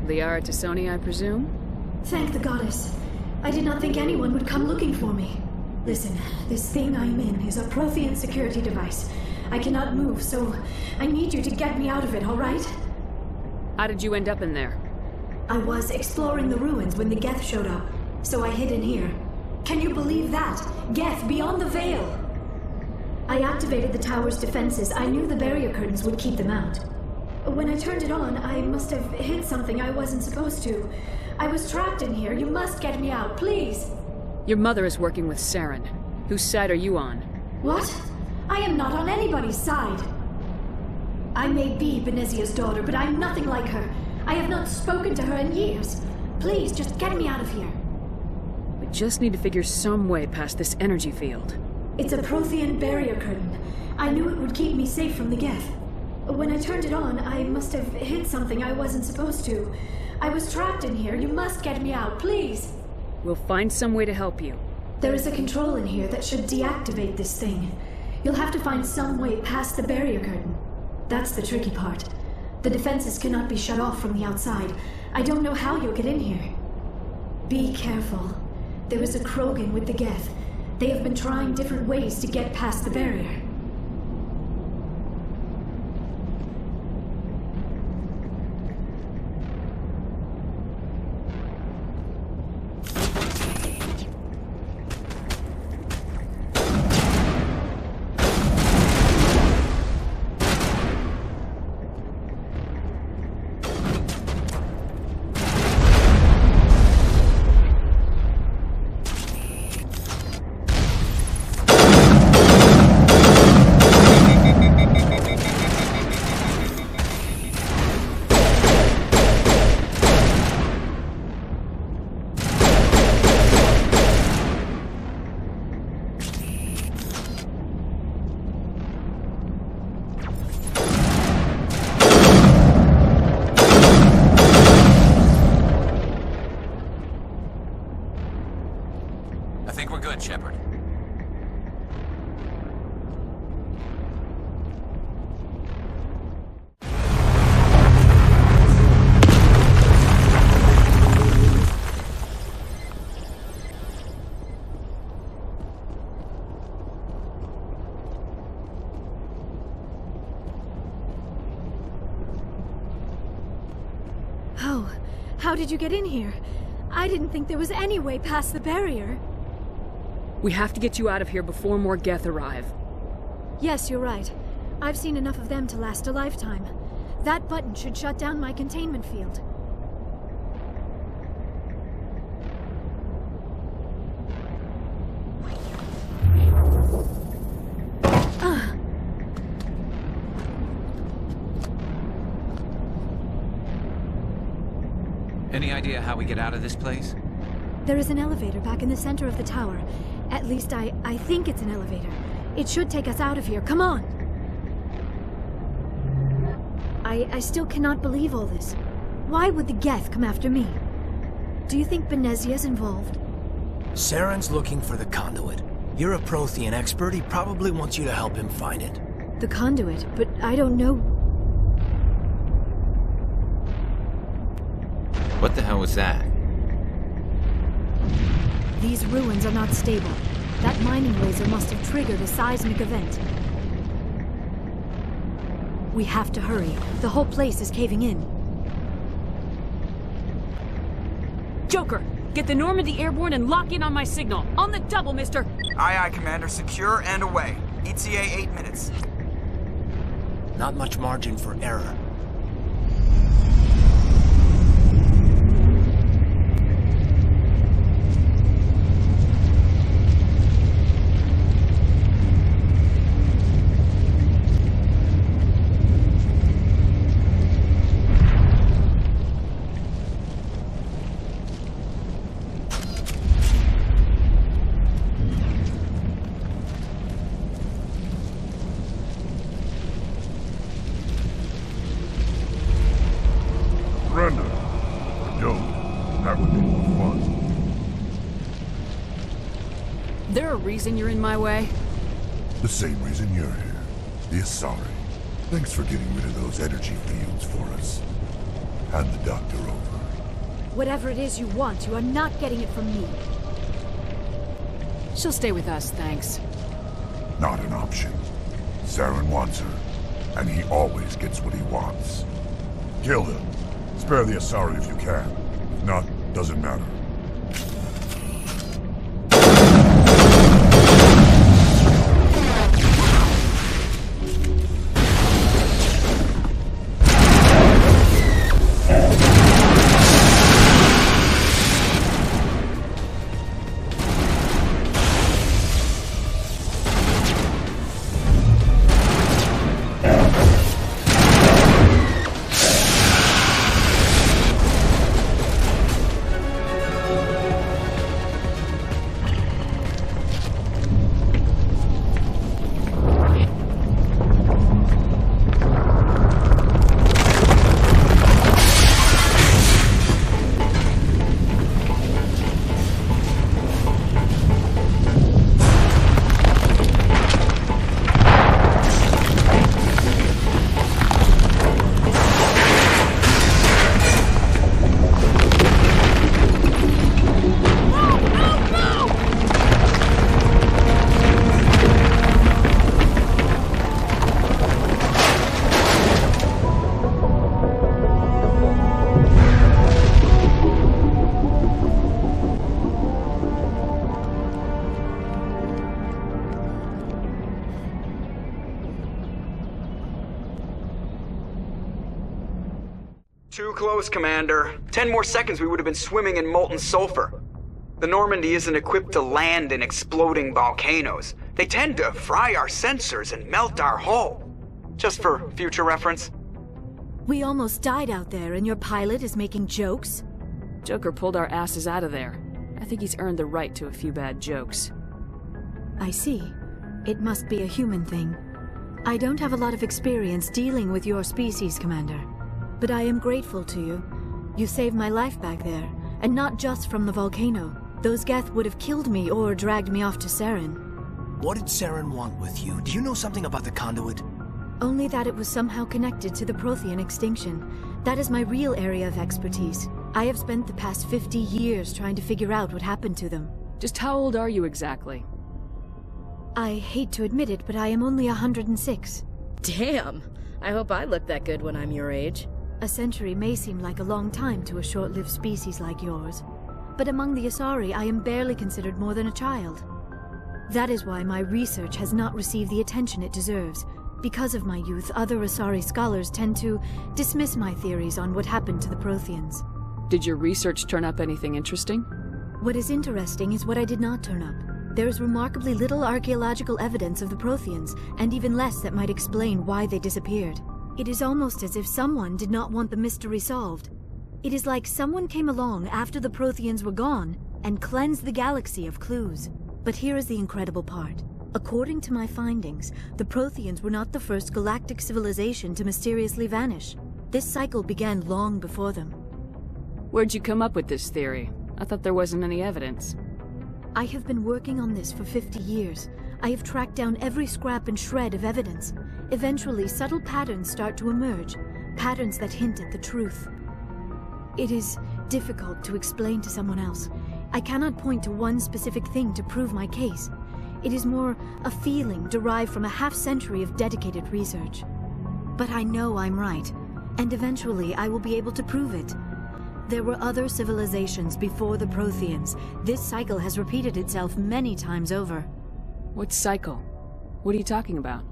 Liara T'Soni, I presume? Thank the goddess. I did not think anyone would come looking for me. Listen, this thing I'm in is a prothean security device. I cannot move, so I need you to get me out of it, all right? How did you end up in there? I was exploring the ruins when the Geth showed up, so I hid in here. Can you believe that? Geth, beyond the veil! I activated the tower's defenses. I knew the barrier curtains would keep them out. When I turned it on, I must have hit something I wasn't supposed to. I was trapped in here. You must get me out, please! Your mother is working with Saren. Whose side are you on? What? I am not on anybody's side. I may be Benezia's daughter, but I'm nothing like her. I have not spoken to her in years. Please, just get me out of here. We just need to figure some way past this energy field. It's a prothean barrier curtain. I knew it would keep me safe from the Geth. When I turned it on, I must have hit something I wasn't supposed to. I was trapped in here. You must get me out, please. We'll find some way to help you. There is a control in here that should deactivate this thing. You'll have to find some way past the barrier curtain. That's the tricky part. The defenses cannot be shut off from the outside. I don't know how you'll get in here. Be careful. There is a Krogan with the Geth. They have been trying different ways to get past the barrier. How did you get in here? I didn't think there was any way past the barrier. We have to get you out of here before more Geth arrive. Yes, you're right. I've seen enough of them to last a lifetime. That button should shut down my containment field. Any idea how we get out of this place? There is an elevator back in the center of the tower. At least I think it's an elevator. It should take us out of here. Come on! I still cannot believe all this. Why would the Geth come after me? Do you think Benezia's involved? Saren's looking for the conduit. You're a prothean expert. He probably wants you to help him find it. The conduit? But I don't know... What the hell was that? These ruins are not stable. That mining laser must have triggered a seismic event. We have to hurry. The whole place is caving in. Joker, get the Normandy airborne and lock in on my signal. On the double, mister! Aye, aye, Commander. Secure and away. ETA 8 minutes. Not much margin for error. Reason you're in my way? The same reason you're here. The Asari. Thanks for getting rid of those energy fields for us. Hand the doctor over. Whatever it is you want, you are not getting it from me. She'll stay with us, thanks. Not an option. Saren wants her, and he always gets what he wants. Kill him. Spare the Asari if you can. If not, doesn't matter. Too close, Commander. 10 more seconds we would have been swimming in molten sulfur. The Normandy isn't equipped to land in exploding volcanoes. They tend to fry our sensors and melt our hull. Just for future reference. We almost died out there, and your pilot is making jokes? Joker pulled our asses out of there. I think he's earned the right to a few bad jokes. I see. It must be a human thing. I don't have a lot of experience dealing with your species, Commander. But I am grateful to you. You saved my life back there, and not just from the volcano. Those Geth would have killed me or dragged me off to Saren. What did Saren want with you? Do you know something about the conduit? Only that it was somehow connected to the Prothean extinction. That is my real area of expertise. I have spent the past 50 years trying to figure out what happened to them. Just how old are you exactly? I hate to admit it, but I am only 106. Damn! I hope I look that good when I'm your age. A century may seem like a long time to a short-lived species like yours. But among the Asari, I am barely considered more than a child. That is why my research has not received the attention it deserves. Because of my youth, other Asari scholars tend to dismiss my theories on what happened to the Protheans. Did your research turn up anything interesting? What is interesting is what I did not turn up. There is remarkably little archaeological evidence of the Protheans, and even less that might explain why they disappeared. It is almost as if someone did not want the mystery solved. It is like someone came along after the Protheans were gone and cleansed the galaxy of clues. But here is the incredible part. According to my findings, the Protheans were not the first galactic civilization to mysteriously vanish. This cycle began long before them. Where'd you come up with this theory? I thought there wasn't any evidence. I have been working on this for 50 years. I have tracked down every scrap and shred of evidence. Eventually, subtle patterns start to emerge, patterns that hint at the truth. It is difficult to explain to someone else. I cannot point to one specific thing to prove my case. It is more a feeling derived from a half-century of dedicated research. But I know I'm right, and eventually I will be able to prove it. There were other civilizations before the Protheans. This cycle has repeated itself many times over. What cycle? What are you talking about?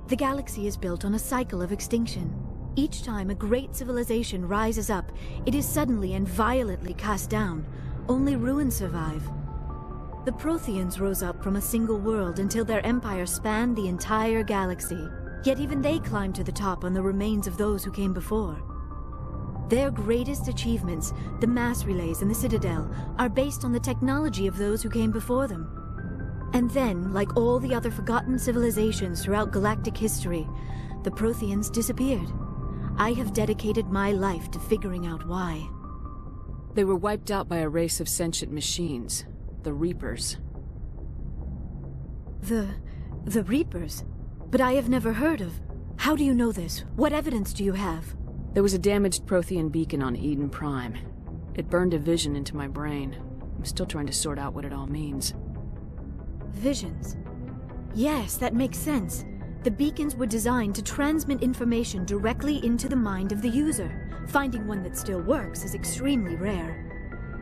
The galaxy is built on a cycle of extinction. Each time a great civilization rises up, it is suddenly and violently cast down. Only ruins survive. The Protheans rose up from a single world until their empire spanned the entire galaxy. Yet even they climbed to the top on the remains of those who came before. Their greatest achievements, the mass relays and the Citadel, are based on the technology of those who came before them. And then, like all the other forgotten civilizations throughout galactic history, the Protheans disappeared. I have dedicated my life to figuring out why. They were wiped out by a race of sentient machines, the Reapers. The Reapers? But I have never heard of... How do you know this? What evidence do you have? There was a damaged Prothean beacon on Eden Prime. It burned a vision into my brain. I'm still trying to sort out what it all means. Visions. Yes, that makes sense. The beacons were designed to transmit information directly into the mind of the user. Finding one that still works is extremely rare.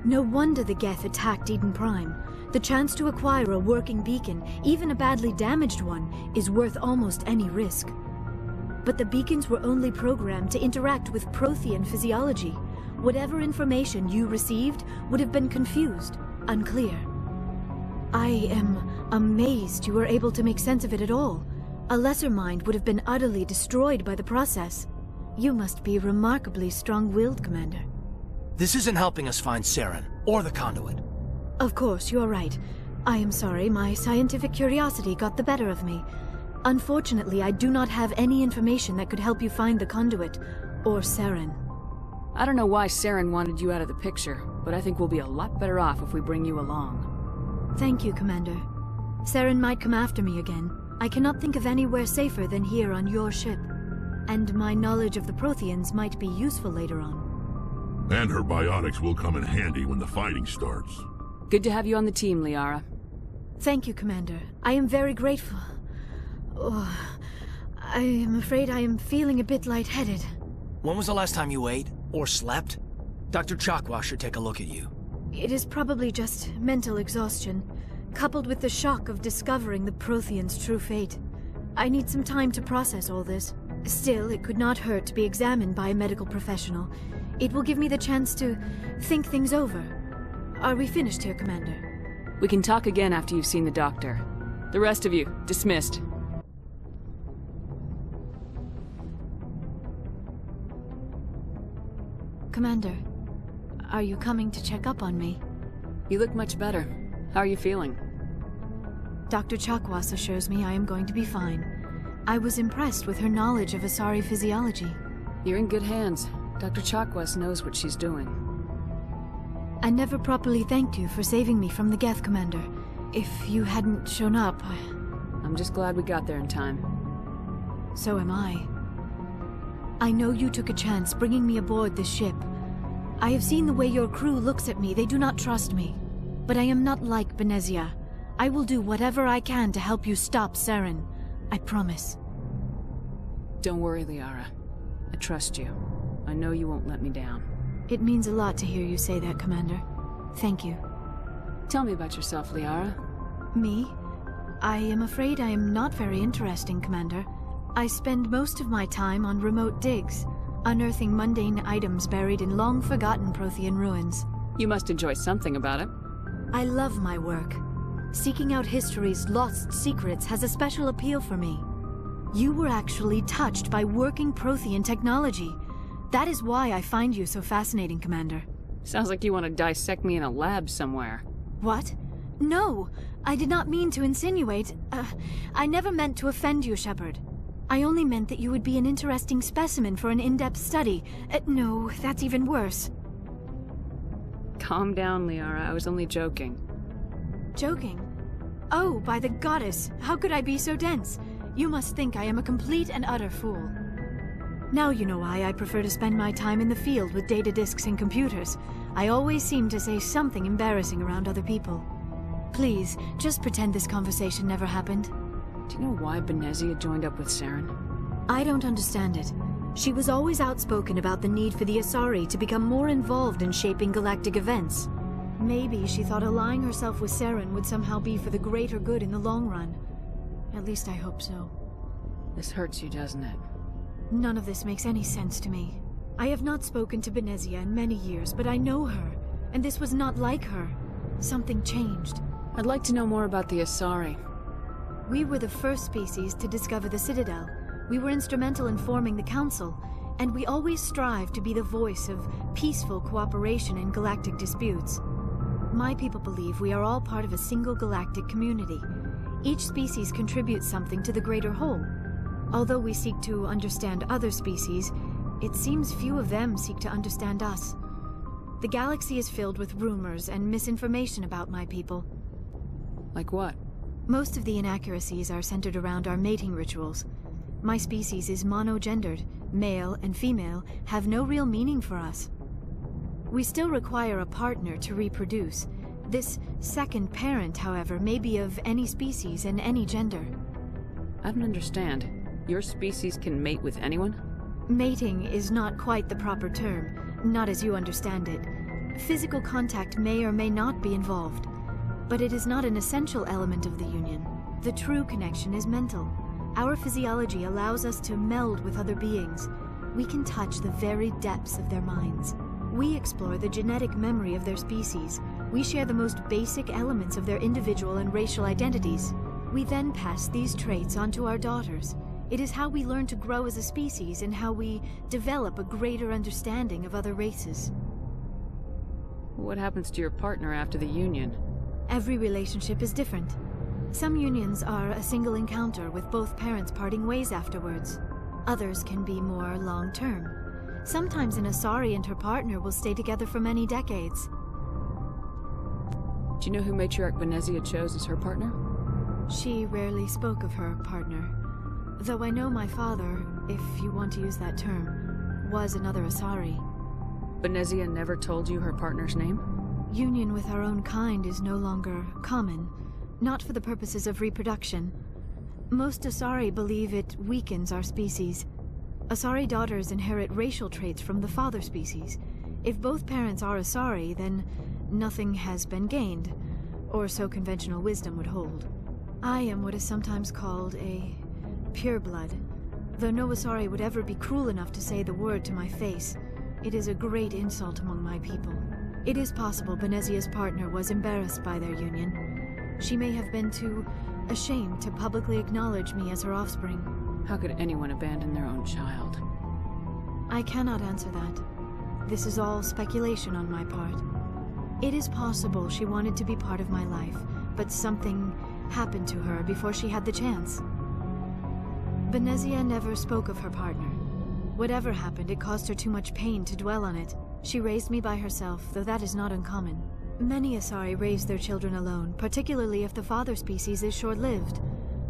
No wonder the Geth attacked Eden Prime. The chance to acquire a working beacon, even a badly damaged one, is worth almost any risk. But the beacons were only programmed to interact with prothean physiology. Whatever information you received would have been confused, unclear. I am amazed you were able to make sense of it at all. A lesser mind would have been utterly destroyed by the process. You must be remarkably strong-willed, Commander. This isn't helping us find Saren, or the conduit. Of course, you're right. I am sorry, my scientific curiosity got the better of me. Unfortunately, I do not have any information that could help you find the conduit, or Saren. I don't know why Saren wanted you out of the picture, but I think we'll be a lot better off if we bring you along. Thank you, Commander. Saren might come after me again. I cannot think of anywhere safer than here on your ship. And my knowledge of the Protheans might be useful later on. And her biotics will come in handy when the fighting starts. Good to have you on the team, Liara. Thank you, Commander. I am very grateful. Oh, I am afraid I am feeling a bit lightheaded. When was the last time you ate, or slept? Dr. Chakwa should take a look at you. It is probably just mental exhaustion, coupled with the shock of discovering the Protheans' true fate. I need some time to process all this. Still, it could not hurt to be examined by a medical professional. It will give me the chance to think things over. Are we finished here, Commander? We can talk again after you've seen the doctor. The rest of you, dismissed. Commander, are you coming to check up on me? You look much better. How are you feeling? Dr. Chakwas assures me I am going to be fine. I was impressed with her knowledge of Asari physiology. You're in good hands. Dr. Chakwas knows what she's doing. I never properly thanked you for saving me from the Geth, Commander. If you hadn't shown up, I'm just glad we got there in time. So am I. I know you took a chance bringing me aboard this ship. I have seen the way your crew looks at me. They do not trust me. But I am not like Benezia. I will do whatever I can to help you stop Saren. I promise. Don't worry, Liara. I trust you. I know you won't let me down. It means a lot to hear you say that, Commander. Thank you. Tell me about yourself, Liara. Me? I am afraid I am not very interesting, Commander. I spend most of my time on remote digs, unearthing mundane items buried in long-forgotten Prothean ruins. You must enjoy something about it. I love my work. Seeking out history's lost secrets has a special appeal for me. You were actually touched by working Prothean technology. That is why I find you so fascinating, Commander. Sounds like you want to dissect me in a lab somewhere. What? No! I did not mean to insinuate. I never meant to offend you, Shepard. I only meant that you would be an interesting specimen for an in-depth study. No, that's even worse. Calm down, Liara. I was only joking. Joking? Oh, by the goddess, how could I be so dense? You must think I am a complete and utter fool. Now you know why I prefer to spend my time in the field with data disks and computers. I always seem to say something embarrassing around other people. Please, just pretend this conversation never happened. Do you know why Benezia joined up with Saren? I don't understand it. She was always outspoken about the need for the Asari to become more involved in shaping galactic events. Maybe she thought allying herself with Saren would somehow be for the greater good in the long run. At least I hope so. This hurts you, doesn't it? None of this makes any sense to me. I have not spoken to Benezia in many years, but I know her, and this was not like her. Something changed. I'd like to know more about the Asari. We were the first species to discover the Citadel. We were instrumental in forming the Council, and we always strive to be the voice of peaceful cooperation in galactic disputes. My people believe we are all part of a single galactic community. Each species contributes something to the greater whole. Although we seek to understand other species, it seems few of them seek to understand us. The galaxy is filled with rumors and misinformation about my people. Like what? Most of the inaccuracies are centered around our mating rituals. My species is monogendered. Male and female have no real meaning for us. We still require a partner to reproduce. This second parent, however, may be of any species and any gender. I don't understand. Your species can mate with anyone? Mating is not quite the proper term, not as you understand it. Physical contact may or may not be involved, but it is not an essential element of the union. The true connection is mental. Our physiology allows us to meld with other beings. We can touch the very depths of their minds. We explore the genetic memory of their species. We share the most basic elements of their individual and racial identities. We then pass these traits on to our daughters. It is how we learn to grow as a species and how we develop a greater understanding of other races. What happens to your partner after the union? Every relationship is different. Some unions are a single encounter with both parents parting ways afterwards. Others can be more long-term. Sometimes an Asari and her partner will stay together for many decades. Do you know who Matriarch Benezia chose as her partner? She rarely spoke of her partner. Though I know my father, if you want to use that term, was another Asari. Benezia never told you her partner's name? Union with our own kind is no longer common, not for the purposes of reproduction. Most Asari believe it weakens our species. Asari daughters inherit racial traits from the father species. If both parents are Asari, then nothing has been gained, or so conventional wisdom would hold. I am what is sometimes called a pureblood, though no Asari would ever be cruel enough to say the word to my face. It is a great insult among my people. It is possible Benezia's partner was embarrassed by their union. She may have been too ashamed to publicly acknowledge me as her offspring. How could anyone abandon their own child? I cannot answer that. This is all speculation on my part. It is possible she wanted to be part of my life, but something happened to her before she had the chance. Benezia never spoke of her partner. Whatever happened, it caused her too much pain to dwell on it. She raised me by herself, though that is not uncommon. Many Asari raise their children alone, particularly if the father species is short-lived.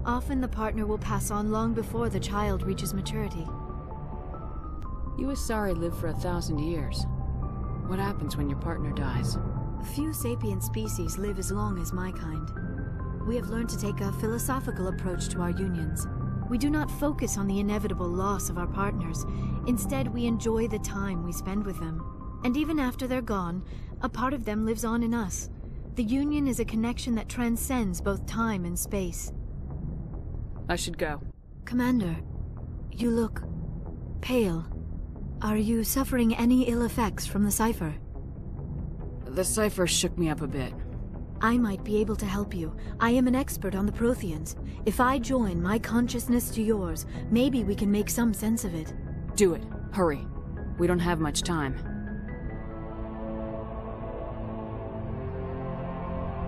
Often the partner will pass on long before the child reaches maturity. You Asari live for 1,000 years. What happens when your partner dies? Few sapient species live as long as my kind. We have learned to take a philosophical approach to our unions. We do not focus on the inevitable loss of our partners. Instead, we enjoy the time we spend with them. And even after they're gone, a part of them lives on in us. The union is a connection that transcends both time and space. I should go. Commander, you look pale. Are you suffering any ill effects from the cipher? The cipher shook me up a bit. I might be able to help you. I am an expert on the Protheans. If I join my consciousness to yours, maybe we can make some sense of it. Do it. Hurry. We don't have much time.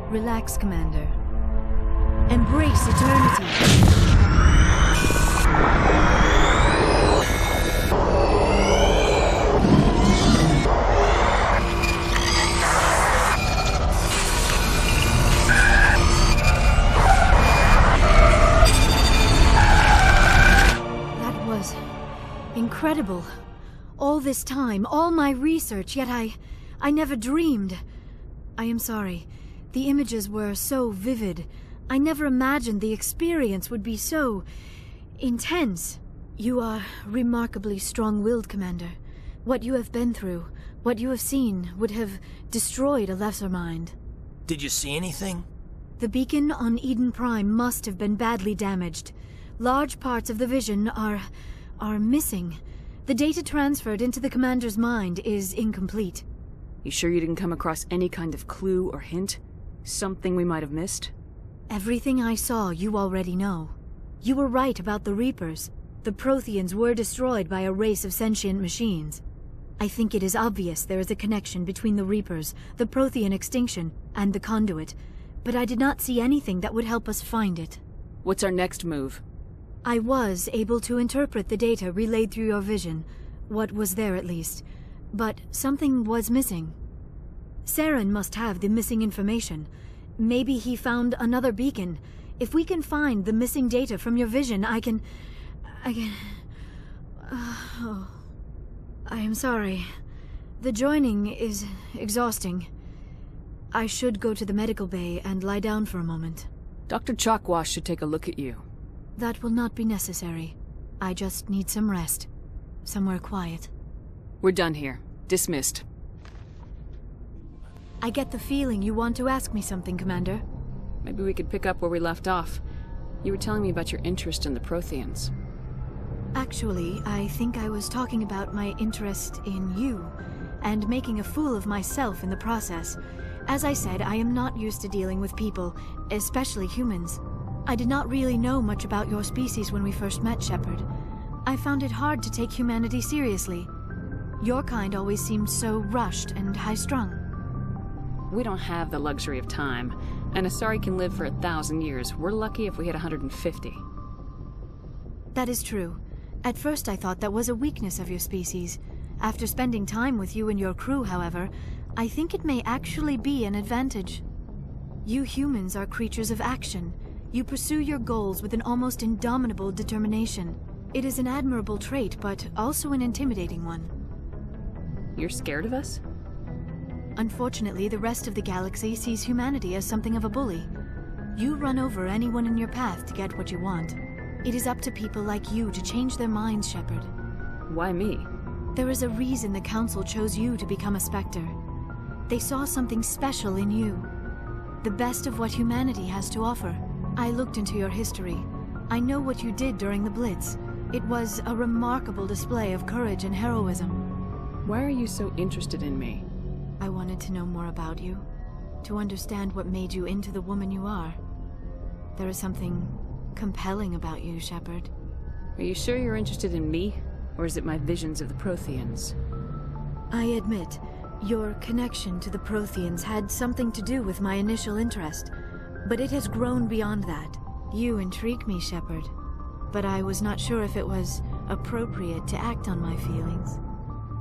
Relax, Commander. Embrace eternity. That was incredible. All this time, all my research, yet I never dreamed. I am sorry. The images were so vivid. I never imagined the experience would be so intense. You are remarkably strong-willed, Commander. What you have been through, what you have seen, would have destroyed a lesser mind. Did you see anything? The beacon on Eden Prime must have been badly damaged. Large parts of the vision are missing. The data transferred into the Commander's mind is incomplete. You sure you didn't come across any kind of clue or hint? Something we might have missed? Everything I saw, you already know. You were right about the Reapers. The Protheans were destroyed by a race of sentient machines. I think it is obvious there is a connection between the Reapers, the Prothean extinction, and the Conduit, but I did not see anything that would help us find it. What's our next move? I was able to interpret the data relayed through your vision, what was there at least, but something was missing. Saren must have the missing information. Maybe he found another beacon. If we can find the missing data from your vision, I can... I am sorry. The joining is exhausting. I should go to the medical bay and lie down for a moment. Dr. Chalkwash should take a look at you. That will not be necessary. I just need some rest. Somewhere quiet. We're done here. Dismissed. I get the feeling you want to ask me something, Commander. Maybe we could pick up where we left off. You were telling me about your interest in the Protheans. Actually, I think I was talking about my interest in you, and making a fool of myself in the process. As I said, I am not used to dealing with people, especially humans. I did not really know much about your species when we first met, Shepard. I found it hard to take humanity seriously. Your kind always seemed so rushed and high-strung. We don't have the luxury of time, and Asari can live for 1,000 years. We're lucky if we hit 150. That is true. At first I thought that was a weakness of your species. After spending time with you and your crew, however, I think it may actually be an advantage. You humans are creatures of action. You pursue your goals with an almost indomitable determination. It is an admirable trait, but also an intimidating one. You're scared of us? Unfortunately, the rest of the galaxy sees humanity as something of a bully. You run over anyone in your path to get what you want. It is up to people like you to change their minds, Shepard. Why me? There is a reason the Council chose you to become a Spectre. They saw something special in you. The best of what humanity has to offer. I looked into your history. I know what you did during the Blitz. It was a remarkable display of courage and heroism. Why are you so interested in me? I wanted to know more about you. To understand what made you into the woman you are. There is something compelling about you, Shepard. Are you sure you're interested in me? Or is it my visions of the Protheans? I admit, your connection to the Protheans had something to do with my initial interest. But it has grown beyond that. You intrigue me, Shepard. But I was not sure if it was appropriate to act on my feelings.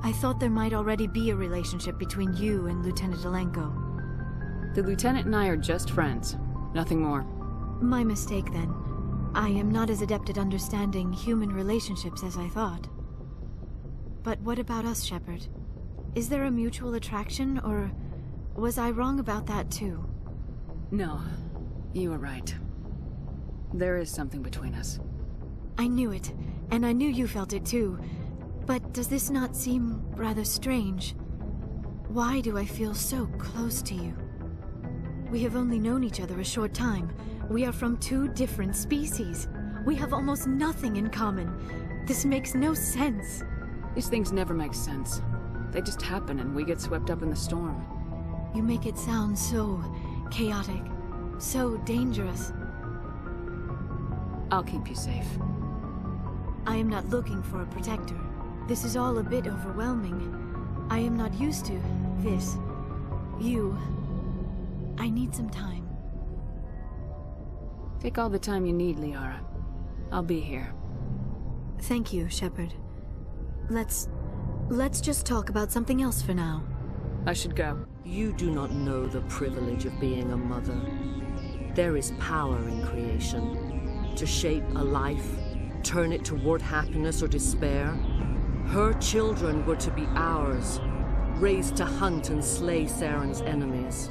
I thought there might already be a relationship between you and Lieutenant Alenko. The Lieutenant and I are just friends. Nothing more. My mistake, then. I am not as adept at understanding human relationships as I thought. But what about us, Shepard? Is there a mutual attraction, or was I wrong about that too? No, you were right. There is something between us. I knew it, and I knew you felt it too. But does this not seem rather strange? Why do I feel so close to you? We have only known each other a short time. We are from two different species. We have almost nothing in common. This makes no sense. These things never make sense. They just happen and we get swept up in the storm. You make it sound so chaotic, so dangerous. I'll keep you safe. I am not looking for a protector. This is all a bit overwhelming. I am not used to this. You. I need some time. Take all the time you need, Liara. I'll be here. Thank you, Shepard. Let's just talk about something else for now. I should go. You do not know the privilege of being a mother. There is power in creation. To shape a life, turn it toward happiness or despair. Her children were to be ours, raised to hunt and slay Saren's enemies.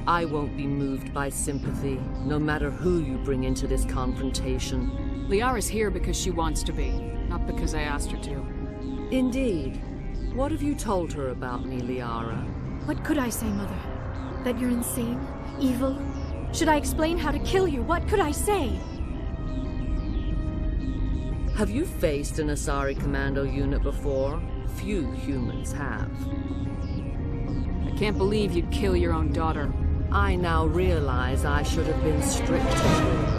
I won't be moved by sympathy, no matter who you bring into this confrontation. Liara's here because she wants to be, not because I asked her to. Indeed. What have you told her about me, Liara? What could I say, Mother? That you're insane? Evil? Should I explain how to kill you? What could I say? Have you faced an Asari commando unit before? Few humans have. I can't believe you'd kill your own daughter. I now realize I should have been stricter.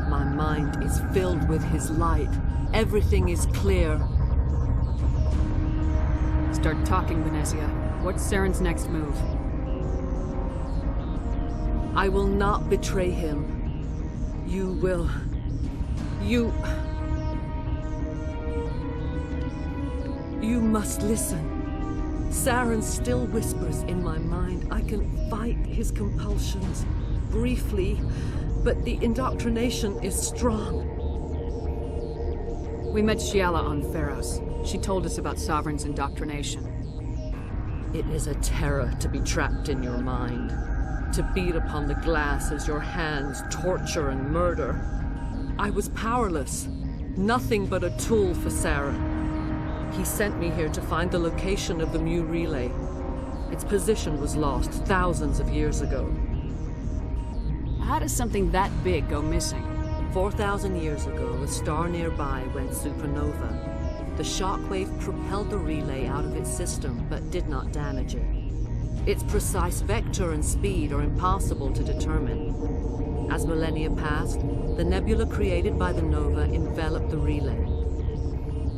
My mind is filled with his light. Everything is clear. Start talking, Benezia. What's Saren's next move? I will not betray him. You will... You must listen. Saren still whispers in my mind. I can fight his compulsions, briefly, but the indoctrination is strong. We met Shiala on Pharos. She told us about Sovereign's indoctrination. It is a terror to be trapped in your mind, to beat upon the glass as your hands torture and murder. I was powerless, nothing but a tool for Saren. He sent me here to find the location of the Mu relay. Its position was lost thousands of years ago. How does something that big go missing? 4,000 years ago, a star nearby went supernova. The shockwave propelled the relay out of its system, but did not damage it. Its precise vector and speed are impossible to determine. As millennia passed, the nebula created by the nova enveloped the relay.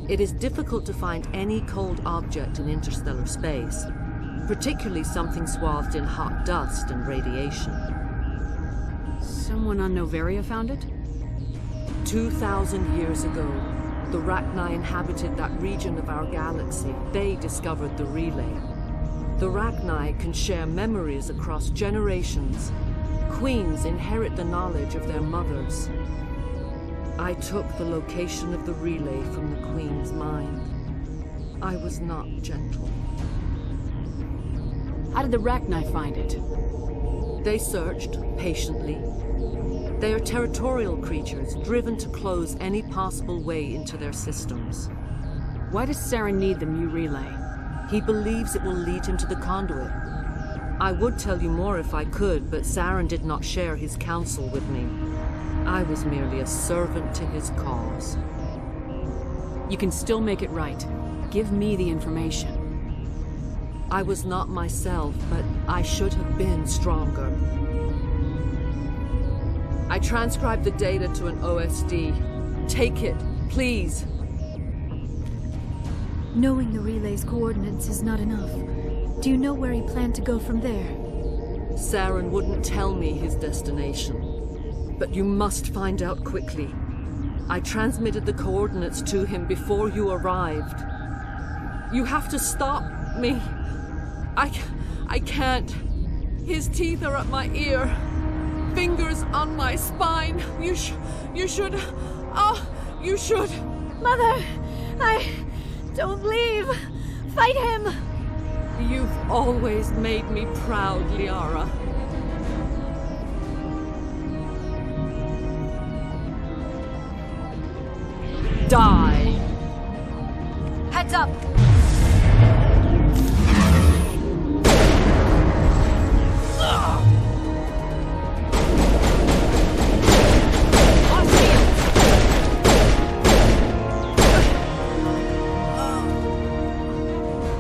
It is difficult to find any cold object in interstellar space, particularly something swathed in hot dust and radiation. Someone on Noveria found it? 2,000 years ago, the Rachni inhabited that region of our galaxy. They discovered the relay. The Rachni can share memories across generations. Queens inherit the knowledge of their mothers. I took the location of the relay from the Queen's mind. I was not gentle. How did the Rachni find it? They searched, patiently. They are territorial creatures, driven to close any possible way into their systems. Why does Saren need the Mu relay? He believes it will lead him to the conduit. I would tell you more if I could, but Saren did not share his counsel with me. I was merely a servant to his cause. You can still make it right. Give me the information. I was not myself, but I should have been stronger. I transcribed the data to an OSD. Take it, please. Knowing the relay's coordinates is not enough. Do you know where he planned to go from there? Saren wouldn't tell me his destination. But you must find out quickly. I transmitted the coordinates to him before you arrived. You have to stop me. I can't. His teeth are at my ear. Fingers on my spine. You should. You should. Mother! Don't leave! Fight him! You've always made me proud, Liara. Die! Heads up!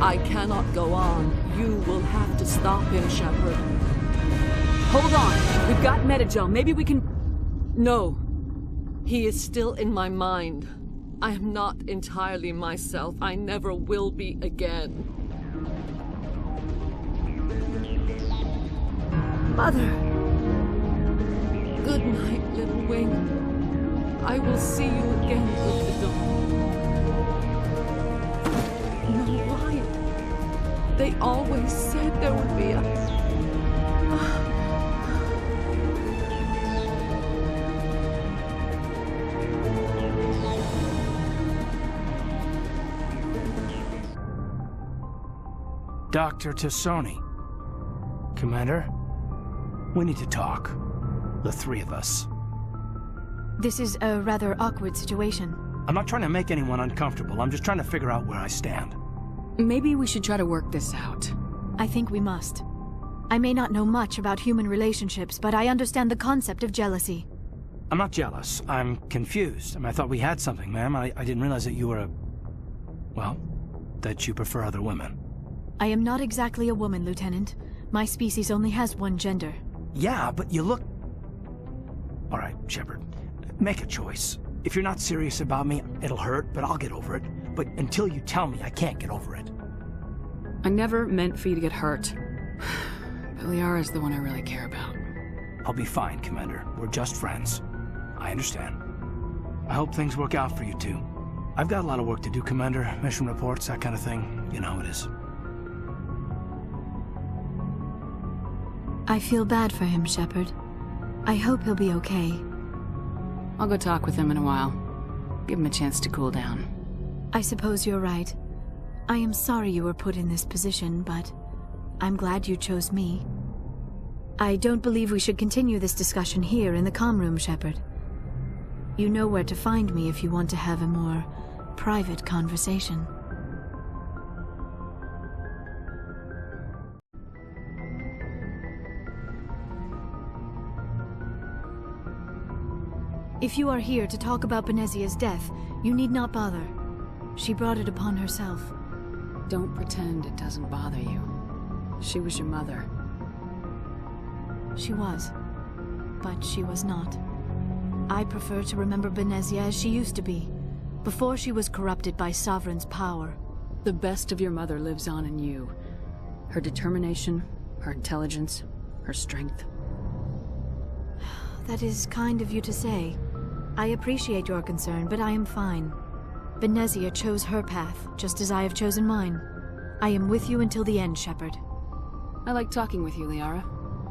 I cannot go on. You will have to stop him, Shepard. Hold on! We've got Metagel. Maybe we can... No. He is still in my mind. I am not entirely myself. I never will be again. Mother! Good night, little wing. I will see you again with the dawn. No, why? They always said there would be a... Dr. T'Soni. Commander, we need to talk. The three of us. This is a rather awkward situation. I'm not trying to make anyone uncomfortable. I'm just trying to figure out where I stand. Maybe we should try to work this out. I think we must. I may not know much about human relationships, but I understand the concept of jealousy. I'm not jealous. I'm confused. I thought we had something, ma'am. I didn't realize that you were a... well, that you prefer other women. I am not exactly a woman, Lieutenant. My species only has one gender. Yeah, but you look... All right, Shepard. Make a choice. If you're not serious about me, it'll hurt, but I'll get over it. But until you tell me, I can't get over it. I never meant for you to get hurt. But Liara's the one I really care about. I'll be fine, Commander. We're just friends. I understand. I hope things work out for you two. I've got a lot of work to do, Commander. Mission reports, that kind of thing. You know how it is. I feel bad for him, Shepard. I hope he'll be okay. I'll go talk with him in a while. Give him a chance to cool down. I suppose you're right. I am sorry you were put in this position, but I'm glad you chose me. I don't believe we should continue this discussion here in the comm room, Shepard. You know where to find me if you want to have a more private conversation. If you are here to talk about Benezia's death, you need not bother. She brought it upon herself. Don't pretend it doesn't bother you. She was your mother. She was. But she was not. I prefer to remember Benezia as she used to be, before she was corrupted by Sovereign's power. The best of your mother lives on in you. Her determination, her intelligence, her strength. That is kind of you to say. I appreciate your concern, but I am fine. Benezia chose her path, just as I have chosen mine. I am with you until the end, Shepard. I like talking with you, Liara.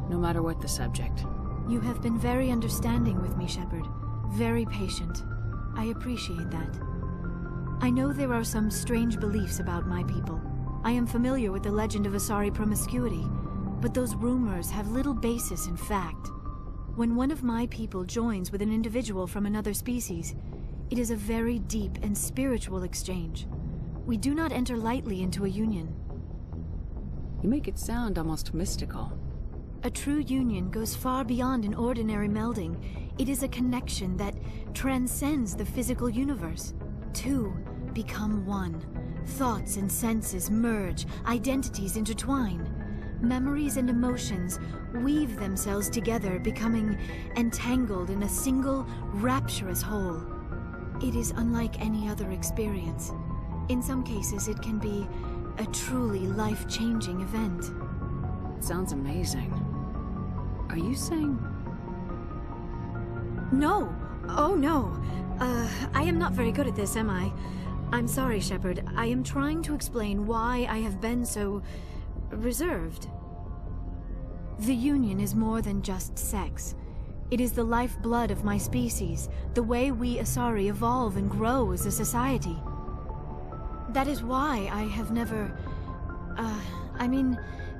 No matter what the subject. You have been very understanding with me, Shepard. Very patient. I appreciate that. I know there are some strange beliefs about my people. I am familiar with the legend of Asari promiscuity, but those rumors have little basis in fact. When one of my people joins with an individual from another species, it is a very deep and spiritual exchange. We do not enter lightly into a union. You make it sound almost mystical. A true union goes far beyond an ordinary melding. It is a connection that transcends the physical universe. Two become one. Thoughts and senses merge, identities intertwine. Memories and emotions weave themselves together, becoming entangled in a single, rapturous whole. It is unlike any other experience. In some cases, it can be a truly life-changing event. Sounds amazing. Are you saying... No! Oh, no. I am not very good at this, am I? I'm sorry, Shepard. I am trying to explain why I have been so... reserved. The Union is more than just sex. It is the lifeblood of my species, the way we Asari evolve and grow as a society. That is why I have never...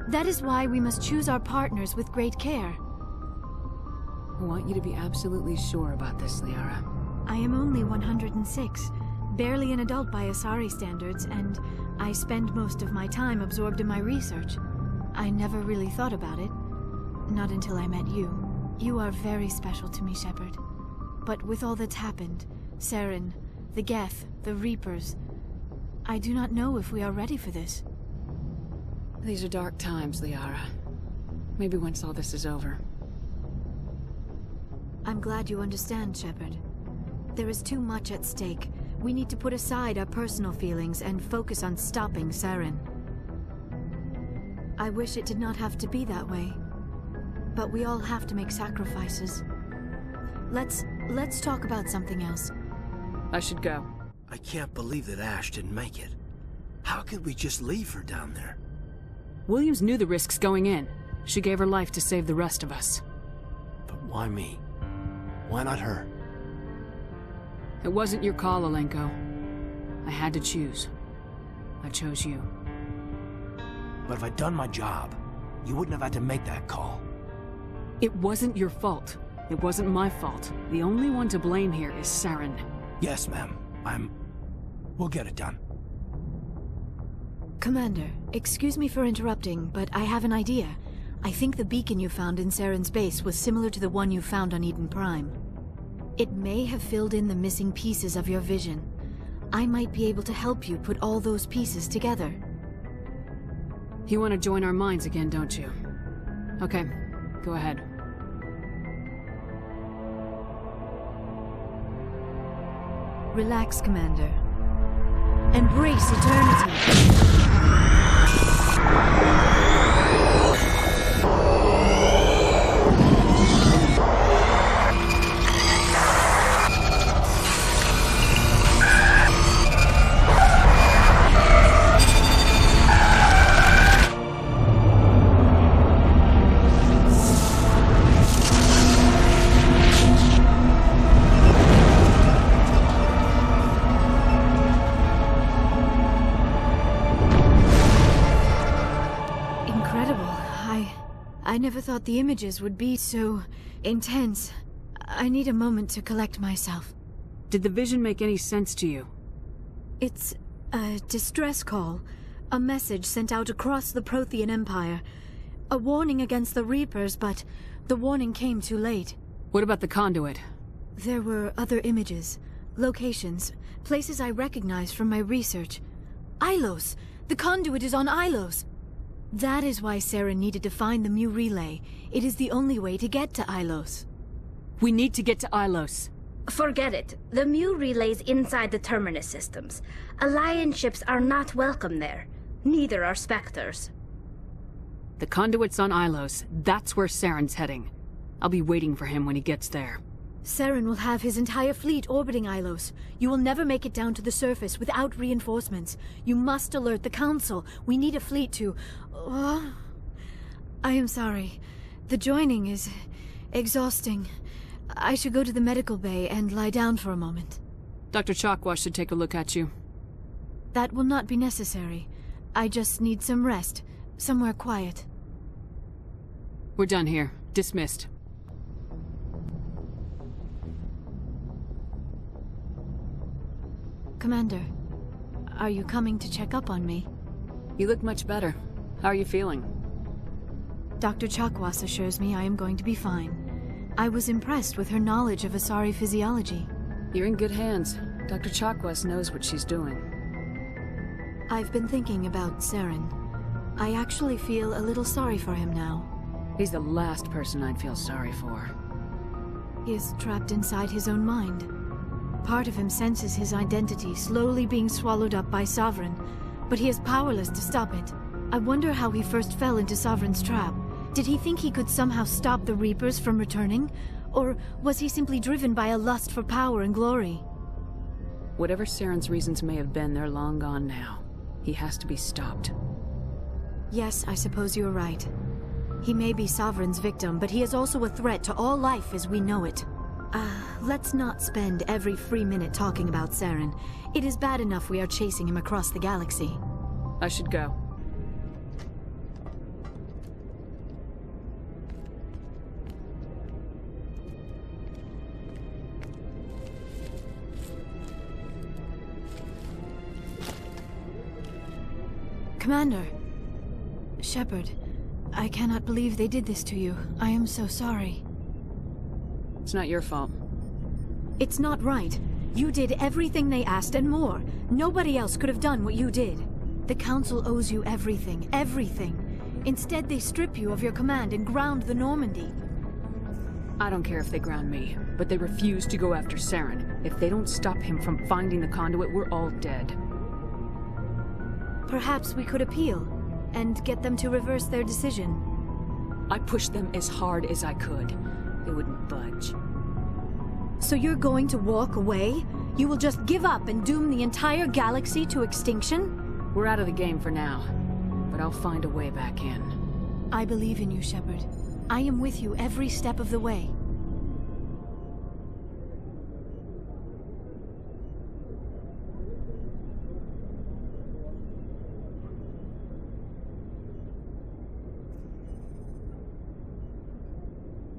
that is why we must choose our partners with great care. I want you to be absolutely sure about this, Liara. I am only 106, barely an adult by Asari standards, and I spend most of my time absorbed in my research. I never really thought about it. Not until I met you. You are very special to me, Shepard. But with all that's happened, Saren, the Geth, the Reapers, I do not know if we are ready for this. These are dark times, Liara. Maybe once all this is over. I'm glad you understand, Shepard. There is too much at stake. We need to put aside our personal feelings and focus on stopping Saren. I wish it did not have to be that way. But we all have to make sacrifices. Let's talk about something else. I should go. I can't believe that Ash didn't make it. How could we just leave her down there? Williams knew the risks going in. She gave her life to save the rest of us. But why me? Why not her? It wasn't your call, Alenko. I had to choose. I chose you. But if I'd done my job, you wouldn't have had to make that call. It wasn't your fault. It wasn't my fault. The only one to blame here is Saren. Yes, ma'am. We'll get it done. Commander, excuse me for interrupting, but I have an idea. I think the beacon you found in Saren's base was similar to the one you found on Eden Prime. It may have filled in the missing pieces of your vision. I might be able to help you put all those pieces together. You want to join our minds again, don't you? Okay, go ahead. Relax, Commander. Embrace eternity. I never thought the images would be so intense. I need a moment to collect myself. Did the vision make any sense to you? It's a distress call. A message sent out across the Prothean Empire. A warning against the Reapers, but the warning came too late. What about the conduit? There were other images, locations, places I recognized from my research. Ilos! The conduit is on Ilos! That is why Saren needed to find the Mu relay. It is the only way to get to Ilos. We need to get to Ilos. Forget it. The Mu relay's inside the Terminus systems. Alliance ships are not welcome there. Neither are Spectres. The conduit's on Ilos. That's where Saren's heading. I'll be waiting for him when he gets there. Saren will have his entire fleet orbiting Ilos. You will never make it down to the surface without reinforcements. You must alert the Council. We need a fleet to... I am sorry. The joining is exhausting. I should go to the medical bay and lie down for a moment. Dr. Chakwas should take a look at you. That will not be necessary. I just need some rest. Somewhere quiet. We're done here. Dismissed. Commander, are you coming to check up on me? You look much better. How are you feeling? Dr. Chakwas assures me I am going to be fine. I was impressed with her knowledge of Asari physiology. You're in good hands. Dr. Chakwas knows what she's doing. I've been thinking about Saren. I actually feel a little sorry for him now. He's the last person I'd feel sorry for. He is trapped inside his own mind. Part of him senses his identity slowly being swallowed up by Sovereign, but he is powerless to stop it. I wonder how he first fell into Sovereign's trap. Did he think he could somehow stop the Reapers from returning? Or was he simply driven by a lust for power and glory? Whatever Saren's reasons may have been, they're long gone now. He has to be stopped. Yes, I suppose you're right. He may be Sovereign's victim, but he is also a threat to all life as we know it. Let's not spend every free minute talking about Saren. It is bad enough we are chasing him across the galaxy. I should go. Commander. Shepard, I cannot believe they did this to you. I am so sorry. It's not your fault. It's not right. You did everything they asked and more. Nobody else could have done what you did. The Council owes you everything, everything. Instead, they strip you of your command and ground the Normandy. I don't care if they ground me, but they refuse to go after Saren. If they don't stop him from finding the conduit, we're all dead. Perhaps we could appeal, and get them to reverse their decision. I pushed them as hard as I could. They wouldn't budge. So you're going to walk away? You will just give up and doom the entire galaxy to extinction? We're out of the game for now, but I'll find a way back in. I believe in you, Shepard. I am with you every step of the way.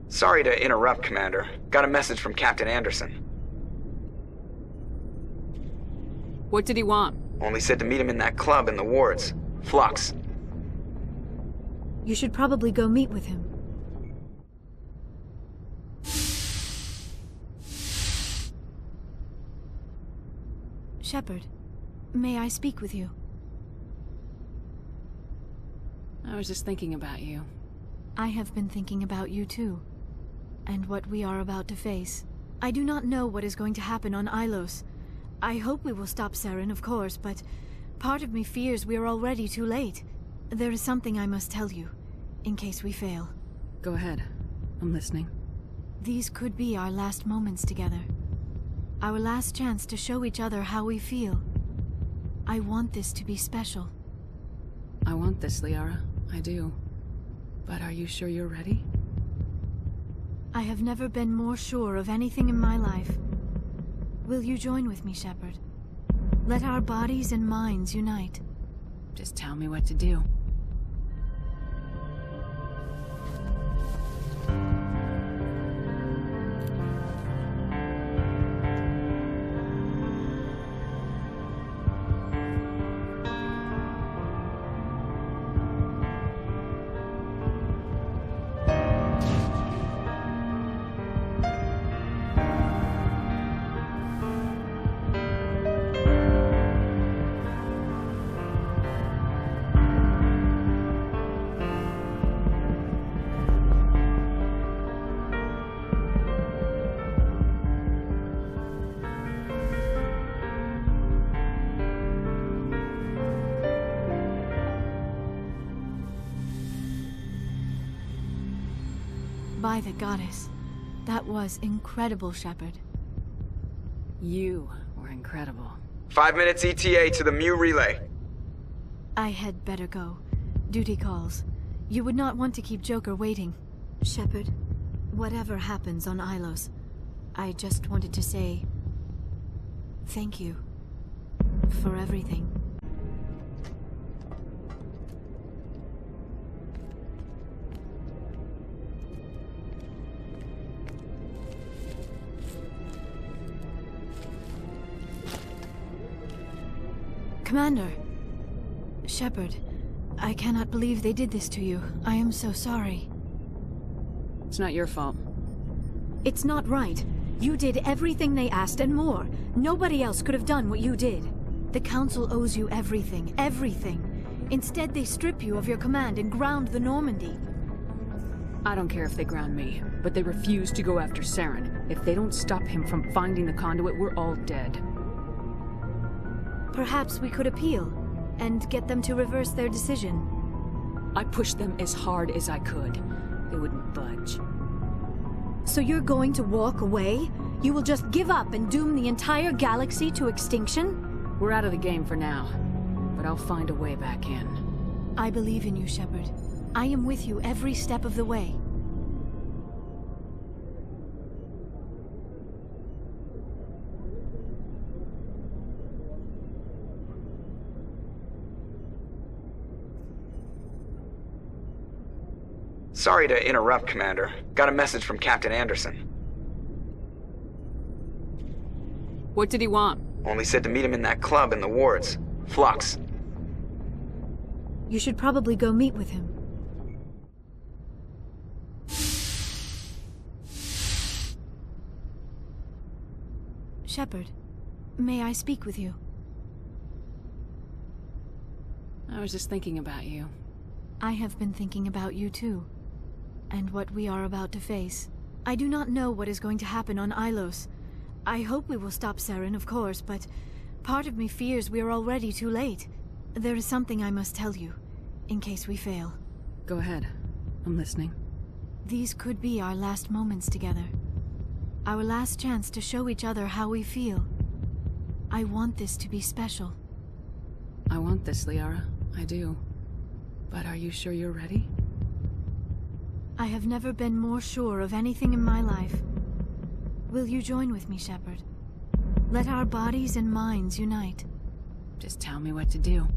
Sorry to interrupt, Commander. Got a message from Captain Anderson. What did he want? Only said to meet him in that club in the wards. Flux. You should probably go meet with him. Shepard, may I speak with you? I was just thinking about you. I have been thinking about you too. And what we are about to face. I do not know what is going to happen on Ilos. I hope we will stop Saren, of course, but part of me fears we are already too late. There is something I must tell you, in case we fail. Go ahead. I'm listening. These could be our last moments together. Our last chance to show each other how we feel. I want this to be special. I want this, Liara. I do. But are you sure you're ready? I have never been more sure of anything in my life. Will you join with me, Shepard? Let our bodies and minds unite. Just tell me what to do. By the goddess. That was incredible, Shepard. You were incredible. 5 minutes ETA to the Mu relay. I had better go. Duty calls. You would not want to keep Joker waiting. Shepard, whatever happens on Ilos, I just wanted to say... thank you. For everything. Commander! Shepard, I cannot believe they did this to you. I am so sorry. It's not your fault. It's not right. You did everything they asked and more. Nobody else could have done what you did. The Council owes you everything, everything. Instead, they strip you of your command and ground the Normandy. I don't care if they ground me, but they refuse to go after Saren. If they don't stop him from finding the conduit, we're all dead. Perhaps we could appeal, and get them to reverse their decision. I pushed them as hard as I could. They wouldn't budge. So you're going to walk away? You will just give up and doom the entire galaxy to extinction? We're out of the game for now, but I'll find a way back in. I believe in you, Shepard. I am with you every step of the way. Sorry to interrupt, Commander. Got a message from Captain Anderson. What did he want? Only said to meet him in that club in the wards. Flux. You should probably go meet with him. Shepard, may I speak with you? I was just thinking about you. I have been thinking about you too. And what we are about to face. I do not know what is going to happen on Ilos. I hope we will stop Saren, of course, but part of me fears we are already too late. There is something I must tell you, in case we fail. Go ahead. I'm listening. These could be our last moments together. Our last chance to show each other how we feel. I want this to be special. I want this, Liara. I do. But are you sure you're ready? I have never been more sure of anything in my life. Will you join with me, Shepard? Let our bodies and minds unite. Just tell me what to do.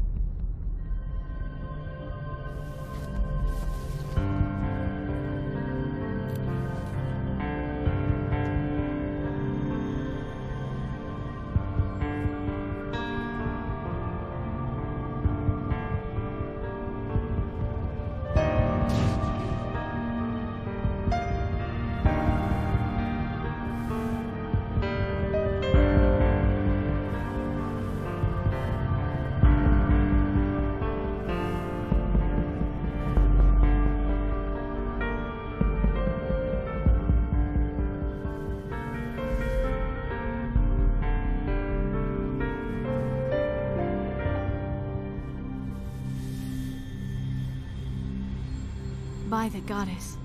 by the goddess.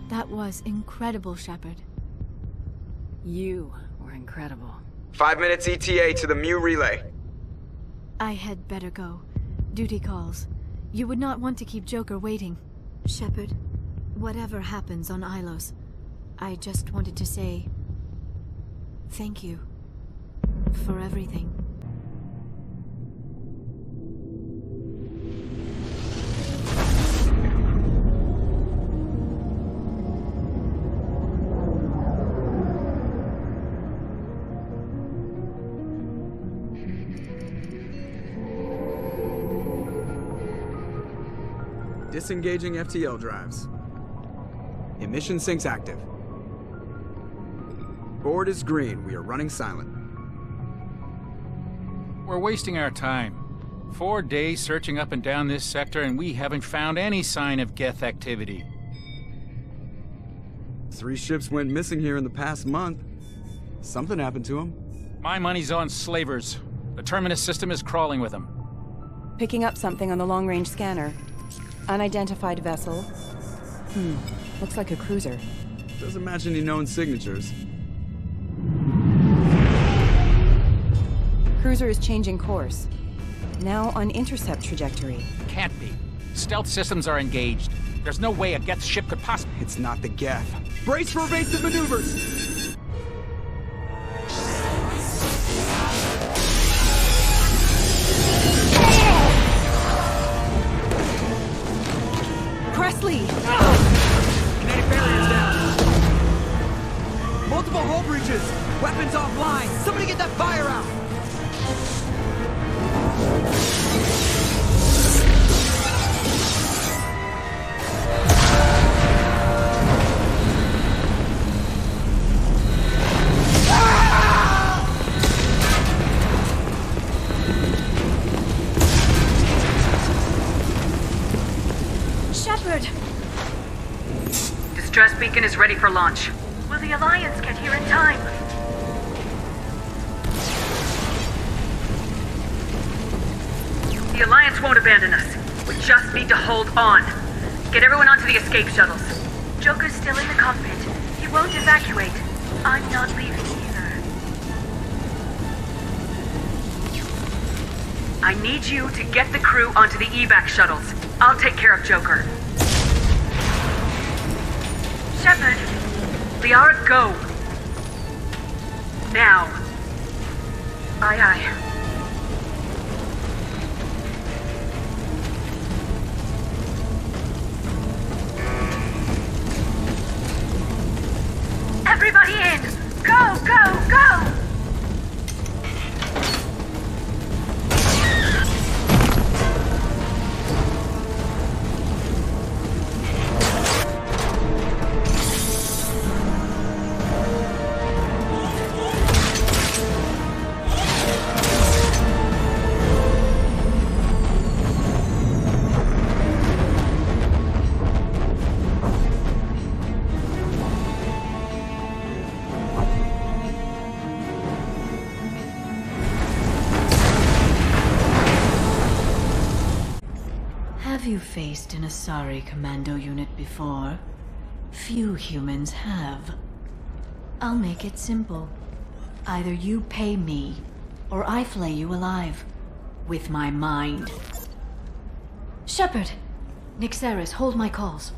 That was incredible, Shepard. You were incredible. 5 minutes ETA to the Mu relay. I had better go. Duty calls. You would not want to keep Joker waiting. Shepard, whatever happens on Ilos, I just wanted to say thank you for everything. Disengaging FTL drives. Emission sinks active. Board is green. We are running silent. We're wasting our time. 4 days searching up and down this sector, and we haven't found any sign of Geth activity. 3 ships went missing here in the past month. Something happened to them. My money's on slavers. The Terminus system is crawling with them. Picking up something on the long-range scanner. Unidentified vessel. Looks like a cruiser. Doesn't match any known signatures. Cruiser is changing course. Now on intercept trajectory. Can't be. Stealth systems are engaged. There's no way a Geth ship could possibly... It's not the Geth. Brace for evasive maneuvers! Presley! Kinetic barriers down. Multiple hull breaches. Weapons offline. Somebody get that fire out. Shepard! Distress beacon is ready for launch. Will the Alliance get here in time? The Alliance won't abandon us. We just need to hold on. Get everyone onto the escape shuttles. Joker's still in the cockpit. He won't evacuate. I'm not leaving either. I need you to get the crew onto the evac shuttles. I'll take care of Joker. Shepard! Liara, go! Now. Aye, aye. Everybody in! Go, go, go! Have you faced an Asari commando unit before? Few humans have. I'll make it simple. Either you pay me, or I flay you alive. With my mind. Shepard! Nixeris, hold my calls.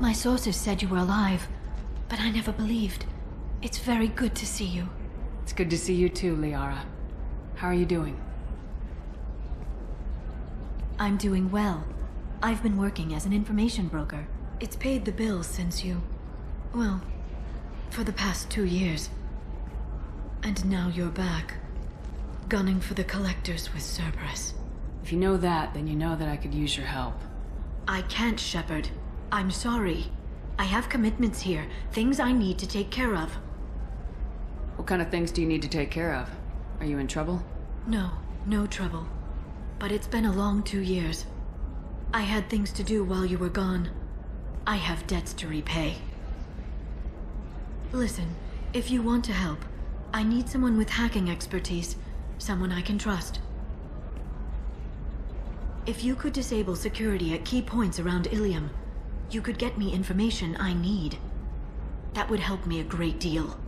My sources said you were alive, but I never believed. It's very good to see you. It's good to see you too, Liara. How are you doing? I'm doing well. I've been working as an information broker. It's paid the bills since you... well, for the past 2 years. And now you're back, gunning for the Collectors with Cerberus. If you know that, then you know that I could use your help. I can't, Shepard. I'm sorry. I have commitments here, things I need to take care of. What kind of things do you need to take care of? Are you in trouble? No, no trouble. but it's been a long 2 years. I had things to do while you were gone. I have debts to repay. Listen, if you want to help, I need someone with hacking expertise, someone I can trust. If you could disable security at key points around Ilium, you could get me information I need. That would help me a great deal.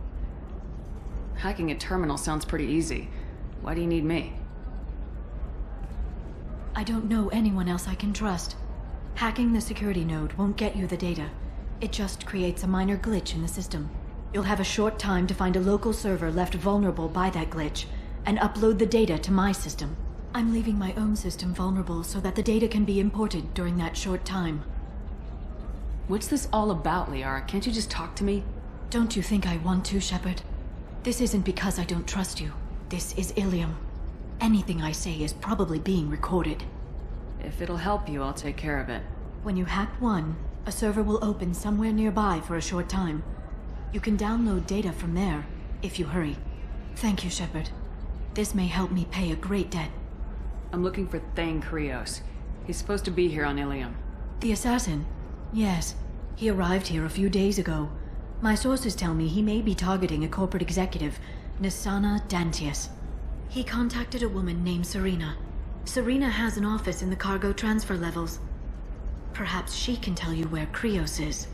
Hacking a terminal sounds pretty easy. Why do you need me? I don't know anyone else I can trust. Hacking the security node won't get you the data. It just creates a minor glitch in the system. You'll have a short time to find a local server left vulnerable by that glitch, and upload the data to my system. I'm leaving my own system vulnerable so that the data can be imported during that short time. What's this all about, Liara? Can't you just talk to me? Don't you think I want to, Shepard? This isn't because I don't trust you. This is Ilium. Anything I say is probably being recorded. If it'll help you, I'll take care of it. When you hack one, a server will open somewhere nearby for a short time. You can download data from there, if you hurry. Thank you, Shepard. This may help me pay a great debt. I'm looking for Thane Krios. He's supposed to be here on Ilium. The assassin? Yes. He arrived here a few days ago. My sources tell me he may be targeting a corporate executive, Nisana Dantius. He contacted a woman named Serena. Serena has an office in the cargo transfer levels. Perhaps she can tell you where Krios is.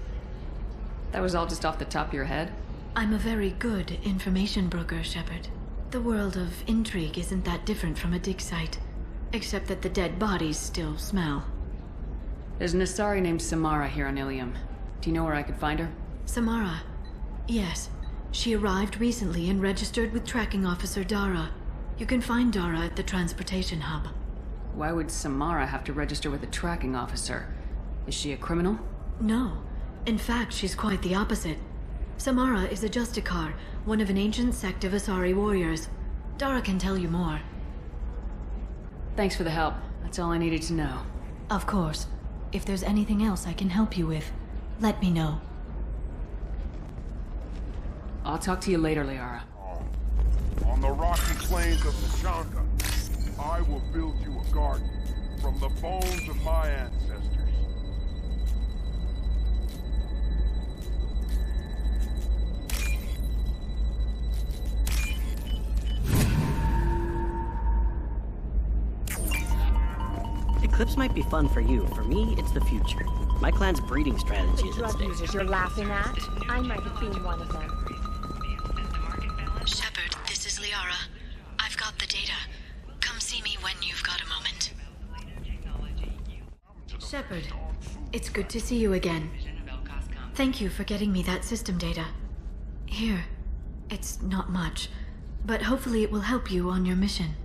That was all just off the top of your head? I'm a very good information broker, Shepard. The world of intrigue isn't that different from a dig site, except that the dead bodies still smell. There's an Asari named Samara here on Ilium. Do you know where I could find her? Samara? Yes. She arrived recently and registered with Tracking Officer Dara. You can find Dara at the transportation hub. Why would Samara have to register with a tracking officer? Is she a criminal? No. In fact, she's quite the opposite. Samara is a Justicar, one of an ancient sect of Asari warriors. Dara can tell you more. Thanks for the help. That's all I needed to know. Of course. If there's anything else I can help you with, let me know. I'll talk to you later, Liara. On the rocky plains of Nashanga, I will build you a garden from the bones of my ancestors. Eclipse might be fun for you. For me, it's the future. My clan's breeding strategy is at stake. Drug users you're laughing at? I might have been one of them. Shepard, this is Liara. I've got the data. Come see me when you've got a moment. Shepard, it's good to see you again. Thank you for getting me that system data. Here, it's not much, but hopefully it will help you on your mission.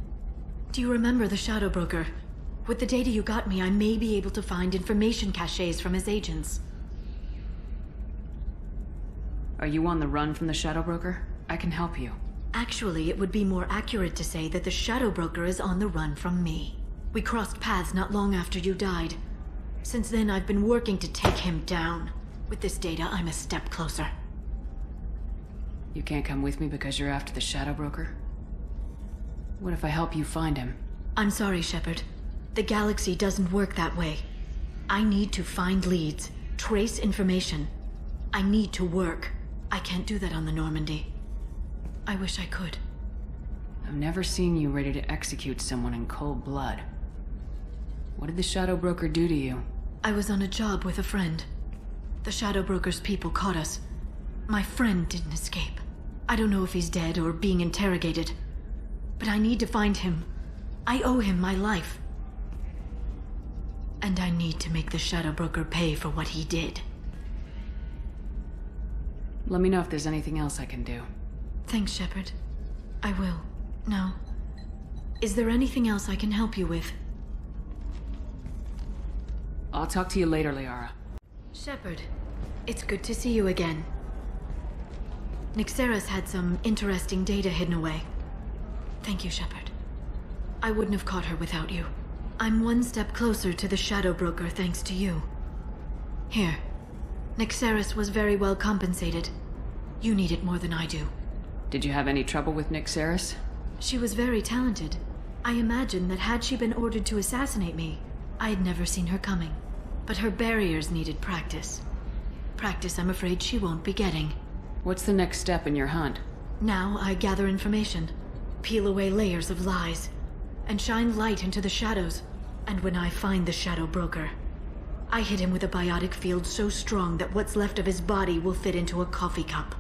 Do you remember the Shadow Broker? With the data you got me, I may be able to find information caches from his agents. Are you on the run from the Shadow Broker? I can help you. Actually, it would be more accurate to say that the Shadow Broker is on the run from me. We crossed paths not long after you died. Since then, I've been working to take him down. With this data, I'm a step closer. You can't come with me because you're after the Shadow Broker? What if I help you find him? I'm sorry, Shepard. The galaxy doesn't work that way. I need to find leads, trace information. I need to work. I can't do that on the Normandy. I wish I could. I've never seen you ready to execute someone in cold blood. What did the Shadow Broker do to you? I was on a job with a friend. The Shadow Broker's people caught us. My friend didn't escape. I don't know if he's dead or being interrogated. But I need to find him. I owe him my life. And I need to make the Shadow Broker pay for what he did. Let me know if there's anything else I can do. Thanks, Shepard. I will. Now, is there anything else I can help you with? I'll talk to you later, Liara. Shepard, it's good to see you again. Nyxeris had some interesting data hidden away. Thank you, Shepard. I wouldn't have caught her without you. I'm one step closer to the Shadow Broker thanks to you. Here. Nyxeris was very well compensated. You need it more than I do. Did you have any trouble with Nyxeris? She was very talented. I imagine that had she been ordered to assassinate me, I'd never seen her coming. But her barriers needed practice. Practice I'm afraid she won't be getting. What's the next step in your hunt? Now I gather information, peel away layers of lies, and shine light into the shadows. And when I find the Shadow Broker, I hit him with a biotic field so strong that what's left of his body will fit into a coffee cup.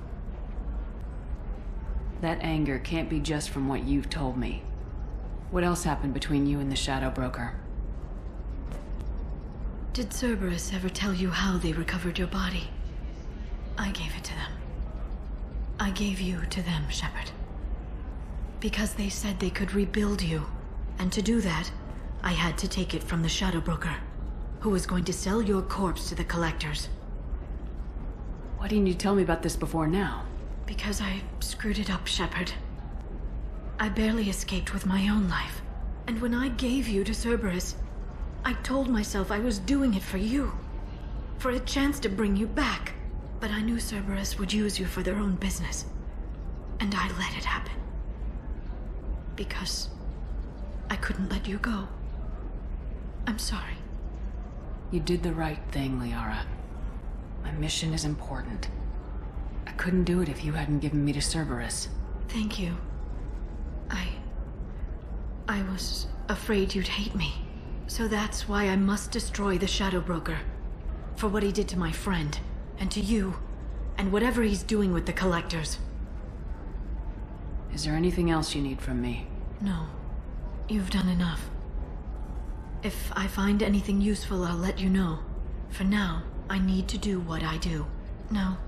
That anger can't be just from what you've told me. What else happened between you and the Shadow Broker? Did Cerberus ever tell you how they recovered your body? I gave it to them. I gave you to them, Shepard. Because they said they could rebuild you. And to do that, I had to take it from the Shadow Broker, who was going to sell your corpse to the collectors. Why didn't you tell me about this before now? Because I screwed it up, Shepard. I barely escaped with my own life. And when I gave you to Cerberus, I told myself I was doing it for you. For a chance to bring you back. But I knew Cerberus would use you for their own business. And I let it happen. Because I couldn't let you go. I'm sorry. You did the right thing, Liara. My mission is important. I couldn't do it if you hadn't given me to Cerberus. Thank you. I was afraid you'd hate me. So that's why I must destroy the Shadow Broker. For what he did to my friend, and to you, and whatever he's doing with the collectors. Is there anything else you need from me? No. You've done enough. If I find anything useful, I'll let you know. For now, I need to do what I do. Now,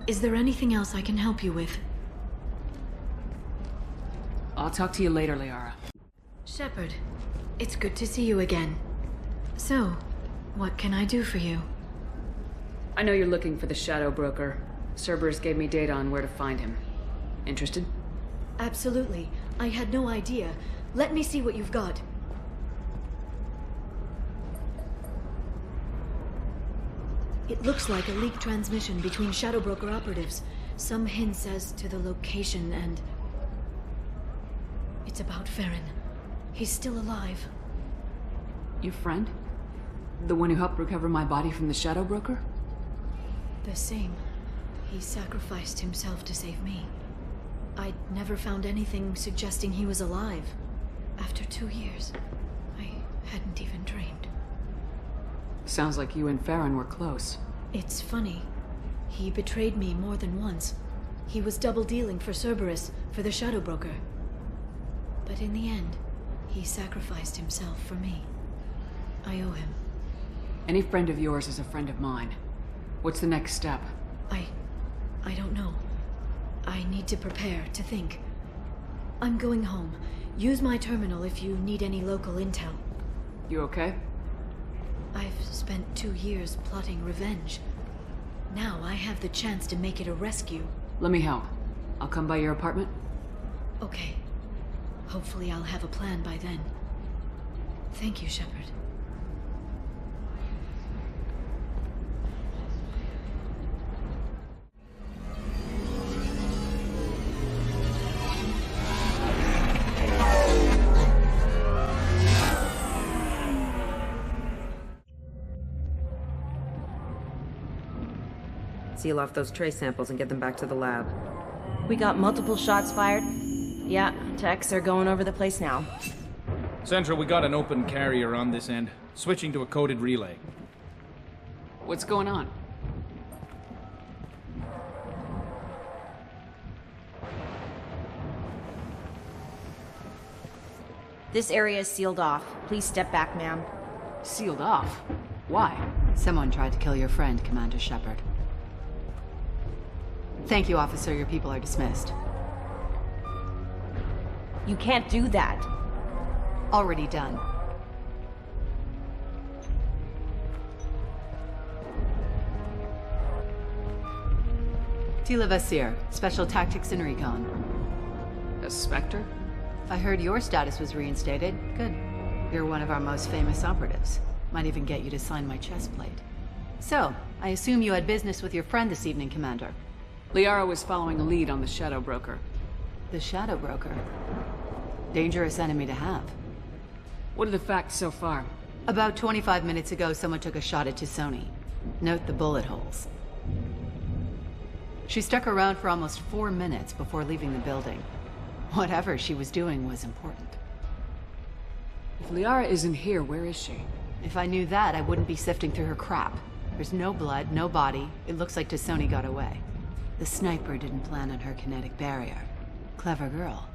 is there anything else I can help you with? I'll talk to you later, Liara. Shepard, it's good to see you again. So, what can I do for you? I know you're looking for the Shadow Broker. Cerberus gave me data on where to find him. Interested? Absolutely. I had no idea. Let me see what you've got. It looks like a leaked transmission between Shadow Broker operatives. Some hints as to the location and... It's about Farron. He's still alive. Your friend? The one who helped recover my body from the Shadow Broker? The same. He sacrificed himself to save me. I'd never found anything suggesting he was alive. After 2 years, I hadn't even dreamed. Sounds like you and Farron were close. It's funny. He betrayed me more than once. He was double-dealing for Cerberus, for the Shadow Broker. But in the end, he sacrificed himself for me. I owe him. Any friend of yours is a friend of mine. What's the next step? I don't know. I need to prepare, to think. I'm going home. Use my terminal if you need any local intel. You okay? I've spent 2 years plotting revenge. Now I have the chance to make it a rescue. Let me help. I'll come by your apartment. Okay. Hopefully I'll have a plan by then. Thank you, Shepard. Seal off those trace samples and get them back to the lab. We got multiple shots fired. Yeah, techs are going over the place now. Central, we got an open carrier on this end. Switching to a coded relay. What's going on? This area is sealed off. Please step back, ma'am. Sealed off? Why? Someone tried to kill your friend, Commander Shepard. Thank you, officer. Your people are dismissed. You can't do that. Already done. Tila Vizier, Special Tactics and Recon. A Spectre? I heard your status was reinstated. Good. You're one of our most famous operatives. Might even get you to sign my chest plate. So, I assume you had business with your friend this evening, Commander. Liara was following a lead on the Shadow Broker. The Shadow Broker? Dangerous enemy to have. What are the facts so far? About 25 minutes ago, someone took a shot at T'Soni. Note the bullet holes. She stuck around for almost 4 minutes before leaving the building. Whatever she was doing was important. If Liara isn't here, where is she? If I knew that, I wouldn't be sifting through her crap. There's no blood, no body. It looks like T'Soni got away. The sniper didn't plan on her kinetic barrier. Clever girl.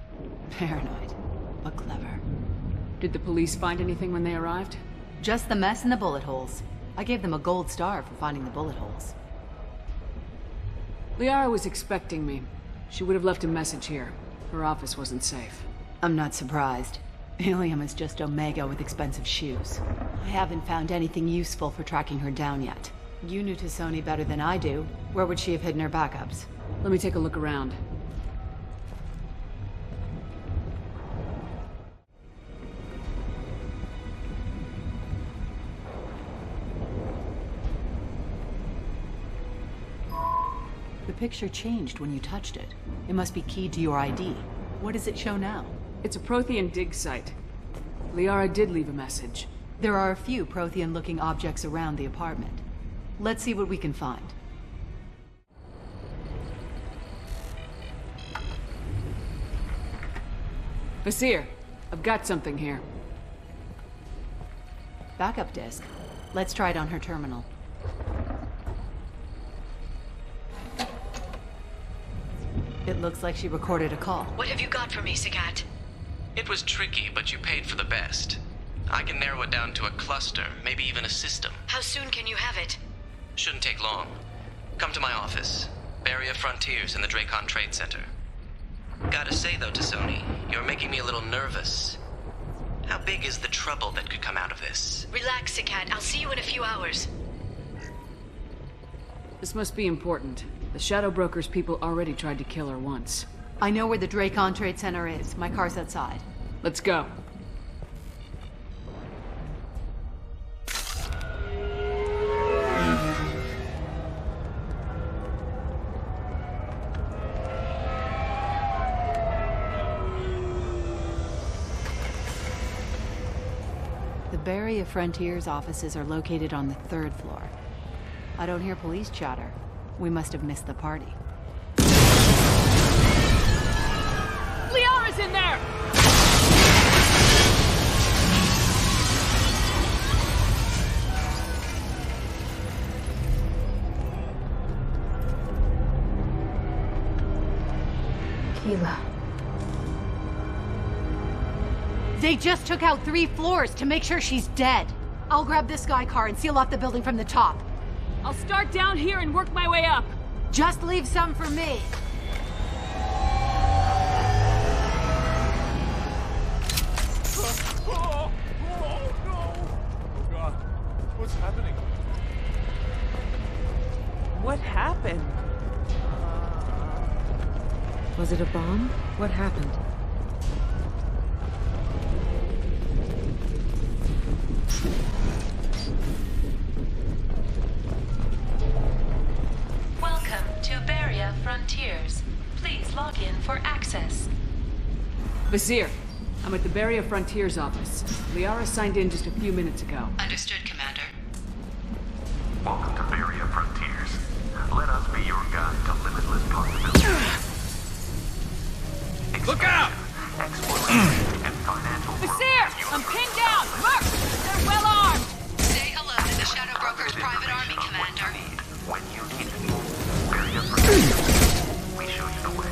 Paranoid, but clever. Did the police find anything when they arrived? Just the mess and the bullet holes. I gave them a gold star for finding the bullet holes. Liara was expecting me. She would have left a message here. Her office wasn't safe. I'm not surprised. Helium is just Omega with expensive shoes. I haven't found anything useful for tracking her down yet. You knew T'Soni better than I do. Where would she have hidden her backups? Let me take a look around. The picture changed when you touched it. It must be keyed to your ID. What does it show now? It's a prothean dig site. Liara did leave a message. There are a few prothean-looking objects around the apartment. Let's see what we can find. Vizier, I've got something here. Backup disk. Let's try it on her terminal. It looks like she recorded a call. What have you got for me, Sagat? It was tricky, but you paid for the best. I can narrow it down to a cluster, maybe even a system. How soon can you have it? Shouldn't take long. Come to my office. Barrier Frontiers in the Dracon Trade Center. Gotta say though, T'Soni, you're making me a little nervous. How big is the trouble that could come out of this? Relax, Sagat. I'll see you in a few hours. This must be important. The Shadow Broker's people already tried to kill her once. I know where the Dracon Trade Center is. My car's outside. Let's go. The Barrier Frontiers offices are located on the 3rd floor. I don't hear police chatter. We must have missed the party. Liara's in there! Keela. They just took out 3 floors to make sure she's dead. I'll grab this Sky car and seal off the building from the top. I'll start down here and work my way up. Just leave some for me. Oh, no! Oh God, what's happening? What happened? Was it a bomb? What happened? Welcome to Barrier Frontiers. Please log in for access. Vizier, I'm at the Barrier Frontiers office. Liara signed in just a few minutes ago. Understood, Commander. Welcome to Barrier Frontiers. Let us be your guide to limitless possibilities. Look out! Exploration and financial Vizier! I'm pinned down! Look! They're well armed! Say hello to the Shadow Broker's private army, Commander. when you need it. Barrier Frontiers. We show you the way.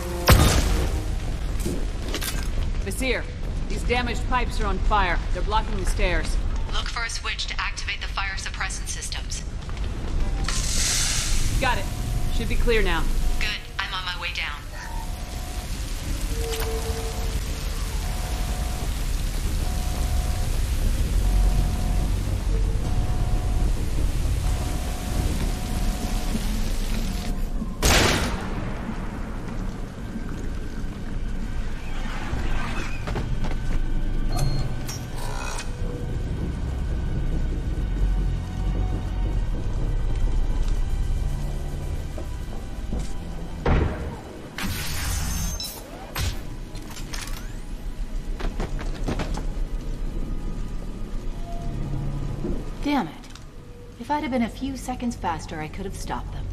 Vizier, these damaged pipes are on fire. They're blocking the stairs. Look for a switch to activate the fire suppressant systems. Got it. Should be clear now. Good. I'm on my way down. Damn it. If I'd have been a few seconds faster, I could have stopped them.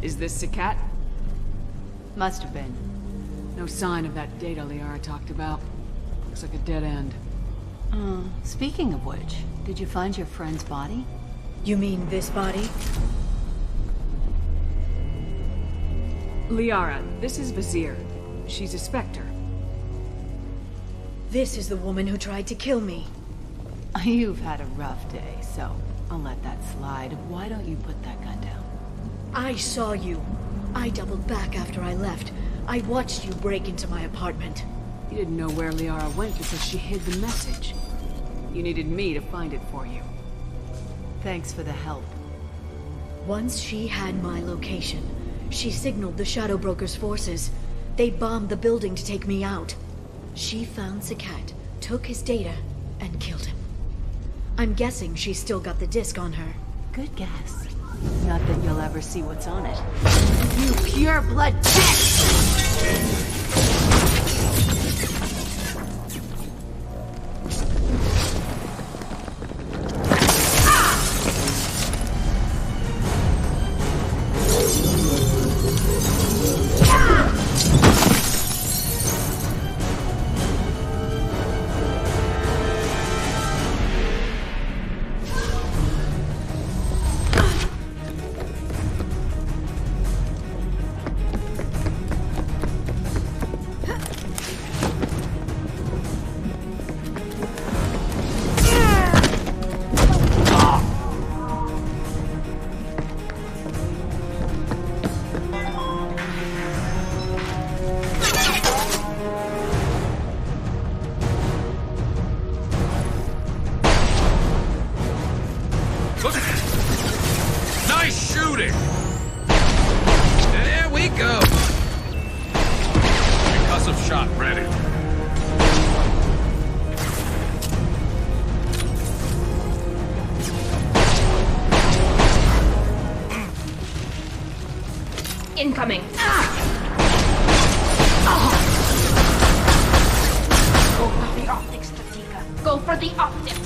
Is this the cat? Must have been. No sign of that data Liara talked about. Looks like a dead end. Speaking of which, did you find your friend's body? You mean this body? Liara, this is Vizier. She's a Spectre. This is the woman who tried to kill me. You've had a rough day, so I'll let that slide. Why don't you put that gun down? I saw you. I doubled back after I left. I watched you break into my apartment. You didn't know where Liara went because she hid the message. You needed me to find it for you. Thanks for the help. Once she had my location, she signaled the Shadow Broker's forces. They bombed the building to take me out. She found Sakat, took his data, and killed him. I'm guessing she's still got the disc on her. Good guess. Not that you'll ever see what's on it. You pure blood bitch! Nice shooting! There we go! Concussive shot ready. Incoming. Go for the optics, Tatika. Go for the optics.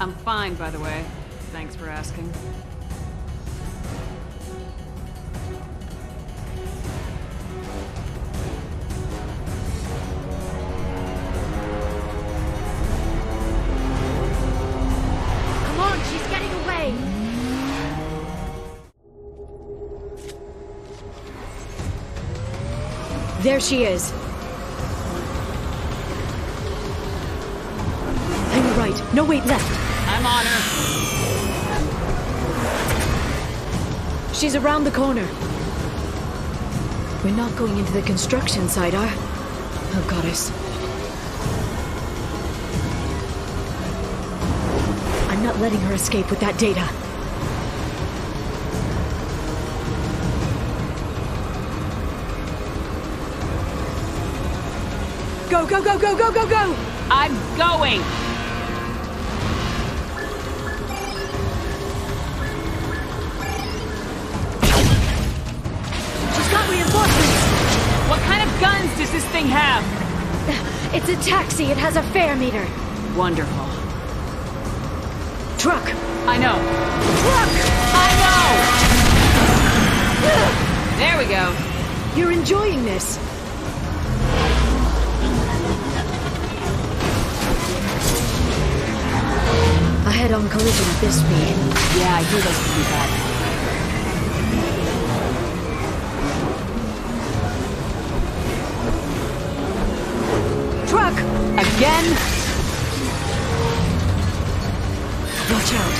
I'm fine, by the way. Thanks for asking. Come on, she's getting away! There she is. Hang right. No, wait, left. I'm on her. She's around the corner. We're not going into the construction site, are? Oh, goddess. I'm not letting her escape with that data. Go, go, go, go, go, go, go! I'm going! What kind of guns does this thing have? It's a taxi. It has a fare meter. Wonderful. Truck. I know. Truck! I know! There we go. You're enjoying this. A head-on collision at this speed. Yeah, I hear those can be bad. Truck! Again? Watch out.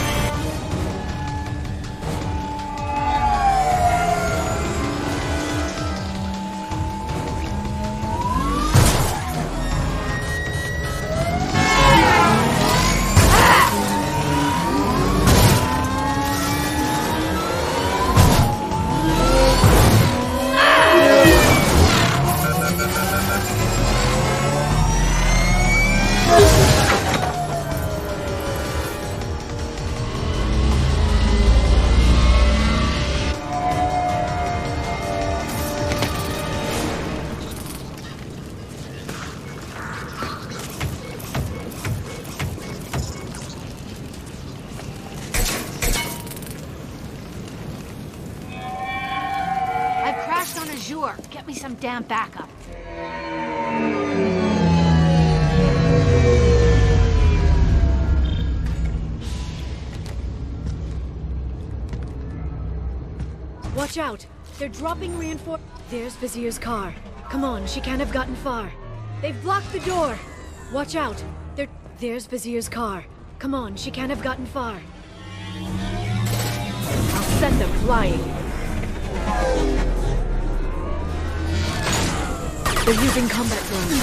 Bonjour. Get me some damn backup. Watch out! They're dropping reinforce. There's Vizier's car. Come on, she can't have gotten far. They've blocked the door! Watch out! There's Vizier's car. Come on, she can't have gotten far. I'll send them flying. They're using combat drones.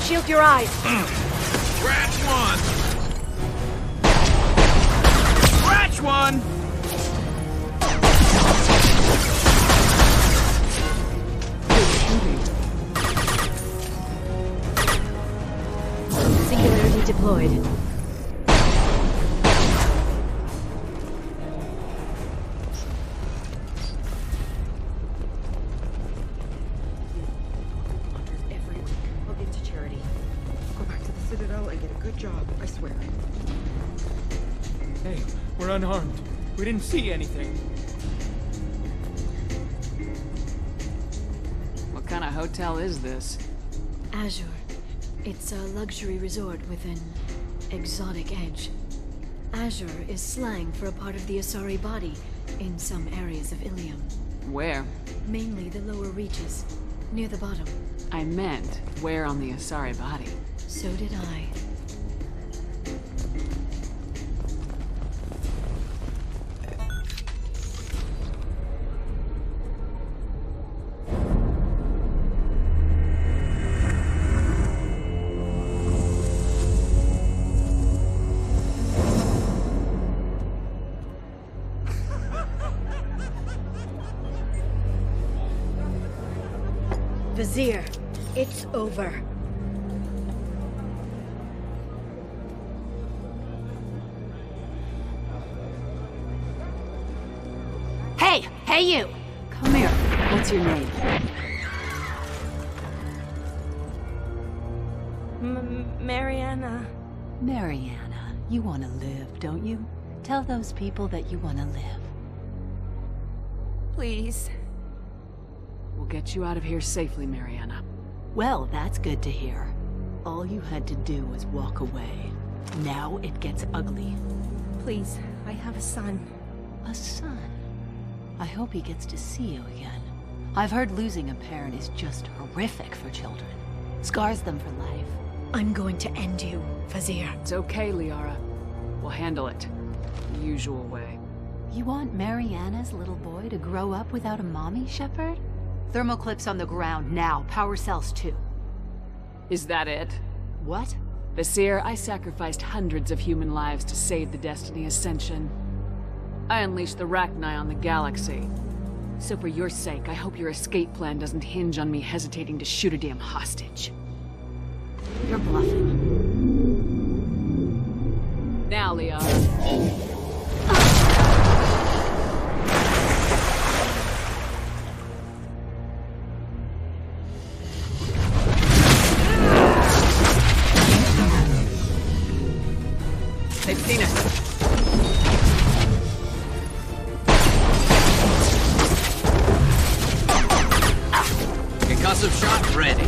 Shield your eyes! Scratch one! Scratch one! Singularity deployed. Unharmed. We didn't see anything. What kind of hotel is this? Azure. It's a luxury resort with an exotic edge. Azure is slang for a part of the Asari body in some areas of Ilium. Where? Mainly the lower reaches, near the bottom. I meant, where on the Asari body? So did I. Vizier, it's over. Hey! Hey you! Come here. What's your name? Mariana. Mariana, you want to live, don't you? Tell those people that you want to live. Please. We'll get you out of here safely, Mariana. Well, that's good to hear. All you had to do was walk away. Now it gets ugly. Please, I have a son. A son? I hope he gets to see you again. I've heard losing a parent is just horrific for children. Scars them for life. I'm going to end you, Vizier. It's okay, Liara. We'll handle it. The usual way. You want Mariana's little boy to grow up without a mommy, Shepard? Thermal clips on the ground now. Power cells too. Is that it? What? Vizier, I sacrificed hundreds of human lives to save the Destiny Ascension. I unleashed the Rachni on the galaxy. So for your sake, I hope your escape plan doesn't hinge on me hesitating to shoot a damn hostage. You're bluffing. Now, Liara. They've seen us. Concussive shot ready.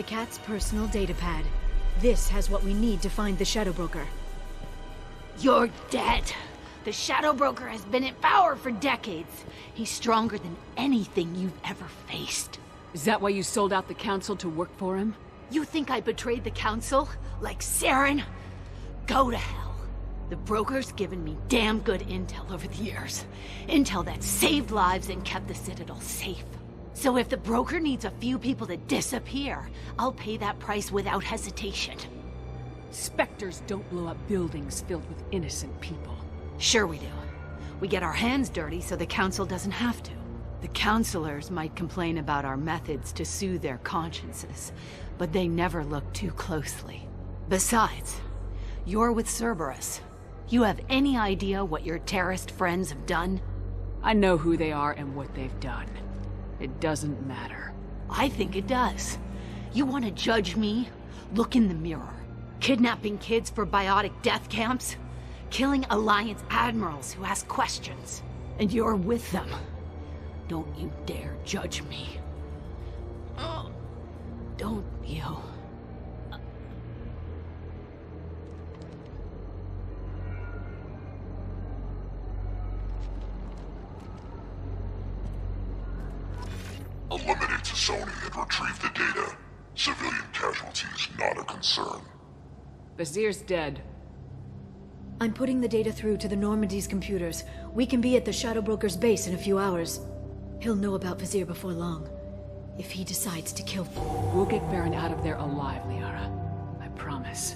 Cat's personal datapad. This has what we need to find the Shadow Broker. You're dead. The Shadow Broker has been in power for decades. He's stronger than anything you've ever faced. Is that why you sold out the Council to work for him? You think I betrayed the Council? Like Saren? Go to hell. The Broker's given me damn good intel over the years. Intel that saved lives and kept the Citadel safe. So if the Broker needs a few people to disappear, I'll pay that price without hesitation. Spectres don't blow up buildings filled with innocent people. Sure we do. We get our hands dirty so the Council doesn't have to. The Councilors might complain about our methods to soothe their consciences, but they never look too closely. Besides, you're with Cerberus. You have any idea what your terrorist friends have done? I know who they are and what they've done. It doesn't matter. I think it does. You want to judge me? Look in the mirror. Kidnapping kids for biotic death camps? Killing Alliance admirals who ask questions. And you're with them. Don't you dare judge me. Oh, don't you? Eliminate T'Soni and retrieve the data. Civilian casualties not a concern. Vizier's dead. I'm putting the data through to the Normandy's computers. We can be at the Shadow Broker's base in a few hours. He'll know about Vizier before long. If he decides to kill... We'll get Baron out of there alive, Liara. I promise.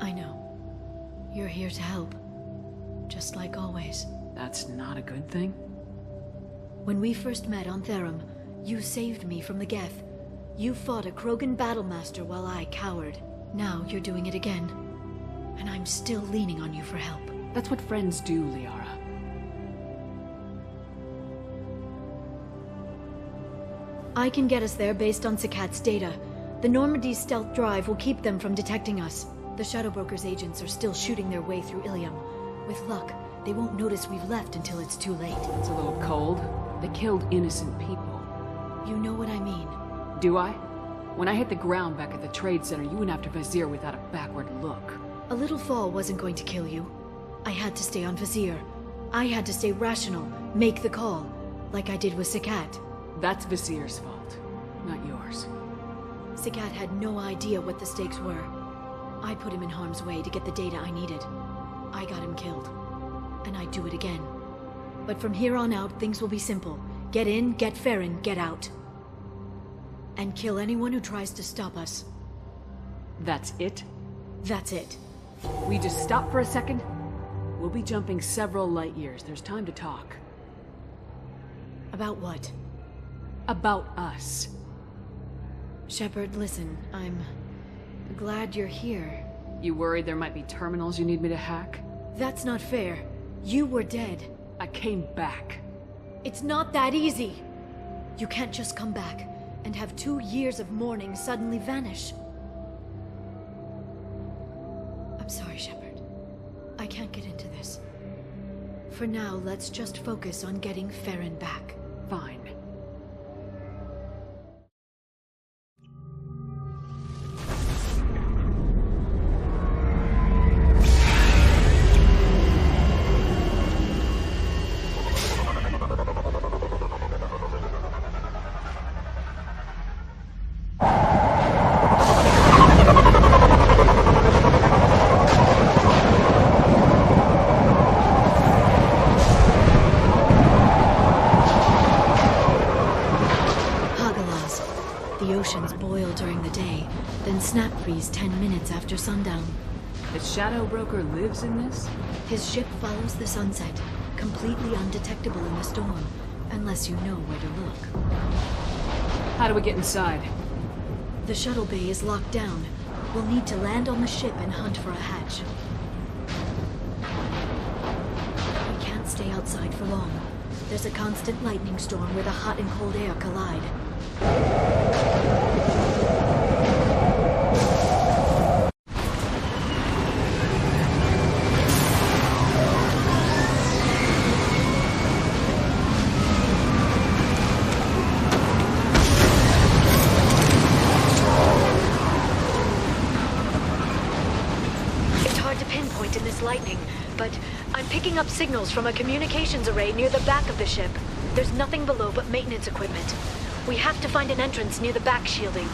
I know. You're here to help. Just like always. That's not a good thing? When we first met on Therum, you saved me from the Geth. You fought a Krogan battlemaster while I cowered. Now you're doing it again. And I'm still leaning on you for help. That's what friends do, Liara. I can get us there based on Sakat's data. The Normandy's stealth drive will keep them from detecting us. The Shadow Broker's agents are still shooting their way through Ilium. With luck, they won't notice we've left until it's too late. It's a little cold. They killed innocent people. You know what I mean. Do I? When I hit the ground back at the trade center, you went after Vizier without a backward look. A little fall wasn't going to kill you. I had to stay on Vizier. I had to stay rational, make the call, like I did with Sakat. That's Vizier's fault, not yours. Sakat had no idea what the stakes were. I put him in harm's way to get the data I needed. I got him killed. And I'd do it again. But from here on out, things will be simple. Get in, get Farron, get out. And kill anyone who tries to stop us. That's it? That's it. We just stop for a second? We'll be jumping several light years. There's time to talk. About what? About us. Shepard, listen, I'm glad you're here. You worried there might be terminals you need me to hack? That's not fair. You were dead. I came back. It's not that easy. You can't just come back and have 2 years of mourning suddenly vanish. I'm sorry, Shepard. I can't get into this. For now, let's just focus on getting Farron back. Fine. Snap freeze 10 minutes after sundown. The Shadow Broker lives in this? His ship follows the sunset, completely undetectable in the storm, unless you know where to look. How do we get inside? The shuttle bay is locked down. We'll need to land on the ship and hunt for a hatch. We can't stay outside for long. There's a constant lightning storm where the hot and cold air collide. Lightning, but I'm picking up signals from a communications array near the back of the ship. There's nothing below but maintenance equipment. We have to find an entrance near the back shielding.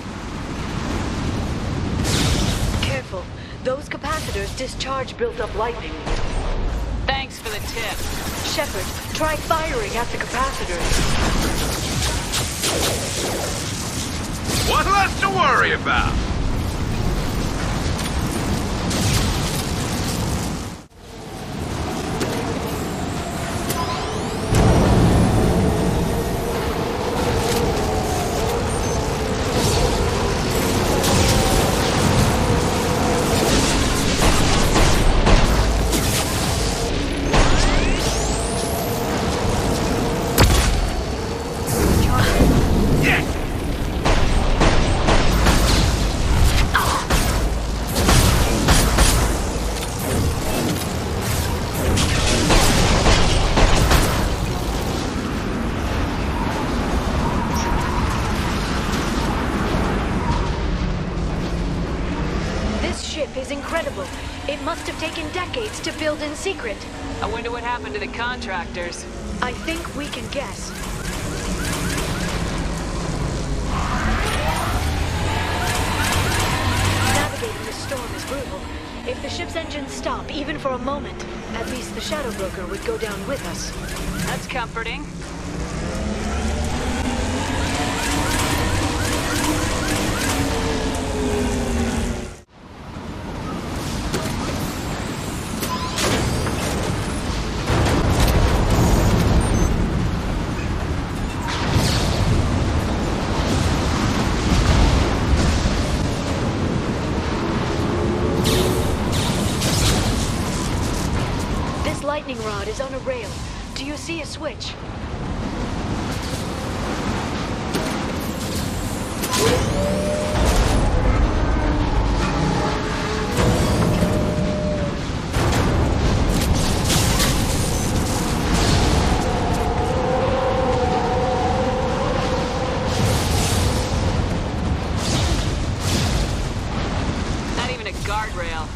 Careful. Those capacitors discharge built-up lightning. Thanks for the tip. Shepard, try firing at the capacitors. What left to worry about? Decades to build in secret. I wonder what happened to the contractors. I think we can guess. Navigating the storm is brutal. If the ship's engines stop, even for a moment, at least the Shadow Broker would go down with us. That's comforting. Lightning rod is on a rail. Do you see a switch? Not even a guardrail.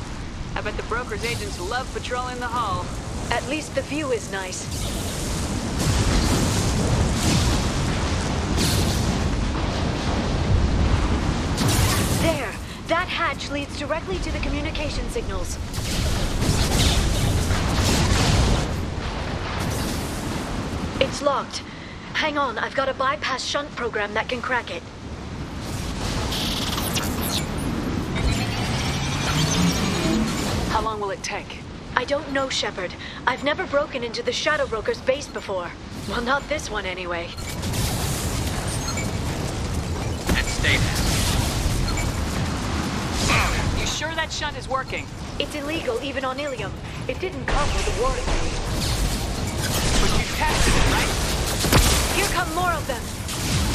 I bet the broker's agents love patrolling the hull. At least the view is nice. There! That hatch leads directly to the communication signals. It's locked. Hang on, I've got a bypass shunt program that can crack it. How long will it take? I don't know, Shepard. I've never broken into the Shadow Broker's base before. Well, not this one, anyway. And stay there. You sure that shunt is working? It's illegal, even on Ilium. It didn't come with a warning. But you tested it, right? Here come more of them.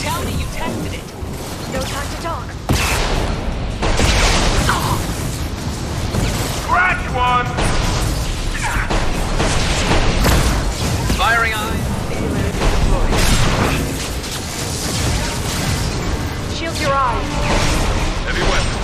Tell me you tested it. No time to talk. Scratch one! Firing eye. Shield your eyes. Heavy weapon.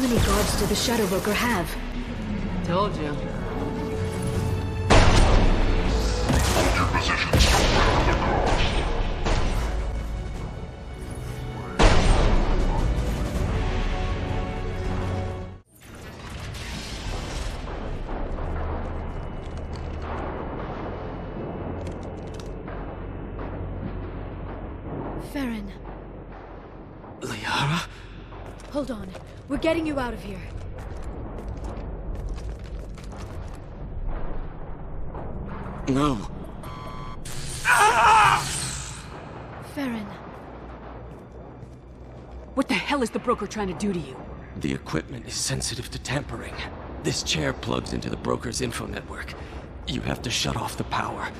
many guards do the Shadow Broker have? Told you. Hold your positions. Prepare for the cross. Farron. Liara? Hold on. We're getting you out of here. No. Farron. What the hell is the broker trying to do to you? The equipment is sensitive to tampering. This chair plugs into the broker's info network. You have to shut off the power.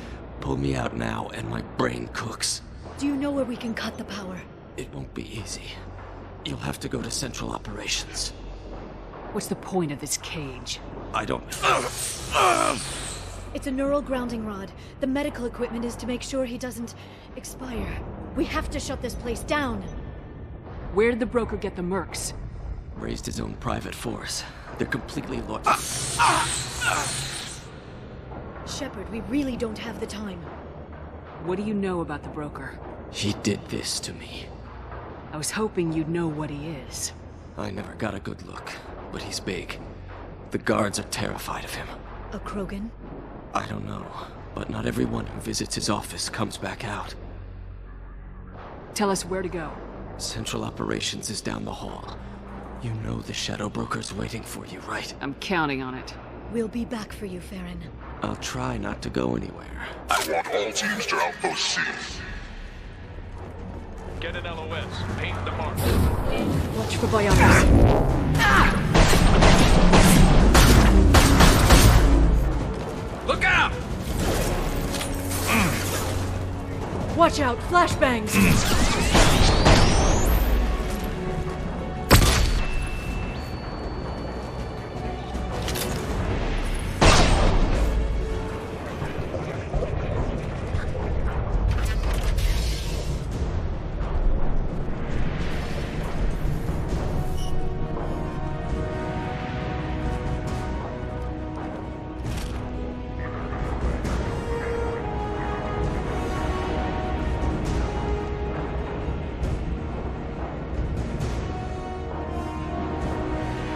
Pull me out now and my brain cooks. Do you know where we can cut the power? It won't be easy. You'll have to go to Central Operations. What's the point of this cage? I don't... It's a neural grounding rod. The medical equipment is to make sure he doesn't expire. We have to shut this place down. Where did the broker get the mercs? Raised his own private force. They're completely loyal. Shepard, we really don't have the time. What do you know about the broker? He did this to me. I was hoping you'd know what he is. I never got a good look, but he's big. The guards are terrified of him. A Krogan? I don't know, but not everyone who visits his office comes back out. Tell us where to go. Central Operations is down the hall. You know the Shadow Broker's waiting for you, right? I'm counting on it. We'll be back for you, Farron. I'll try not to go anywhere. I want all teams to Outpost C. Get an LOS. Paint the mark. Watch for biotics. Look out! Watch out! Flashbangs!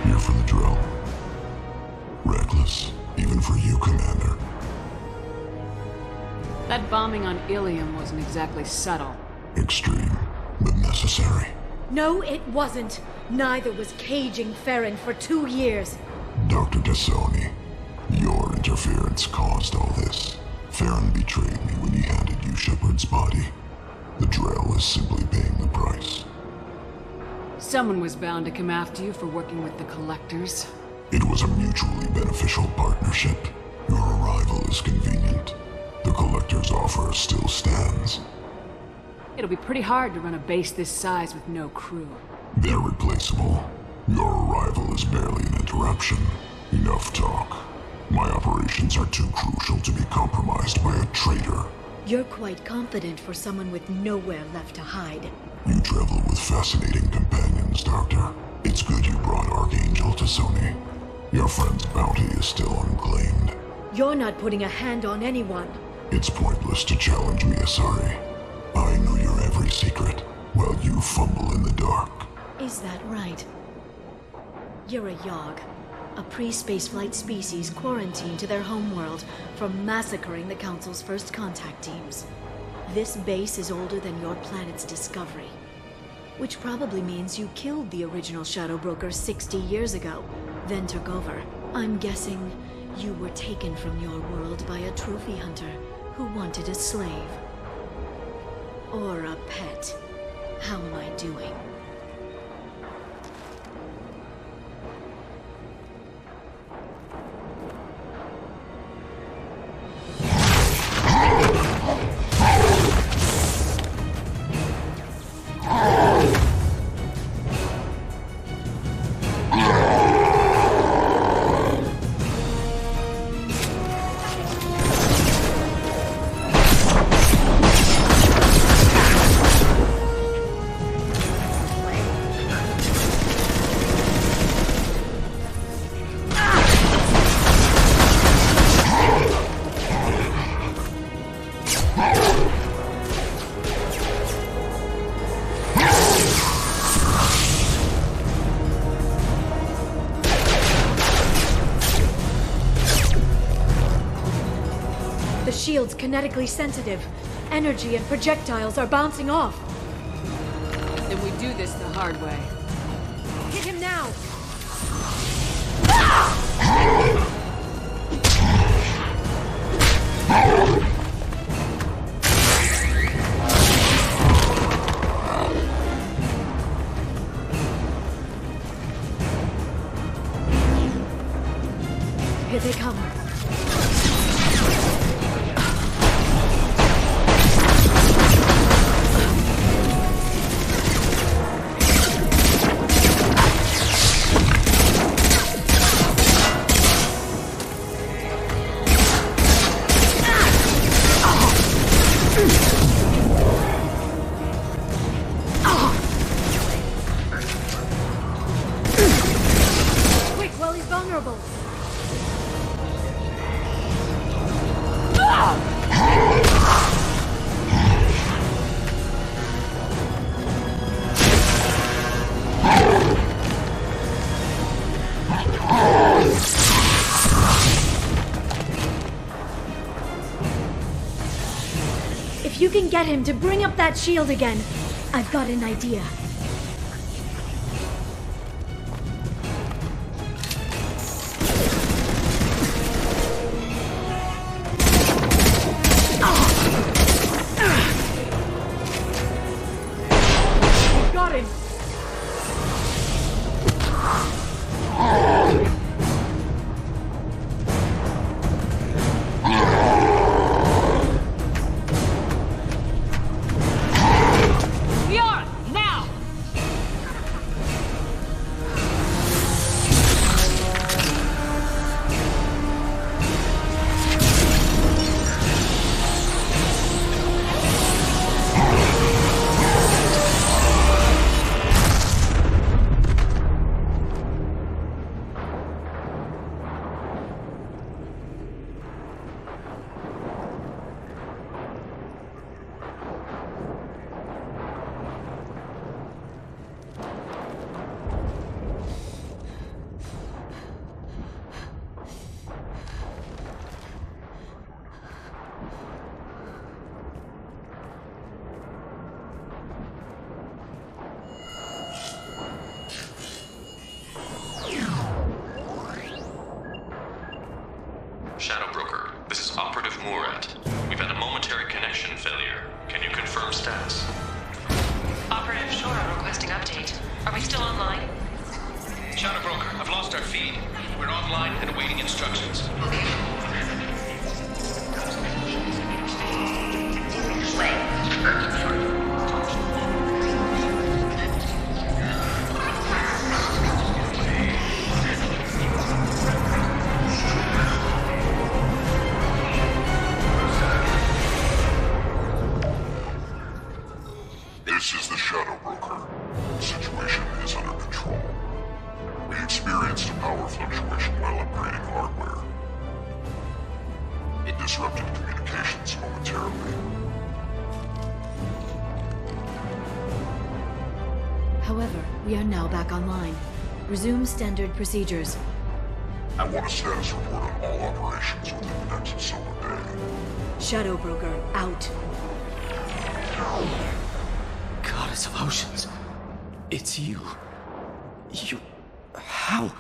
Here for the drill. Reckless, even for you, Commander. That bombing on Ilium wasn't exactly subtle. Extreme, but necessary. No, it wasn't. Neither was caging Farron for 2 years. Dr. T'Soni, your interference caused all this. Farron betrayed me when he handed you Shepard's body. The drill is simply paying the price. Someone was bound to come after you for working with the Collectors. It was a mutually beneficial partnership. Your arrival is convenient. The Collector's offer still stands. It'll be pretty hard to run a base this size with no crew. They're replaceable. Your arrival is barely an interruption. Enough talk. My operations are too crucial to be compromised by a traitor. You're quite confident for someone with nowhere left to hide. You travel with fascinating companions, Doctor. It's good you brought Archangel T'Soni. Your friend's bounty is still unclaimed. You're not putting a hand on anyone. It's pointless to challenge me, Asari. I know your every secret, while you fumble in the dark. Is that right? You're a Yogg, a pre-spaceflight species quarantined to their homeworld from massacring the Council's first contact teams. This base is older than your planet's discovery. Which probably means you killed the original Shadow Broker 60 years ago, then took over. I'm guessing you were taken from your world by a trophy hunter who wanted a slave. Or a pet. How am I doing? The shield's kinetically sensitive. Energy and projectiles are bouncing off. Then we do this the hard way. Hit him now! Here they come. Quick, while he's vulnerable! If you can get him to bring up that shield again, I've got an idea. Got him! Liara, now! Shadow Broker, this is Operative Murat. We've had a momentary connection failure. Can you confirm status? Operative Shora requesting update. Are we still online? Shadow Broker, I've lost our feed. We're online and awaiting instructions. This is the Shadow Broker. The situation is under control. We experienced a power fluctuation while upgrading hardware. It disrupted communications momentarily. However, we are now back online. Resume standard procedures. I want a status report on all operations within the next solar day. Shadow Broker, out. Goddess of Oceans. It's you. You... How?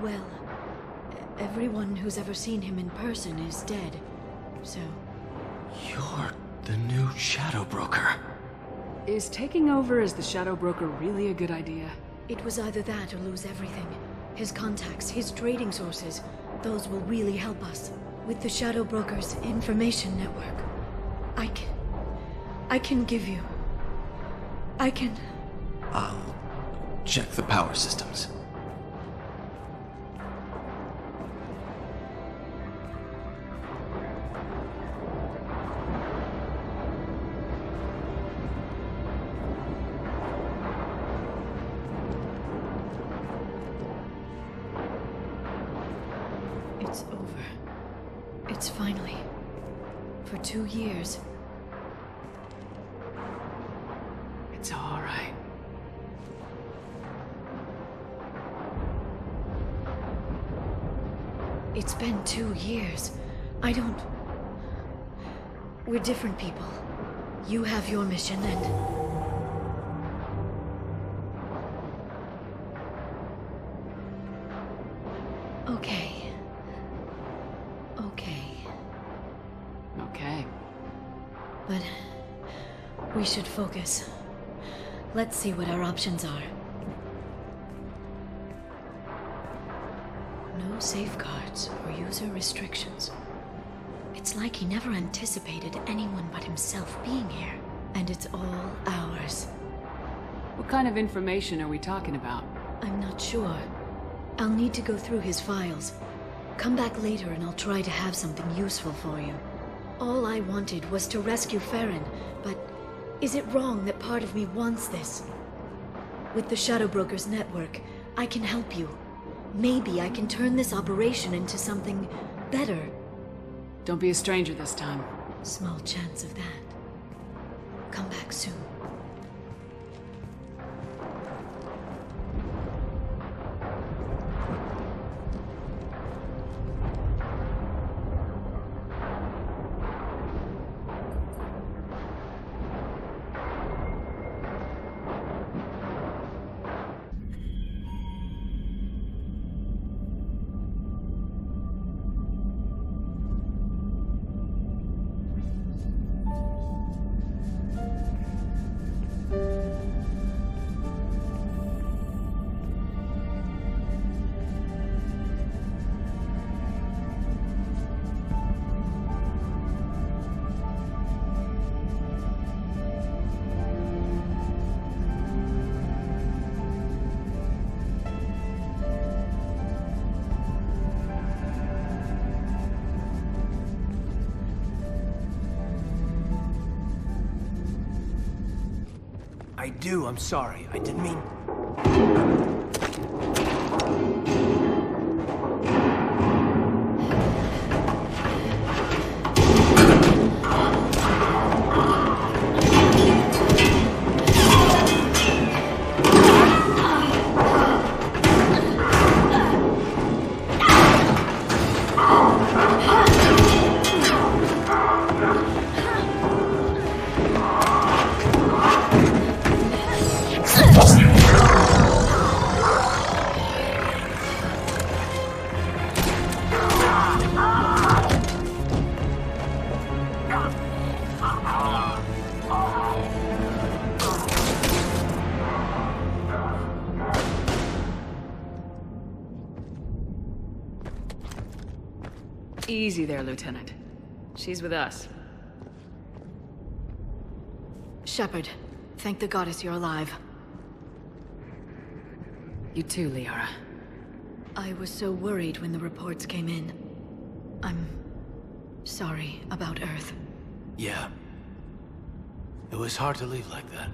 Well, everyone who's ever seen him in person is dead. So... You're the new Shadow Broker. Is taking over as the Shadow Broker really a good idea? It was either that or lose everything. His contacts, his trading sources, those will really help us. With the Shadow Broker's information network, I can give you... I can... I'll check the power systems. It's over. It's finally. For 2 years. It's all right. It's been 2 years. I don't... We're different people. You have your mission and... but we should focus. Let's see what our options are. No safeguards or user restrictions. It's like he never anticipated anyone but himself being here. And it's all ours. What kind of information are we talking about? I'm not sure. I'll need to go through his files. Come back later and I'll try to have something useful for you. All I wanted was to rescue Farron, but is it wrong that part of me wants this? With the Shadow Brokers network, I can help you. Maybe I can turn this operation into something better. Don't be a stranger this time. Small chance of that. Come back soon. I do, I'm sorry. I didn't mean... Easy there, Lieutenant. She's with us. Shepard, thank the goddess you're alive. You too, Liara. I was so worried when the reports came in. I'm sorry about Earth. Yeah. It was hard to leave like that.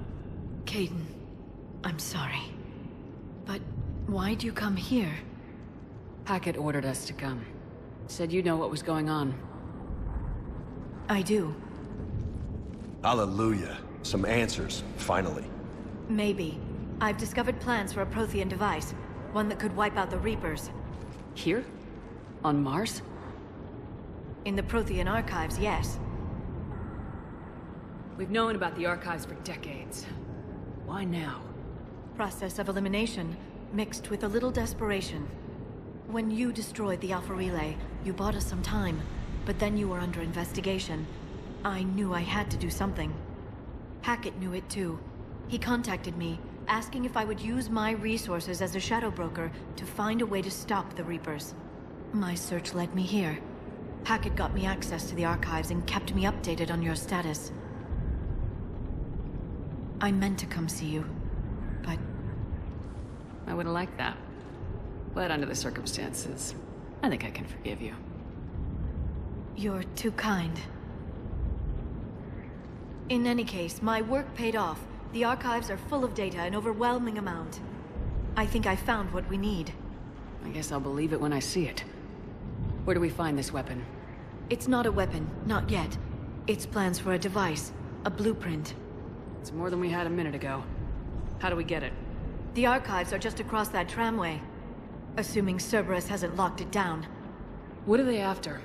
Caden, I'm sorry. But why'd you come here? Hackett ordered us to come. Said you know what was going on. I do. Hallelujah. Some answers, finally. Maybe. I've discovered plans for a prothean device. One that could wipe out the Reapers. Here? On Mars? In the Prothean archives, yes. We've known about the archives for decades. Why now? Process of elimination, mixed with a little desperation. When you destroyed the Alpha Relay, you bought us some time, but then you were under investigation. I knew I had to do something. Hackett knew it too. He contacted me, asking if I would use my resources as a shadow broker to find a way to stop the Reapers. My search led me here. Hackett got me access to the archives and kept me updated on your status. I meant to come see you, but... I would've liked that. But under the circumstances, I think I can forgive you. You're too kind. In any case, my work paid off. The archives are full of data, an overwhelming amount. I think I found what we need. I guess I'll believe it when I see it. Where do we find this weapon? It's not a weapon, not yet. It's plans for a device, a blueprint. It's more than we had a minute ago. How do we get it? The archives are just across that tramway. Assuming Cerberus hasn't locked it down. What are they after?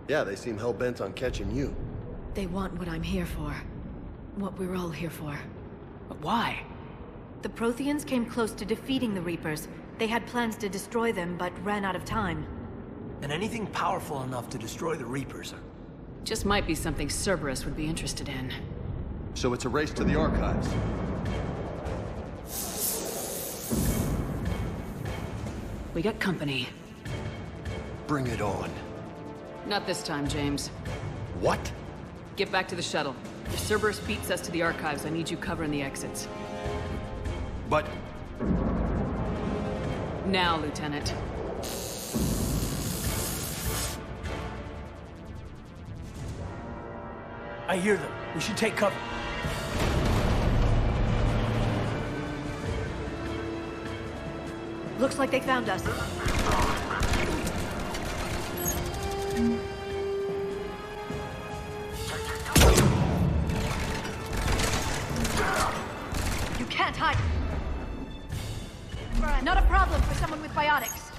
Yeah, they seem hell-bent on catching you. They want what I'm here for. What we're all here for. But why? The Protheans came close to defeating the Reapers. They had plans to destroy them, but ran out of time. And anything powerful enough to destroy the Reapers. Just might be something Cerberus would be interested in. So it's a race to the archives. We got company. Bring it on. Not this time, James. What? Get back to the shuttle. If Cerberus beats us to the archives, I need you covering the exits. But... Now, Lieutenant. I hear them. We should take cover. Looks like they found us. You can't hide. Not a problem for someone with biotics.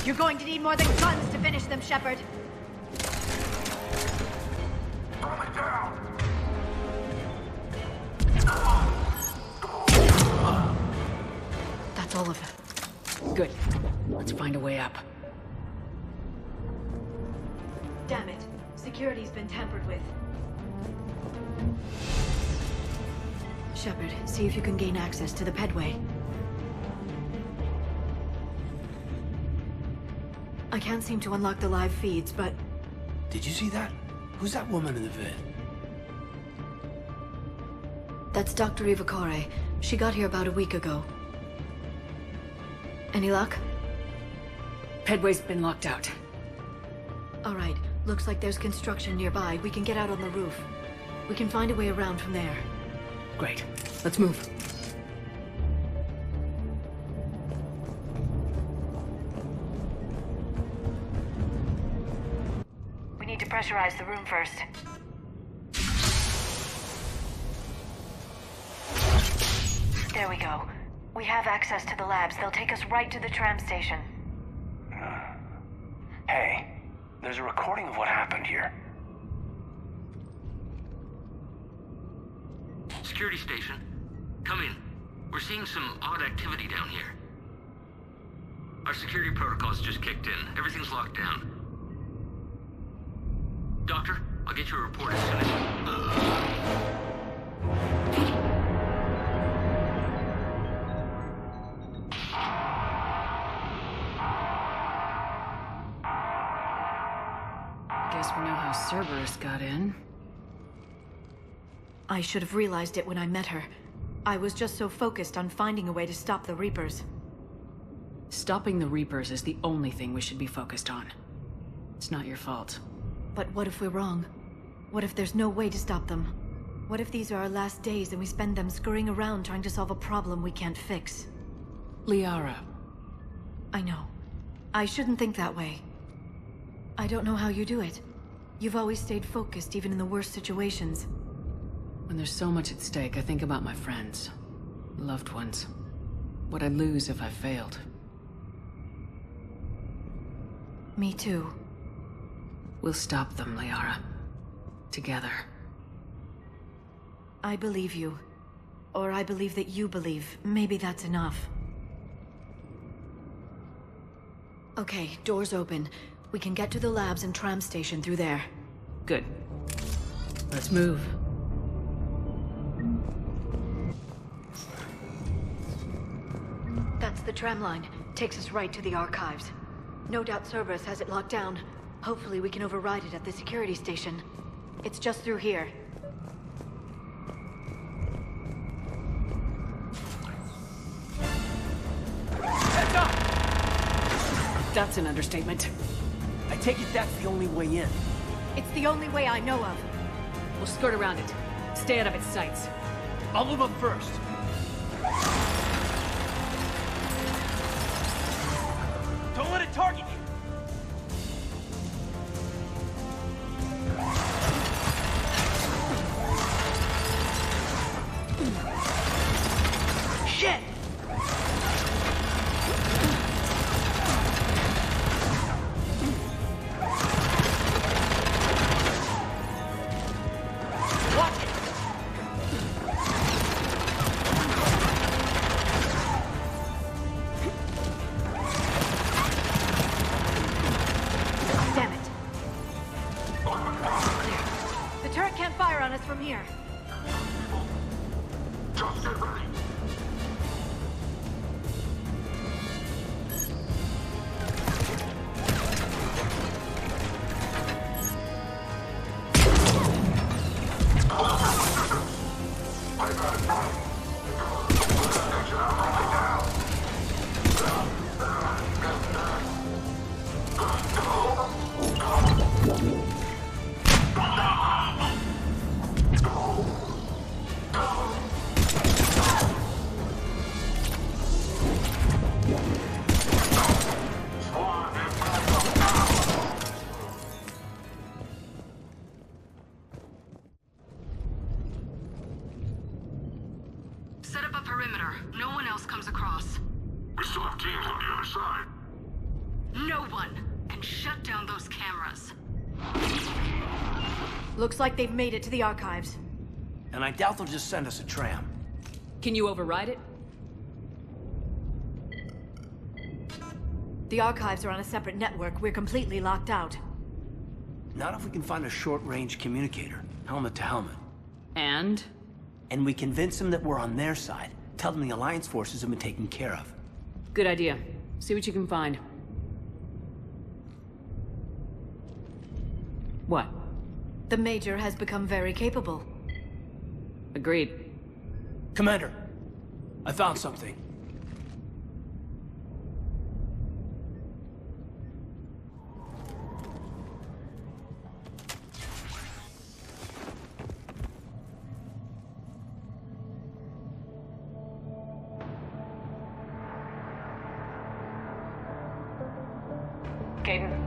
You're going to need more than guns to finish them, Shepard. That's all of them. Good. Let's find a way up. Damn it. Security's been tampered with. Shepard, see if you can gain access to the pedway. I can't seem to unlock the live feeds, but... Did you see that? Who's that woman in the vid? That's Dr. Ivakore. She got here about a week ago. Any luck? Pedway's been locked out. All right. Looks like there's construction nearby. We can get out on the roof. We can find a way around from there. Great. Let's move. We need to pressurize the room first. There we go. We have access to the labs. They'll take us right to the tram station. Hey, there's a recording of what happened here. Security station. Come in. We're seeing some odd activity down here. Our security protocols just kicked in. Everything's locked down. Doctor, I'll get you a report as soon as... Guess we know how Cerberus got in. I should have realized it when I met her. I was just so focused on finding a way to stop the Reapers. Stopping the Reapers is the only thing we should be focused on. It's not your fault. But what if we're wrong? What if there's no way to stop them? What if these are our last days and we spend them scurrying around trying to solve a problem we can't fix? Liara. I know. I shouldn't think that way. I don't know how you do it. You've always stayed focused even in the worst situations. When there's so much at stake, I think about my friends. Loved ones. What I'd lose if I failed. Me too. We'll stop them, Liara. Together. I believe you. Or I believe that you believe. Maybe that's enough. Okay, doors open. We can get to the labs and tram station through there. Good. Let's move. That's the tram line. Takes us right to the archives. No doubt Cerberus has it locked down. Hopefully we can override it at the security station. It's just through here. Heads up! That's an understatement. I take it that's the only way in. It's the only way I know of. We'll skirt around it. Stay out of its sights. I'll move up first. Don't let it target you! Shit! Watch it! here. Just get ready. Set up a perimeter. No one else comes across. We still have teams on the other side. No one! And shut down those cameras. Looks like they've made it to the archives. And I doubt they'll just send us a tram. Can you override it? The archives are on a separate network. We're completely locked out. Not if we can find a short-range communicator, helmet to helmet. And? And we convince them that we're on their side. Tell them the Alliance forces have been taken care of. Good idea. See what you can find. What? The Major has become very capable. Agreed. Commander, I found something. Caden.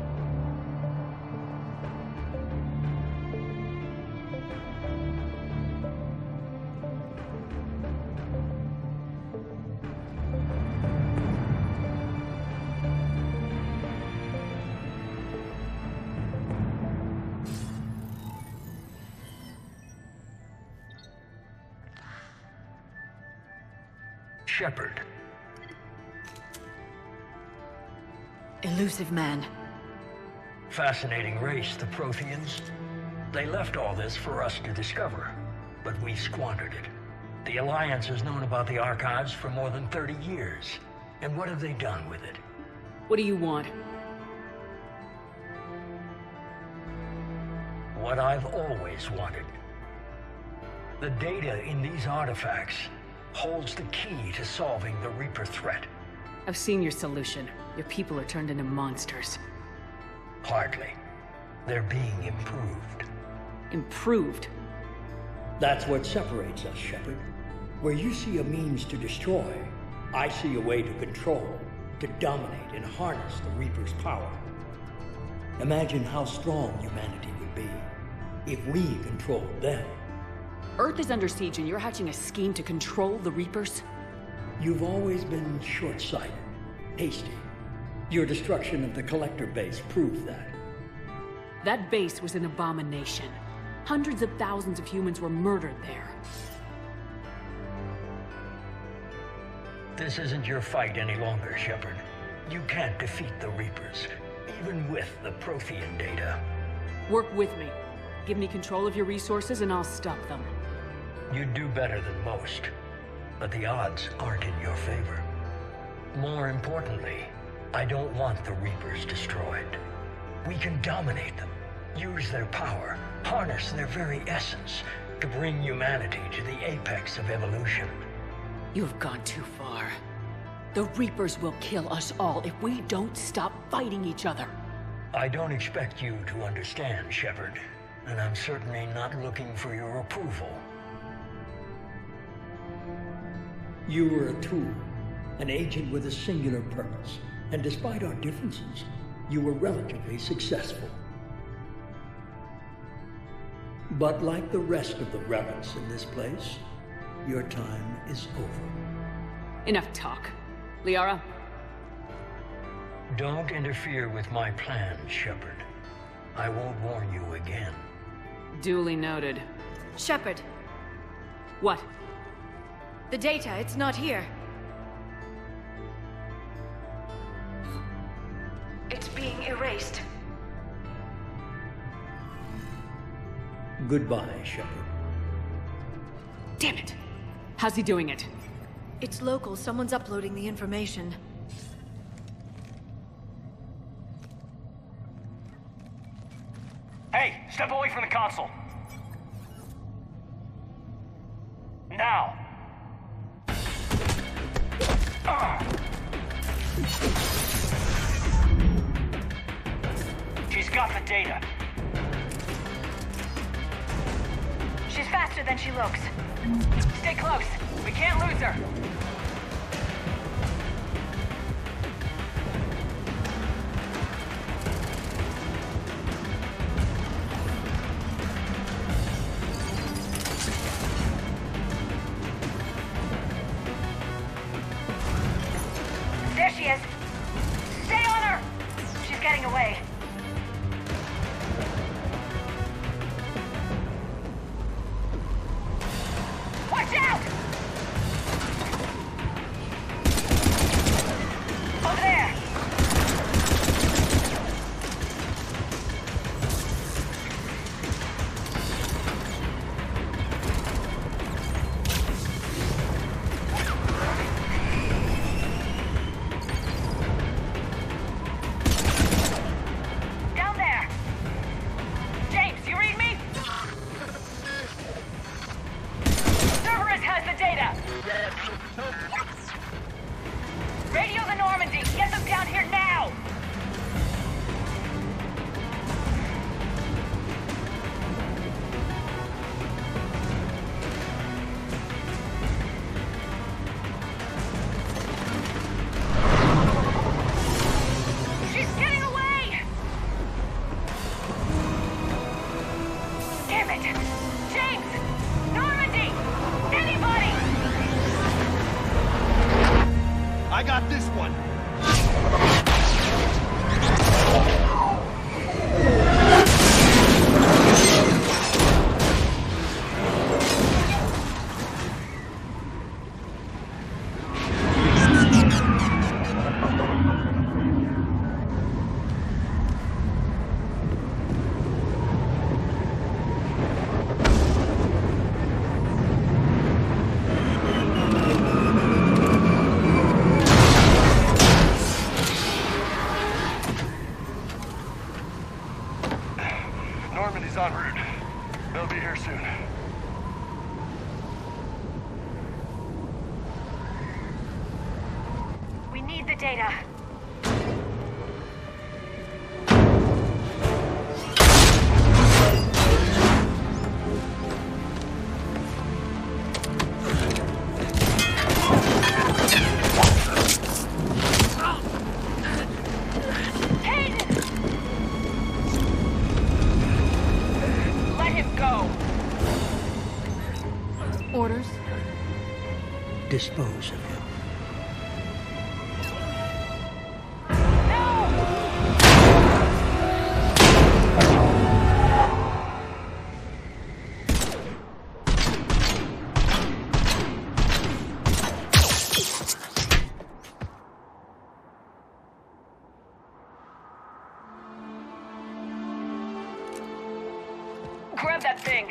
Shepard. Elusive man. Fascinating race, the Protheans. They left all this for us to discover, but we squandered it. The Alliance has known about the archives for more than 30 years. And what have they done with it? What do you want? What I've always wanted. The data in these artifacts holds the key to solving the Reaper threat. I've seen your solution. Your people are turned into monsters. Hardly. They're being improved. Improved? That's what separates us, Shepard. Where you see a means to destroy, I see a way to control, to dominate and harness the Reaper's power. Imagine how strong humanity would be if we controlled them. Earth is under siege and you're hatching a scheme to control the Reapers? You've always been short-sighted, hasty. Your destruction of the Collector base proved that. That base was an abomination. Hundreds of thousands of humans were murdered there. This isn't your fight any longer, Shepard. You can't defeat the Reapers, even with the Prothean data. Work with me. Give me control of your resources and I'll stop them. You'd do better than most, but the odds aren't in your favor. More importantly, I don't want the Reapers destroyed. We can dominate them, use their power, harness their very essence to bring humanity to the apex of evolution. You have gone too far. The Reapers will kill us all if we don't stop fighting each other. I don't expect you to understand, Shepard, and I'm certainly not looking for your approval. You were a tool, an agent with a singular purpose, and despite our differences, you were relatively successful. But like the rest of the relics in this place, your time is over. Enough talk. Liara? Don't interfere with my plans, Shepard. I won't warn you again. Duly noted. Shepard. What? The data, it's not here. It's being erased. Goodbye, Shepard. Damn it! How's he doing it? It's local. Someone's uploading the information. Hey, step away from the console. Now. She's got the data. She's faster than she looks. Stay close. We can't lose her. There she is. Stay on her. She's getting away. Watch out! Over there! Down there! James, you read me? Cerberus has the data! Radio the Normandy! Get them down here now! She's getting away! Damn it! James! Normandy! Anybody! I got this one. Normandy's en route. They'll be here soon. We need the data. Hayden! Let him go. Orders? Dispose of him. Grab that thing.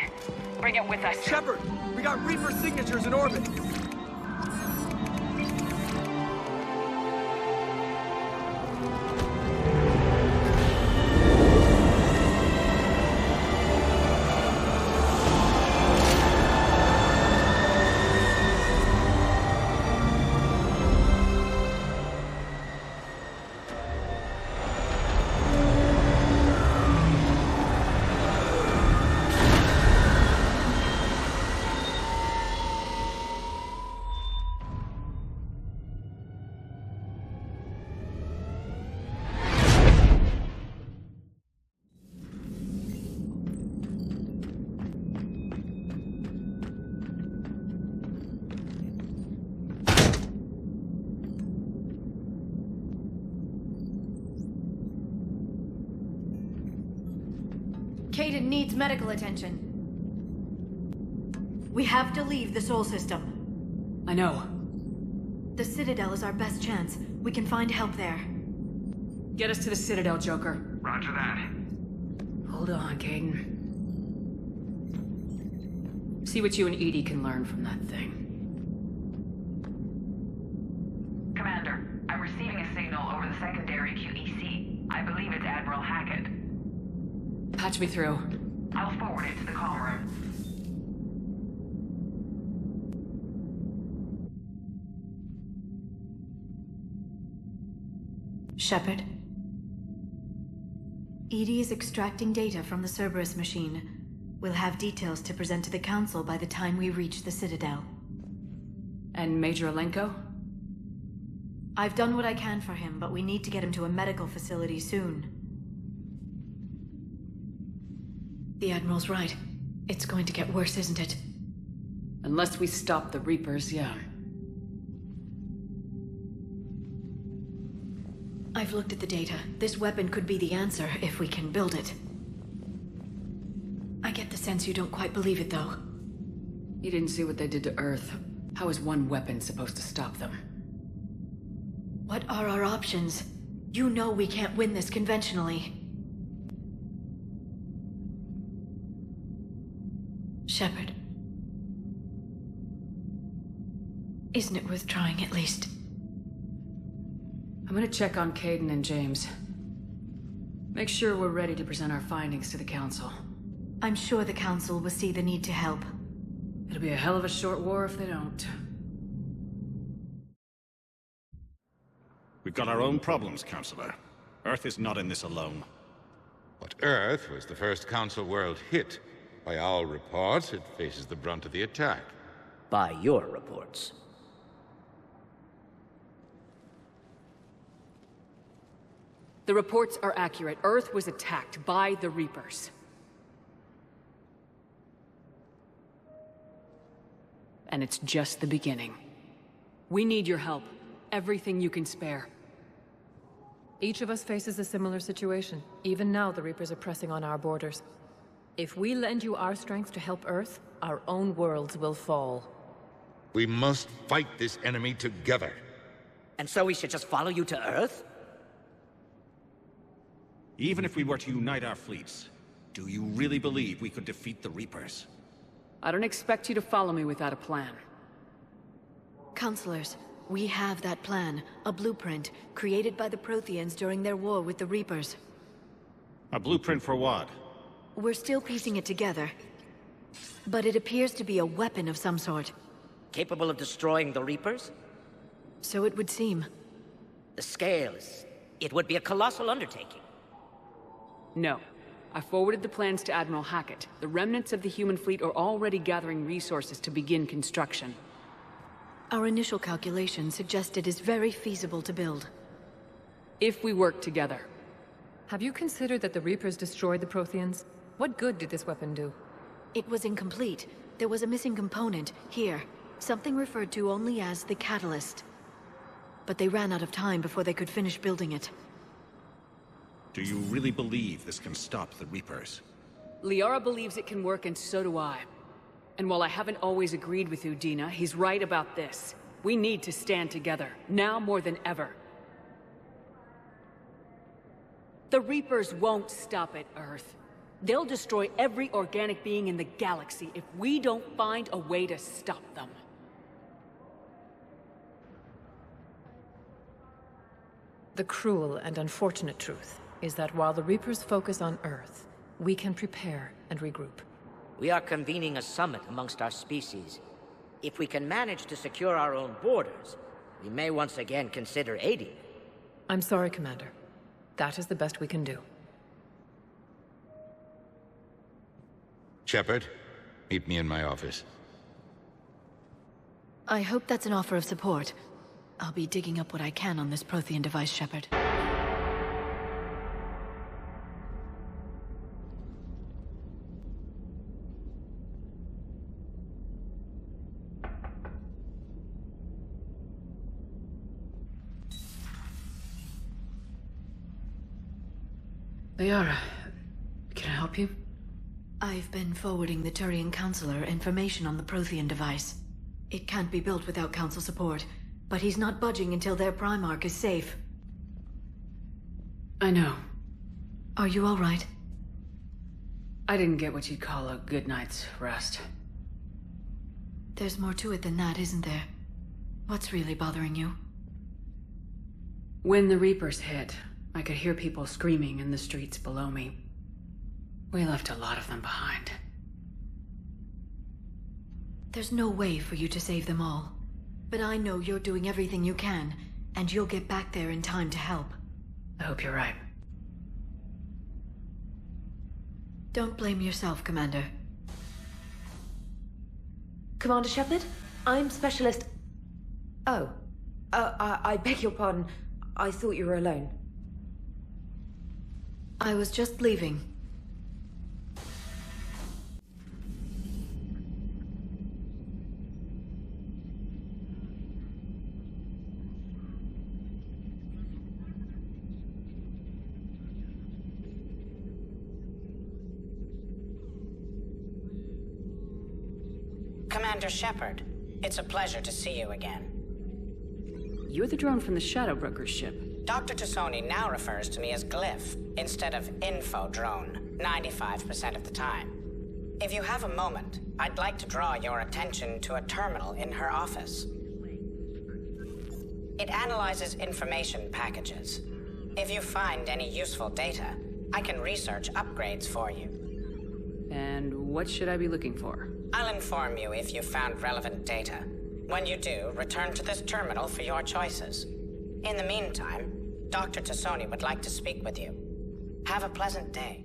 Bring it with us. Shepard, we got Reaper signatures in orbit. Caden needs medical attention. We have to leave the Sol system. I know. The Citadel is our best chance. We can find help there. Get us to the Citadel, Joker. Roger that. Hold on, Caden. See what you and Edie can learn from that thing. Commander, I'm receiving a signal over the secondary QEC. I believe it's Admiral Hackett. Patch me through. I'll forward it to the call room. Shepard? Edie is extracting data from the Cerberus machine. We'll have details to present to the Council by the time we reach the Citadel. And Major Alenko? I've done what I can for him, but we need to get him to a medical facility soon. The Admiral's right. It's going to get worse, isn't it? Unless we stop the Reapers, yeah. I've looked at the data. This weapon could be the answer if we can build it. I get the sense you don't quite believe it, though. You didn't see what they did to Earth. How is one weapon supposed to stop them? What are our options? You know we can't win this conventionally. Shepard. Isn't it worth trying at least? I'm gonna check on Caden and James. Make sure we're ready to present our findings to the Council. I'm sure the Council will see the need to help. It'll be a hell of a short war if they don't. We've got our own problems, Counselor. Earth is not in this alone. But Earth was the first Council world hit. By all reports, it faces the brunt of the attack. By your reports. The reports are accurate. Earth was attacked by the Reapers. And it's just the beginning. We need your help. Everything you can spare. Each of us faces a similar situation. Even now, the Reapers are pressing on our borders. If we lend you our strength to help Earth, our own worlds will fall. We must fight this enemy together. And so we should just follow you to Earth? Even if we were to unite our fleets, do you really believe we could defeat the Reapers? I don't expect you to follow me without a plan. Counselors, we have that plan. A blueprint, created by the Protheans during their war with the Reapers. A blueprint for what? We're still piecing it together. But it appears to be a weapon of some sort. Capable of destroying the Reapers? So it would seem. The scales. It would be a colossal undertaking. No. I forwarded the plans to Admiral Hackett. The remnants of the human fleet are already gathering resources to begin construction. Our initial calculations suggest it is very feasible to build. If we work together. Have you considered that the Reapers destroyed the Protheans? What good did this weapon do? It was incomplete. There was a missing component, here. Something referred to only as the catalyst. But they ran out of time before they could finish building it. Do you really believe this can stop the Reapers? Liara believes it can work, and so do I. And while I haven't always agreed with Udina, he's right about this. We need to stand together, now more than ever. The Reapers won't stop at Earth. They'll destroy every organic being in the galaxy if we don't find a way to stop them. The cruel and unfortunate truth is that while the Reapers focus on Earth, we can prepare and regroup. We are convening a summit amongst our species. If we can manage to secure our own borders, we may once again consider aiding. I'm sorry, Commander. That is the best we can do. Shepard, meet me in my office. I hope that's an offer of support. I'll be digging up what I can on this Prothean device, Shepard. Liara, can I help you? I've been forwarding the Turian Counselor information on the Prothean device. It can't be built without Council support, but he's not budging until their Primarch is safe. I know. Are you all right? I didn't get what you'd call a good night's rest. There's more to it than that, isn't there? What's really bothering you? When the Reapers hit, I could hear people screaming in the streets below me. We left a lot of them behind. There's no way for you to save them all. But I know you're doing everything you can, and you'll get back there in time to help. I hope you're right. Don't blame yourself, Commander. Commander Shepard, I'm Specialist... Oh. I beg your pardon. I thought you were alone. I was just leaving. Commander Shepard, it's a pleasure to see you again. You're the drone from the Shadow Broker's ship. Dr. T'Soni now refers to me as Glyph, instead of Info Drone, 95% of the time. If you have a moment, I'd like to draw your attention to a terminal in her office. It analyzes information packages. If you find any useful data, I can research upgrades for you. And what should I be looking for? I'll inform you if you found relevant data. When you do, return to this terminal for your choices. In the meantime, Dr. T'Soni would like to speak with you. Have a pleasant day.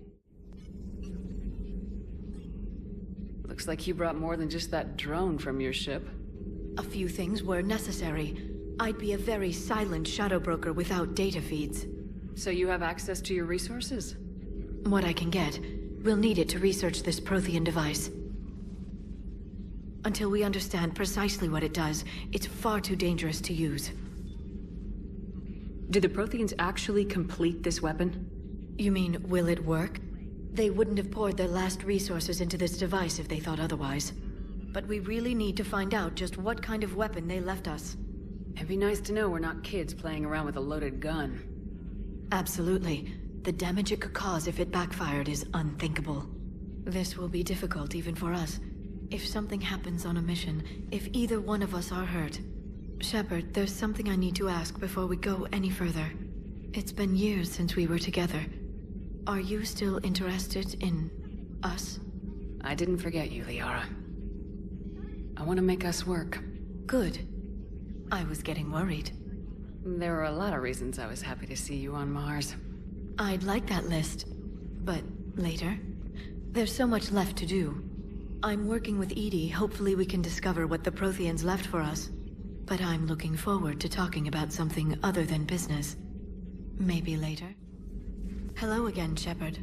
Looks like you brought more than just that drone from your ship. A few things were necessary. I'd be a very silent Shadow Broker without data feeds. So you have access to your resources? What I can get. We'll need it to research this prothean device. Until we understand precisely what it does, it's far too dangerous to use. Did the protheans actually complete this weapon? You mean, will it work? They wouldn't have poured their last resources into this device if they thought otherwise. But we really need to find out just what kind of weapon they left us. It'd be nice to know we're not kids playing around with a loaded gun. Absolutely. The damage it could cause if it backfired is unthinkable. This will be difficult even for us. If something happens on a mission, if either one of us are hurt... Shepard, there's something I need to ask before we go any further. It's been years since we were together. Are you still interested in... us? I didn't forget you, Liara. I want to make us work. Good. I was getting worried. There were a lot of reasons I was happy to see you on Mars. I'd like that list. But later? There's so much left to do. I'm working with Edie. Hopefully we can discover what the Protheans left for us. But I'm looking forward to talking about something other than business. Maybe later. Hello again, Shepard.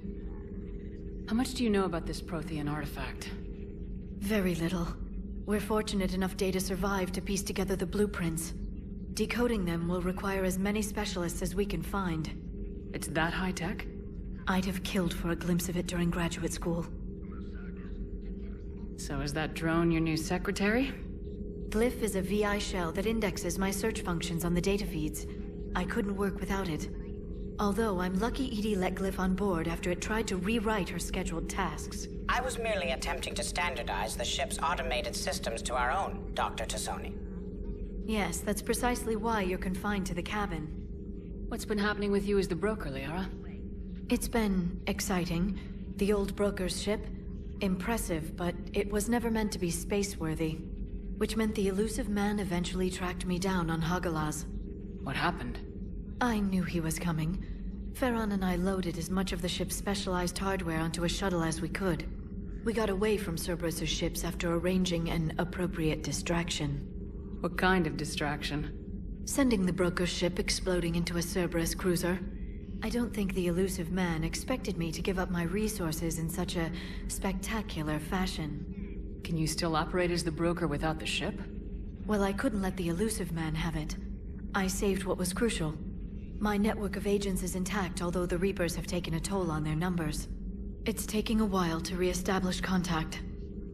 How much do you know about this Prothean artifact? Very little. We're fortunate enough Data survived to piece together the blueprints. Decoding them will require as many specialists as we can find. It's that high-tech? I'd have killed for a glimpse of it during graduate school. So is that drone your new secretary? Glyph is a VI shell that indexes my search functions on the data feeds. I couldn't work without it. Although I'm lucky Edie let Glyph on board after it tried to rewrite her scheduled tasks. I was merely attempting to standardize the ship's automated systems to our own, Dr. T'Soni. Yes, that's precisely why you're confined to the cabin. What's been happening with you as the broker, Liara? It's been exciting. The old broker's ship. Impressive, but it was never meant to be space-worthy. Which meant the elusive man eventually tracked me down on Hagalaz. What happened? I knew he was coming. Farron and I loaded as much of the ship's specialized hardware onto a shuttle as we could. We got away from Cerberus' ships after arranging an appropriate distraction. What kind of distraction? Sending the broker's ship exploding into a Cerberus cruiser. I don't think the elusive man expected me to give up my resources in such a spectacular fashion. Can you still operate as the broker without the ship? Well, I couldn't let the elusive man have it. I saved what was crucial. My network of agents is intact, although the Reapers have taken a toll on their numbers. It's taking a while to re-establish contact.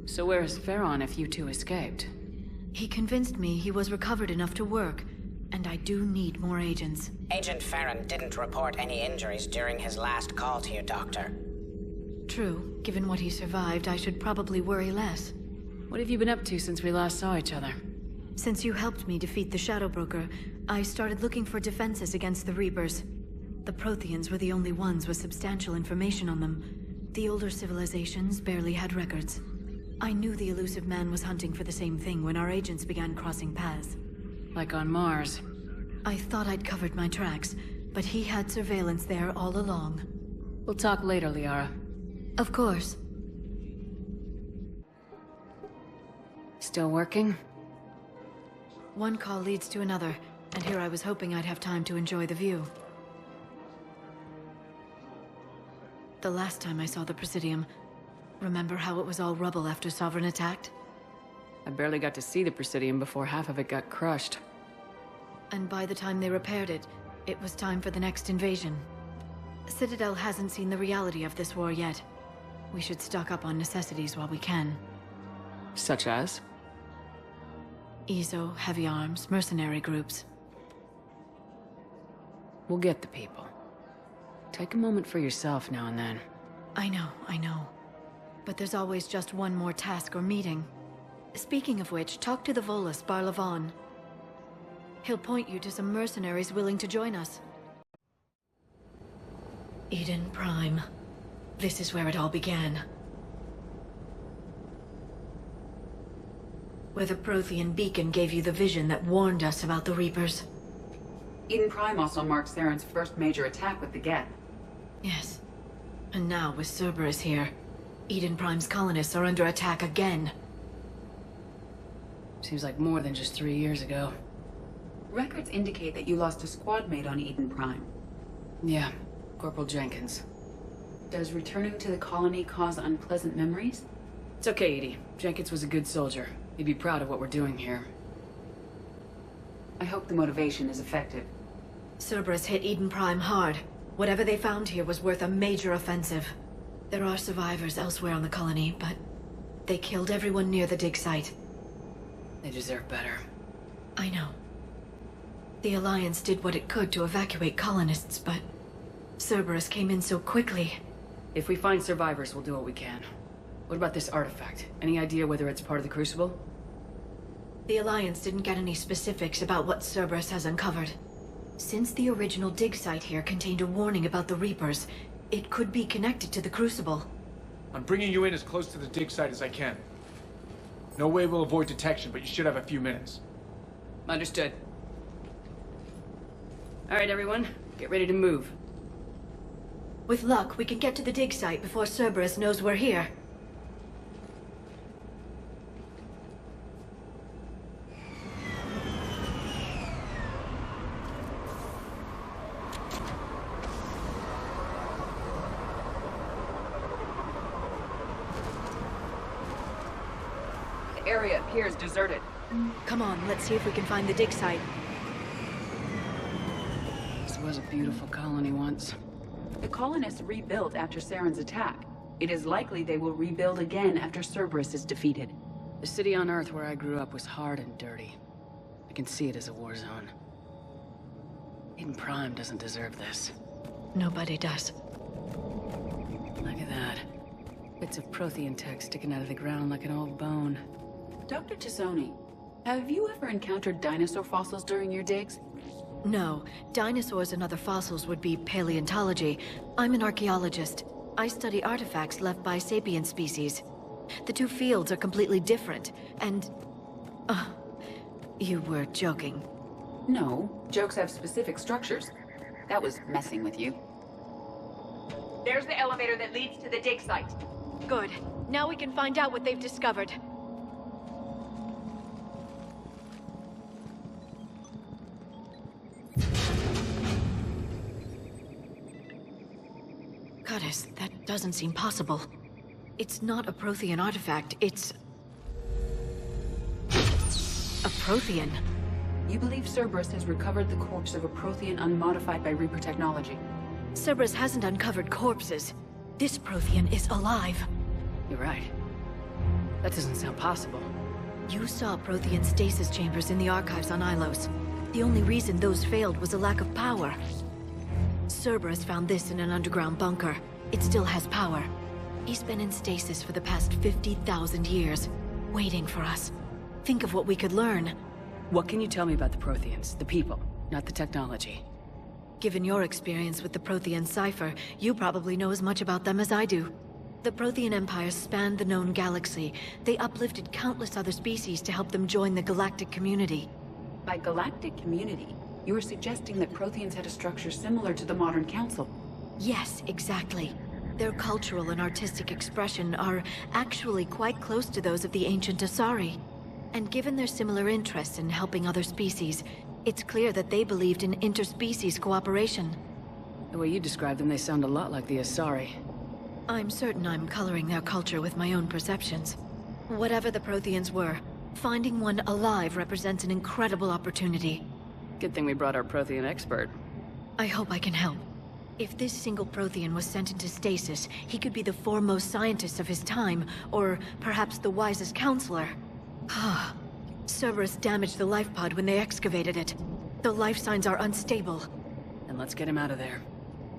So where is Farron if you two escaped? He convinced me he was recovered enough to work, and I do need more agents. Agent Farron didn't report any injuries during his last call to you, Doctor. True. Given what he survived, I should probably worry less. What have you been up to since we last saw each other? Since you helped me defeat the Shadow Broker, I started looking for defenses against the Reapers. The Protheans were the only ones with substantial information on them. The older civilizations barely had records. I knew the elusive man was hunting for the same thing when our agents began crossing paths. Like on Mars. I thought I'd covered my tracks, but he had surveillance there all along. We'll talk later, Liara. Of course. Still working? One call leads to another, and here I was hoping I'd have time to enjoy the view. The last time I saw the Presidium, remember how it was all rubble after Sovereign attacked? I barely got to see the Presidium before half of it got crushed. And by the time they repaired it, it was time for the next invasion. Citadel hasn't seen the reality of this war yet. We should stock up on necessities while we can. Such as? EZO, heavy arms, mercenary groups. We'll get the people. Take a moment for yourself now and then. I know. But there's always just one more task or meeting. Speaking of which, talk to the Volus, Barlavon. He'll point you to some mercenaries willing to join us. Eden Prime. This is where it all began. Where the Prothean beacon gave you the vision that warned us about the Reapers. Eden Prime also marks Saren's first major attack with the Geth. Yes. And now, with Cerberus here, Eden Prime's colonists are under attack again. Seems like more than just 3 years ago. Records indicate that you lost a squad mate on Eden Prime. Yeah, Corporal Jenkins. Does returning to the colony cause unpleasant memories? It's okay, Edie. Jenkins was a good soldier. He'd be proud of what we're doing here. I hope the motivation is effective. Cerberus hit Eden Prime hard. Whatever they found here was worth a major offensive. There are survivors elsewhere on the colony, but they killed everyone near the dig site. They deserve better. I know. The Alliance did what it could to evacuate colonists, but Cerberus came in so quickly. If we find survivors, we'll do what we can. What about this artifact? Any idea whether it's part of the Crucible? The Alliance didn't get any specifics about what Cerberus has uncovered. Since the original dig site here contained a warning about the Reapers, it could be connected to the Crucible. I'm bringing you in as close to the dig site as I can. No way we'll avoid detection, but you should have a few minutes. Understood. All right, everyone. Get ready to move. With luck, we can get to the dig site before Cerberus knows we're here. The area appears deserted. Come on, let's see if we can find the dig site. This was a beautiful colony once. The colonists rebuilt after Saren's attack. It is likely they will rebuild again after Cerberus is defeated. The city on Earth where I grew up was hard and dirty. I can see it as a war zone. Eden Prime doesn't deserve this. Nobody does. Look at that. Bits of Prothean tech sticking out of the ground like an old bone. Dr. T'Soni, have you ever encountered dinosaur fossils during your digs? No. Dinosaurs and other fossils would be paleontology. I'm an archaeologist. I study artifacts left by sapient species. The two fields are completely different, and... you were joking. No, jokes have specific structures. That was messing with you. There's the elevator that leads to the dig site. Good. Now we can find out what they've discovered. Goddess, that doesn't seem possible. It's not a Prothean artifact, it's... a Prothean. You believe Cerberus has recovered the corpse of a Prothean unmodified by Reaper technology? Cerberus hasn't uncovered corpses. This Prothean is alive. You're right. That doesn't sound possible. You saw Prothean stasis chambers in the archives on Ilos. The only reason those failed was a lack of power. Cerberus found this in an underground bunker. It still has power. He's been in stasis for the past 50,000 years. waiting for us. Think of what we could learn. What can you tell me about the Protheans? The people, not the technology. Given your experience with the Prothean cipher, you probably know as much about them as I do. The Prothean Empire spanned the known galaxy. They uplifted countless other species to help them join the galactic community. By galactic community, you are suggesting that Protheans had a structure similar to the modern council. Yes, exactly. Their cultural and artistic expression are actually quite close to those of the ancient Asari. And given their similar interests in helping other species, it's clear that they believed in interspecies cooperation. The way you describe them, they sound a lot like the Asari. I'm certain I'm coloring their culture with my own perceptions. Whatever the Protheans were, finding one alive represents an incredible opportunity. Good thing we brought our Prothean expert. I hope I can help. If this single Prothean was sent into stasis, he could be the foremost scientist of his time, or perhaps the wisest counselor. Cerberus damaged the life pod when they excavated it. The life signs are unstable. Then let's get him out of there.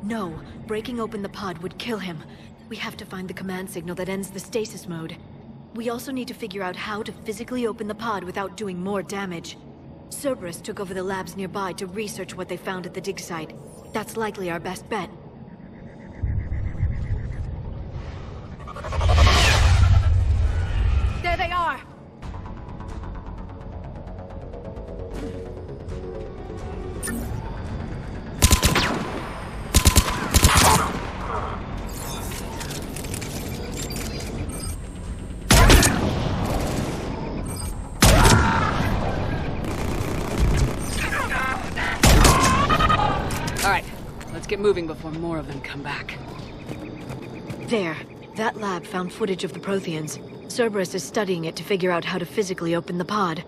No, breaking open the pod would kill him. We have to find the command signal that ends the stasis mode. We also need to figure out how to physically open the pod without doing more damage. Cerberus took over the labs nearby to research what they found at the dig site. That's likely our best bet. There they are! Let's get moving before more of them come back. There. That lab found footage of the Protheans. Cerberus is studying it to figure out how to physically open the pod.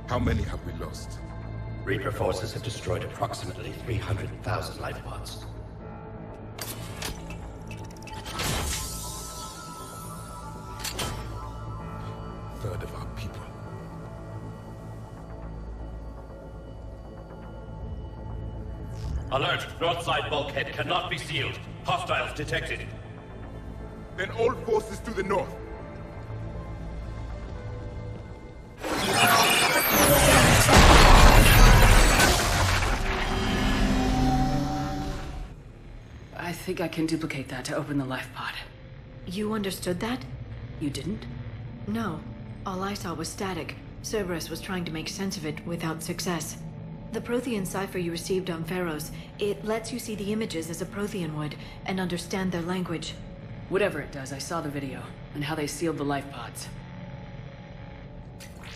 How many have we lost? Reaper forces have destroyed approximately 300,000 life pods. Third of our people. Alert! North side bulkhead cannot be sealed. Hostiles detected. Then all forces to the north. I think I can duplicate that to open the life pod. You understood that? You didn't? No. All I saw was static. Cerberus was trying to make sense of it without success. The Prothean cipher you received on Pharos, it lets you see the images as a Prothean would, and understand their language. Whatever it does, I saw the video, and how they sealed the life pods.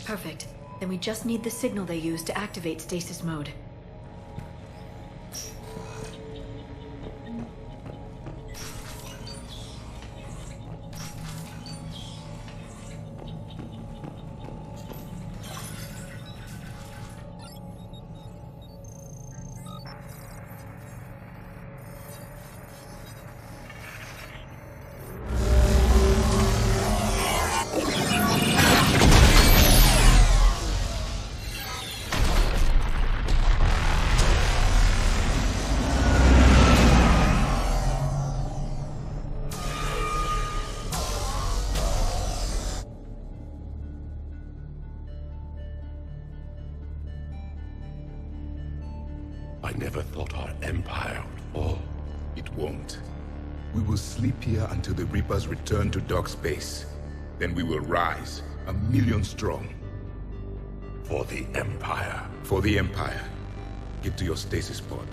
Perfect. Then we just need the signal they use to activate stasis mode. I never thought our empire would fall. It won't. We will sleep here until the Reapers return to dark space. Then we will rise, 1,000,000 strong. For the Empire. For the Empire. Get to your stasis pod.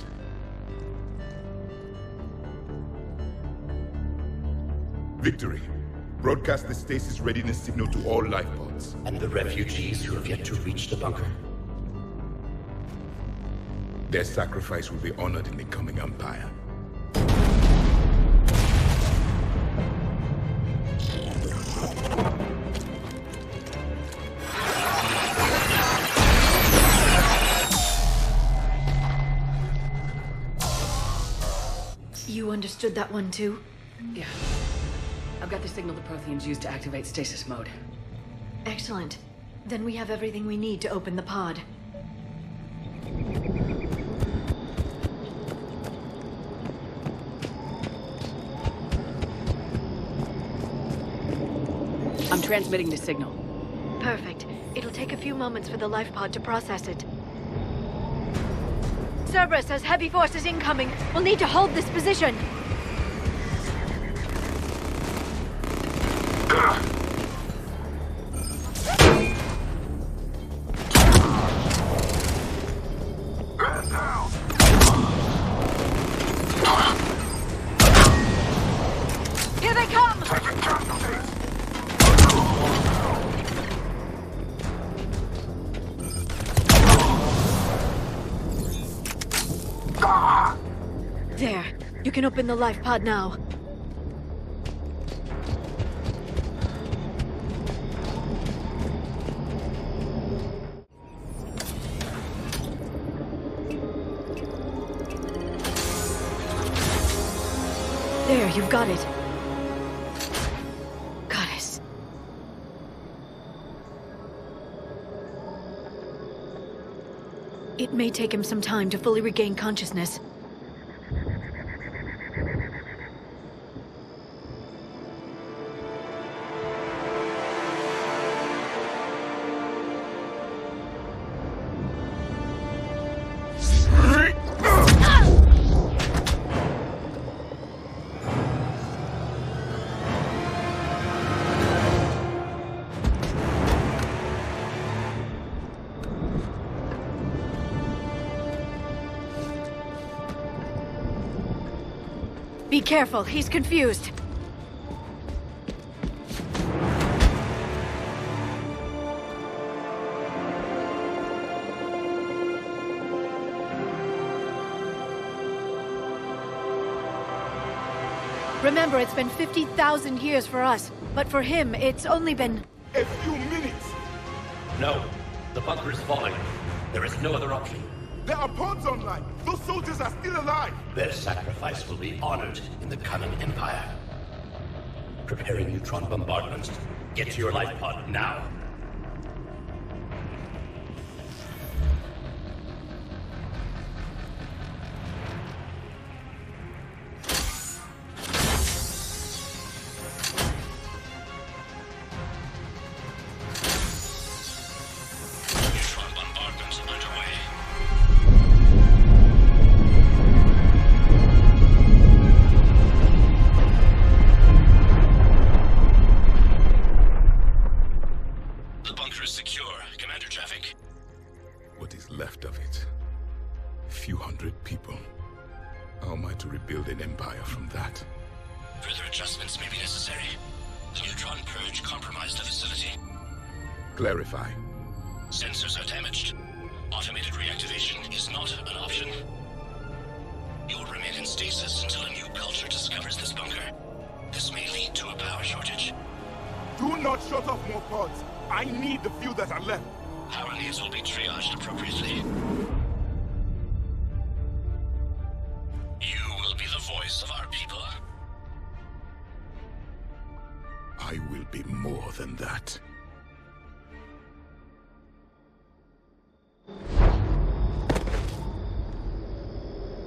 Victory. Broadcast the stasis readiness signal to all life pods. And the refugees who have yet to reach the bunker? Their sacrifice will be honored in the coming Empire. You understood that one too? Yeah. I've got the signal the Protheans use to activate stasis mode. Excellent. Then we have everything we need to open the pod. I'm transmitting the signal. Perfect. It'll take a few moments for the life pod to process it. Cerberus has heavy forces incoming. We'll need to hold this position. Here they come! There. You can open the life pod now. There, you've got it. Goddess. It may take him some time to fully regain consciousness. Be careful, he's confused. Remember, it's been 50,000 years for us, but for him, it's only been... a few minutes! No, the bunker is falling. There is no other option. There are pods online! Those soldiers are still alive! Their sacrifice will be honored in the coming Empire. Preparing neutron bombardments. Get to your life pod now. Clarify. Sensors are damaged. Automated reactivation is not an option. You will remain in stasis until a new culture discovers this bunker. This may lead to a power shortage. Do not shut off more pods. I need the few that are left. Power needs will be triaged appropriately. You will be the voice of our people. I will be more than that.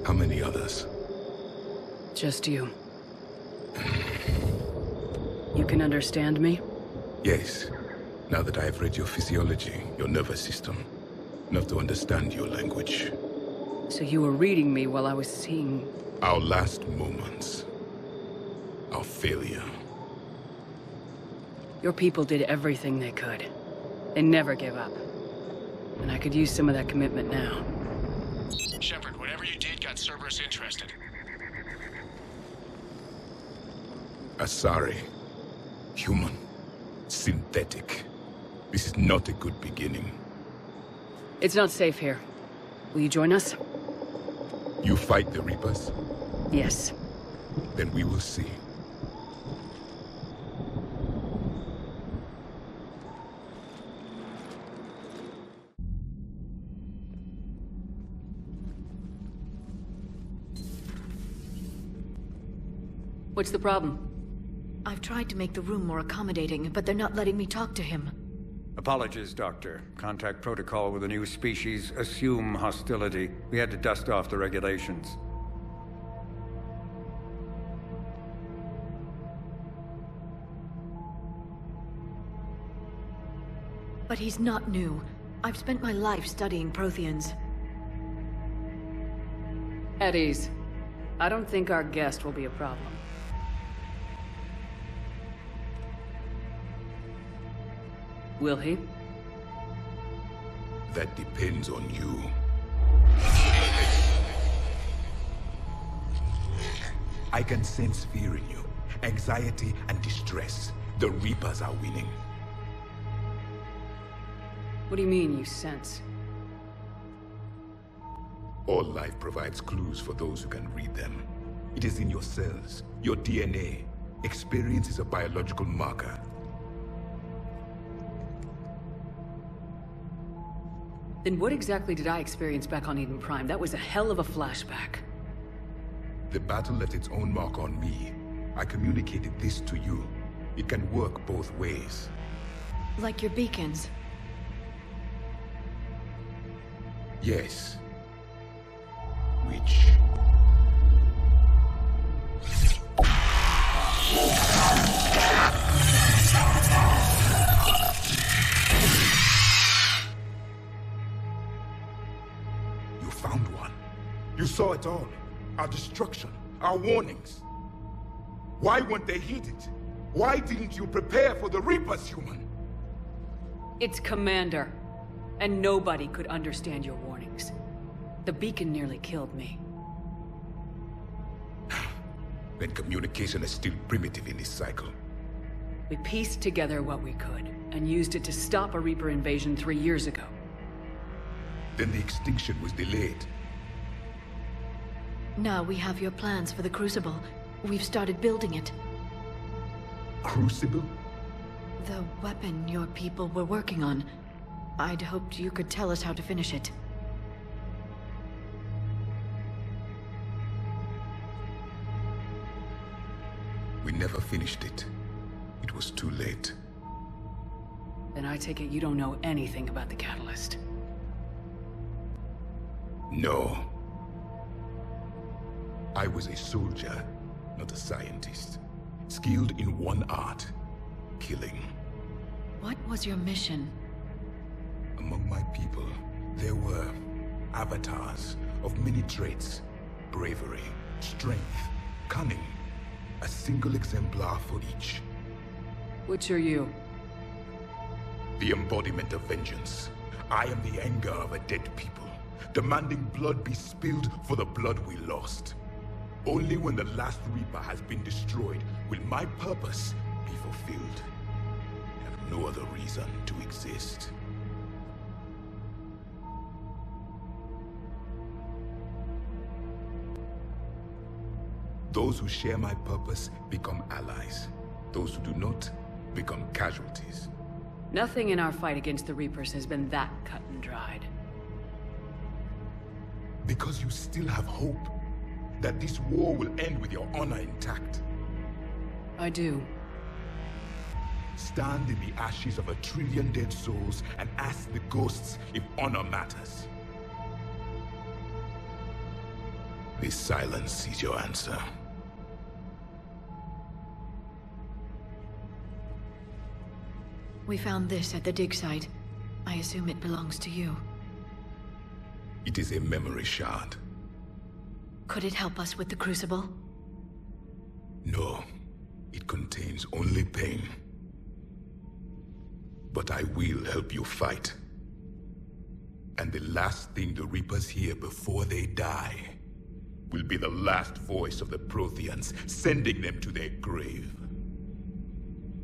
How many others? Just you. You can understand me? Yes. Now that I have read your physiology, your nervous system, enough to understand your language. So you were reading me while I was seeing... Our last moments. Our failure. Your people did everything they could. They never gave up. And I could use some of that commitment now. Shepard, whatever you did got Cerberus interested. Asari. Human. Synthetic. This is not a good beginning. It's not safe here. Will you join us? You fight the Reapers? Yes. Then we will see. What's the problem? I've tried to make the room more accommodating, but they're not letting me talk to him. Apologies, Doctor. Contact protocol with a new species. Assume hostility. We had to dust off the regulations. But he's not new. I've spent my life studying protheans. At ease. I don't think our guest will be a problem. Will he? That depends on you. I can sense fear in you. Anxiety and distress. The Reapers are winning. What do you mean, you sense? All life provides clues for those who can read them. It is in your cells, your DNA. Experience is a biological marker. Then what exactly did I experience back on Eden Prime? That was a hell of a flashback. The battle left its own mark on me. I communicated this to you. It can work both ways. Like your beacons. Yes. Which... You found one. You saw it all. Our destruction, our warnings. Why weren't they heeded? Why didn't you prepare for the Reapers, human? It's Commander. And nobody could understand your warnings. The beacon nearly killed me. Then communication is still primitive in this cycle. We pieced together what we could, and used it to stop a Reaper invasion 3 years ago. Then the extinction was delayed. Now we have your plans for the Crucible. We've started building it. Crucible? The weapon your people were working on. I'd hoped you could tell us how to finish it. We never finished it. It was too late. Then I take it you don't know anything about the catalyst. No. I was a soldier, not a scientist. Skilled in one art, killing. What was your mission? Among my people, there were avatars of many traits. Bravery, strength, cunning. A single exemplar for each. Which are you? The embodiment of vengeance. I am the anger of a dead people, demanding blood be spilled for the blood we lost. Only when the last Reaper has been destroyed will my purpose be fulfilled. I have no other reason to exist. Those who share my purpose become allies. Those who do not become casualties. Nothing in our fight against the Reapers has been that cut and dried. Because you still have hope that this war will end with your honor intact. I do. Stand in the ashes of 1 trillion dead souls and ask the ghosts if honor matters. This silence is your answer. We found this at the dig site. I assume it belongs to you. It is a memory shard. Could it help us with the Crucible? No. It contains only pain. But I will help you fight. And the last thing the Reapers hear before they die will be the last voice of the Protheans, sending them to their grave.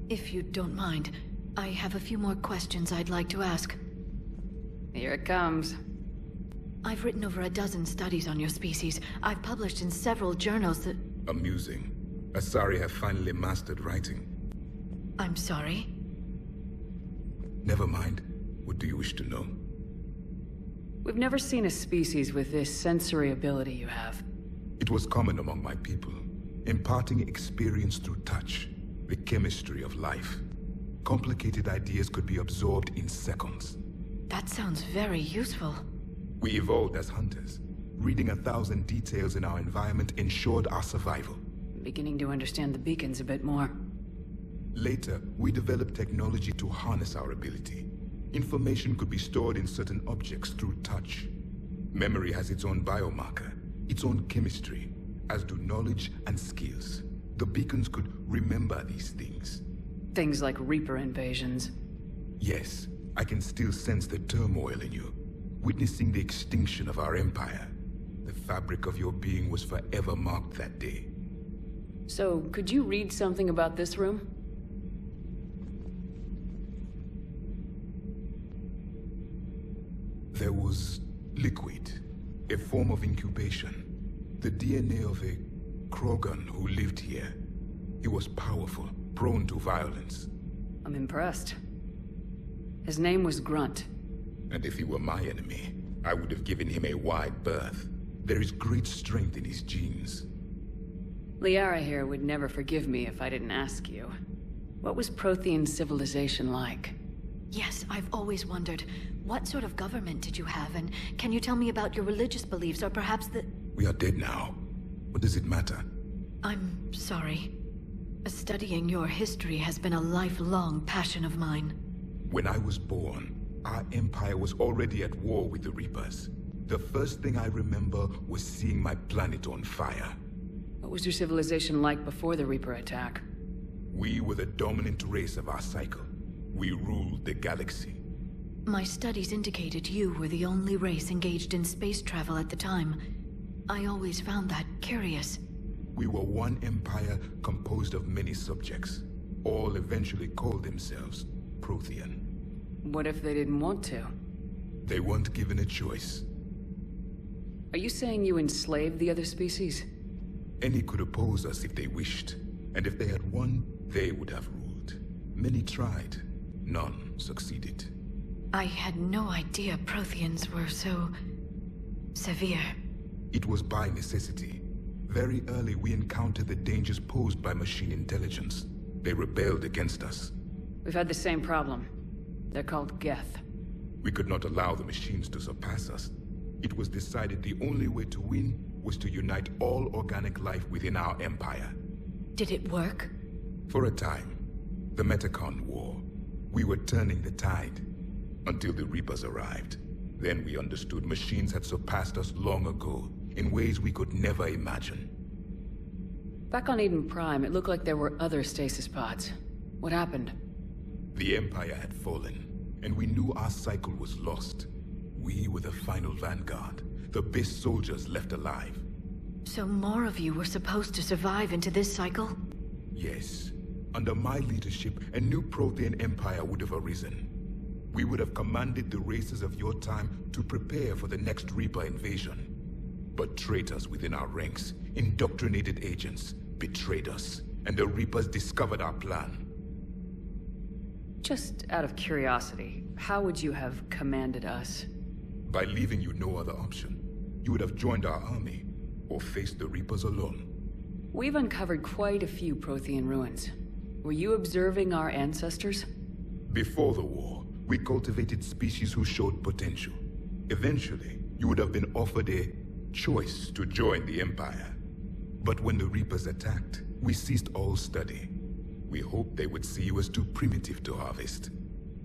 If you don't mind, I have a few more questions I'd like to ask. Here it comes. I've written over a dozen studies on your species. I've published in several journals that... Amusing. Asari have finally mastered writing. I'm sorry? Never mind. What do you wish to know? We've never seen a species with this sensory ability you have. It was common among my people, imparting experience through touch, the chemistry of life. Complicated ideas could be absorbed in seconds. That sounds very useful. We evolved as hunters. Reading 1,000 details in our environment ensured our survival. I'm beginning to understand the beacons a bit more. Later, we developed technology to harness our ability. Information could be stored in certain objects through touch. Memory has its own biomarker, its own chemistry, as do knowledge and skills. The beacons could remember these things. Things like Reaper invasions. Yes, I can still sense the turmoil in you, witnessing the extinction of our empire. The fabric of your being was forever marked that day. So, could you read something about this room? There was liquid, a form of incubation. The DNA of a Krogan who lived here. He was powerful, prone to violence. I'm impressed. His name was Grunt. And if he were my enemy, I would have given him a wide berth. There is great strength in his genes. Liara here would never forgive me if I didn't ask you. What was Prothean civilization like? Yes, I've always wondered. What sort of government did you have, and can you tell me about your religious beliefs, or perhaps the... We are dead now. What does it matter? I'm sorry. Studying your history has been a lifelong passion of mine. When I was born, our empire was already at war with the Reapers. The first thing I remember was seeing my planet on fire. What was your civilization like before the Reaper attack? We were the dominant race of our cycle. We ruled the galaxy. My studies indicated you were the only race engaged in space travel at the time. I always found that curious. We were one empire composed of many subjects. All eventually called themselves Prothean. What if they didn't want to? They weren't given a choice. Are you saying you enslaved the other species? Any could oppose us if they wished. And if they had won, they would have ruled. Many tried. None succeeded. I had no idea Protheans were so... severe. It was by necessity. Very early we encountered the dangers posed by machine intelligence. They rebelled against us. We've had the same problem. They're called Geth. We could not allow the machines to surpass us. It was decided the only way to win was to unite all organic life within our empire. Did it work? For a time. The Metacon War. We were turning the tide. Until the Reapers arrived. Then we understood machines had surpassed us long ago, in ways we could never imagine. Back on Eden Prime, it looked like there were other stasis pods. What happened? The Empire had fallen, and we knew our cycle was lost. We were the final vanguard, the best soldiers left alive. So more of you were supposed to survive into this cycle? Yes. Under my leadership, a new Prothean Empire would have arisen. We would have commanded the races of your time to prepare for the next Reaper invasion. But traitors within our ranks, indoctrinated agents, betrayed us, and the Reapers discovered our plan. Just out of curiosity, how would you have commanded us? By leaving you no other option. You would have joined our army, or faced the Reapers alone. We've uncovered quite a few Prothean ruins. Were you observing our ancestors? Before the war, we cultivated species who showed potential. Eventually, you would have been offered a choice to join the Empire. But when the Reapers attacked, we ceased all study. We hoped they would see you as too primitive to harvest.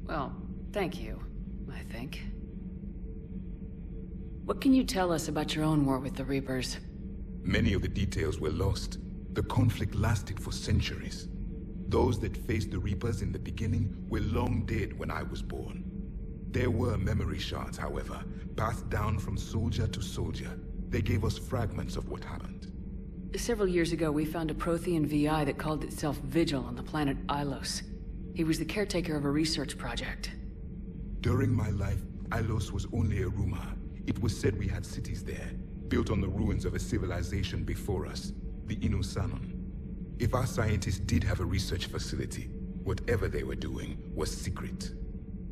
Well, thank you, I think. What can you tell us about your own war with the Reapers? Many of the details were lost. The conflict lasted for centuries. Those that faced the Reapers in the beginning were long dead when I was born. There were memory shards, however, passed down from soldier to soldier. They gave us fragments of what happened. Several years ago, we found a prothean VI that called itself Vigil on the planet Ilos. He was the caretaker of a research project. During my life, Ilos was only a rumor. It was said we had cities there, built on the ruins of a civilization before us, the Inusanon. If our scientists did have a research facility, whatever they were doing was secret.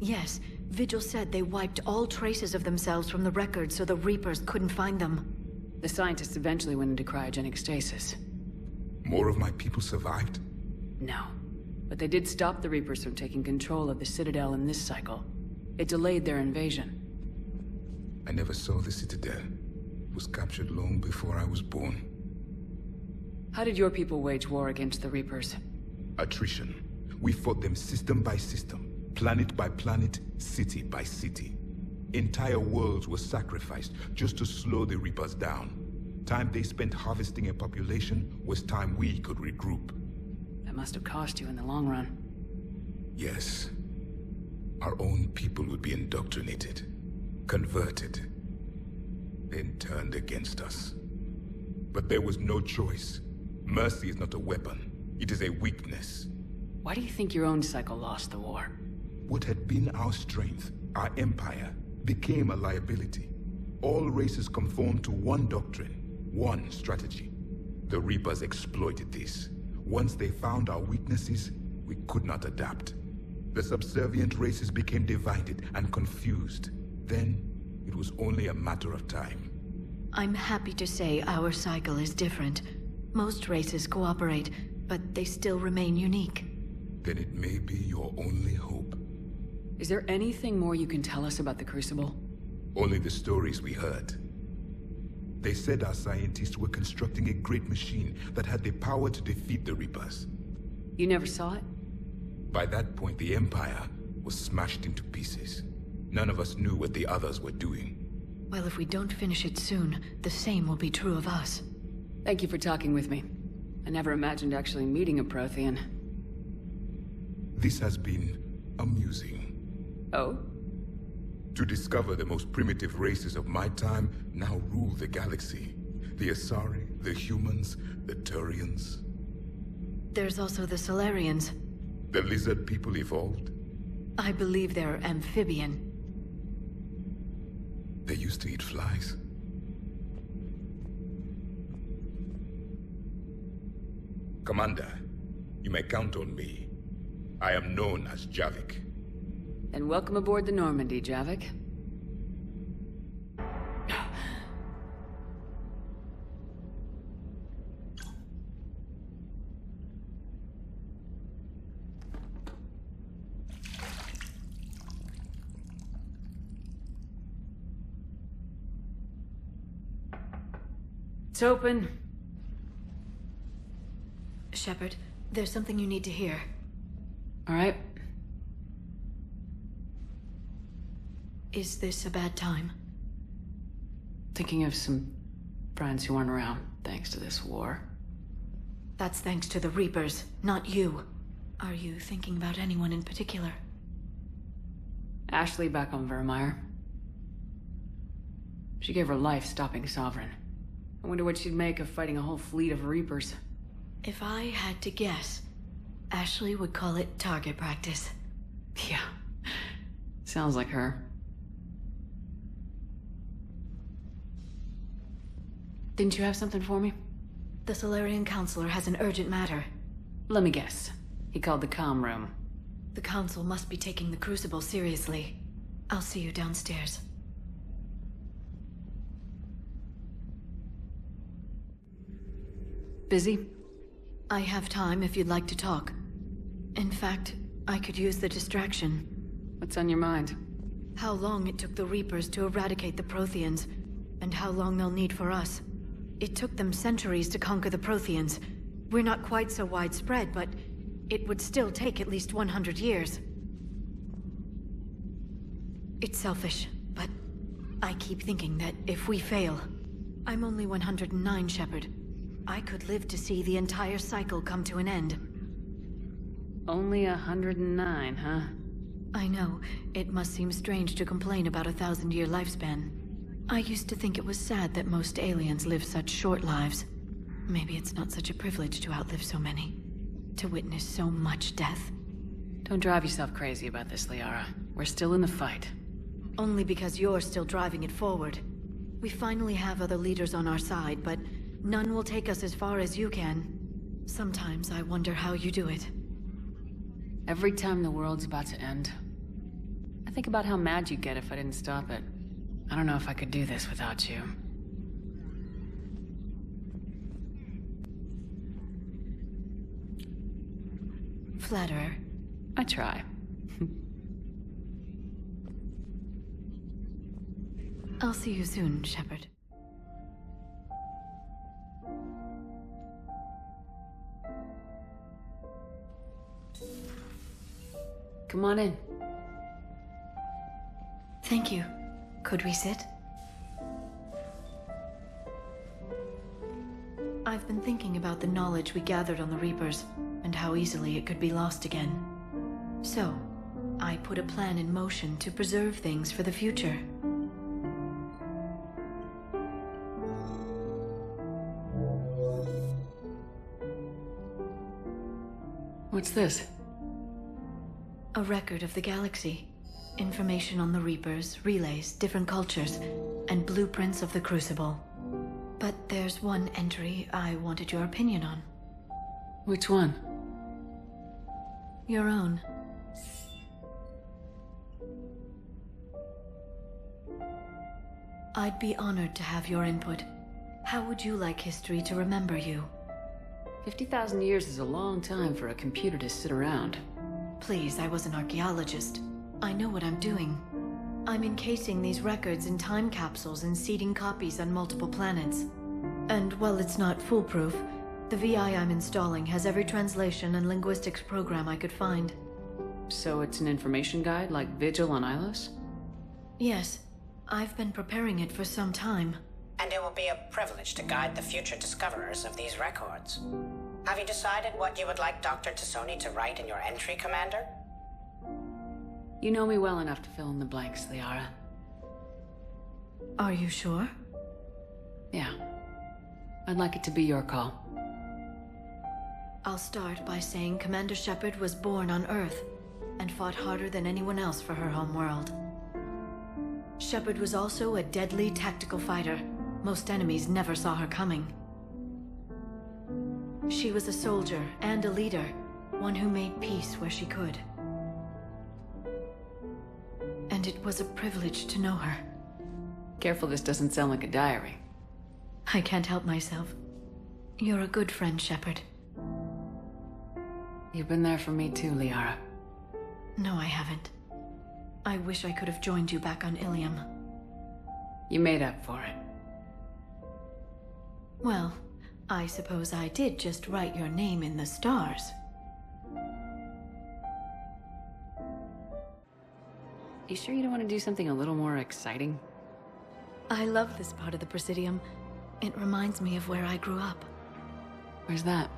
Yes, Vigil said they wiped all traces of themselves from the records so the Reapers couldn't find them. The scientists eventually went into cryogenic stasis. More of my people survived? No. But they did stop the Reapers from taking control of the Citadel in this cycle. It delayed their invasion. I never saw the Citadel. It was captured long before I was born. How did your people wage war against the Reapers? Attrition. We fought them system by system, planet by planet, city by city. Entire worlds were sacrificed just to slow the Reapers down. Time they spent harvesting a population was time we could regroup. That must have cost you in the long run. Yes. Our own people would be indoctrinated, converted, then turned against us. But there was no choice. Mercy is not a weapon. It is a weakness. Why do you think your own cycle lost the war? What had been our strength, our empire, became a liability. All races conformed to one doctrine, one strategy. The Reapers exploited this. Once they found our weaknesses, we could not adapt. The subservient races became divided and confused. Then, it was only a matter of time. I'm happy to say our cycle is different. Most races cooperate, but they still remain unique. Then it may be your only hope. Is there anything more you can tell us about the Crucible? Only the stories we heard. They said our scientists were constructing a great machine that had the power to defeat the Reapers. You never saw it? By that point, the Empire was smashed into pieces. None of us knew what the others were doing. Well, if we don't finish it soon, the same will be true of us. Thank you for talking with me. I never imagined actually meeting a prothean. This has been amusing. Oh? To discover the most primitive races of my time now rule the galaxy. The Asari, the humans, the Turians. There's also the Solarians. The lizard people evolved? I believe they're amphibian. They used to eat flies. Commander, you may count on me. I am known as Javik. And welcome aboard the Normandy, Javik. It's open. Shepard, there's something you need to hear. All right. Is this a bad time? Thinking of some friends who aren't around, thanks to this war. That's thanks to the Reapers, not you. Are you thinking about anyone in particular? Ashley back on Vermeer. She gave her life stopping Sovereign. I wonder what she'd make of fighting a whole fleet of Reapers. If I had to guess, Ashley would call it target practice. Yeah. Sounds like her. Didn't you have something for me? The Solarian Counselor has an urgent matter. Let me guess. He called the comm room. The Council must be taking the Crucible seriously. I'll see you downstairs. Busy? I have time if you'd like to talk. In fact, I could use the distraction. What's on your mind? How long it took the Reapers to eradicate the Protheans, and how long they'll need for us. It took them centuries to conquer the Protheans. We're not quite so widespread, but it would still take at least 100 years. It's selfish, but I keep thinking that if we fail... I'm only 109, Shepard. I could live to see the entire cycle come to an end. Only 109, huh? I know. It must seem strange to complain about a 1,000-year lifespan. I used to think it was sad that most aliens live such short lives. Maybe it's not such a privilege to outlive so many. To witness so much death. Don't drive yourself crazy about this, Liara. We're still in the fight. Only because you're still driving it forward. We finally have other leaders on our side, but none will take us as far as you can. Sometimes I wonder how you do it. Every time the world's about to end, I think about how mad you'd get if I didn't stop it. I don't know if I could do this without you. Flatterer. I try. I'll see you soon, Shepard. Come on in. Thank you. Could we sit? I've been thinking about the knowledge we gathered on the Reapers, and how easily it could be lost again. So, I put a plan in motion to preserve things for the future. What's this? A record of the galaxy. Information on the Reapers, relays, different cultures, and blueprints of the Crucible. But there's one entry I wanted your opinion on. Which one? Your own. I'd be honored to have your input. How would you like history to remember you? 50,000 years is a long time for a computer to sit around. Please, I was an archaeologist. I know what I'm doing. I'm encasing these records in time capsules and seeding copies on multiple planets. And while it's not foolproof, the VI I'm installing has every translation and linguistics program I could find. So it's an information guide like Vigil on Ilos? Yes. I've been preparing it for some time. And it will be a privilege to guide the future discoverers of these records. Have you decided what you would like Dr. T'Soni to write in your entry, Commander? You know me well enough to fill in the blanks, Liara. Are you sure? Yeah. I'd like it to be your call. I'll start by saying Commander Shepard was born on Earth and fought harder than anyone else for her home world. Shepard was also a deadly tactical fighter. Most enemies never saw her coming. She was a soldier and a leader, one who made peace where she could. And it was a privilege to know her. Careful this doesn't sound like a diary. I can't help myself. You're a good friend, Shepard. You've been there for me too, Liara. No, I haven't. I wish I could have joined you back on Ilium. You made up for it. Well, I suppose I did just write your name in the stars. You sure you don't want to do something a little more exciting? I love this part of the Presidium. It reminds me of where I grew up. Where's that?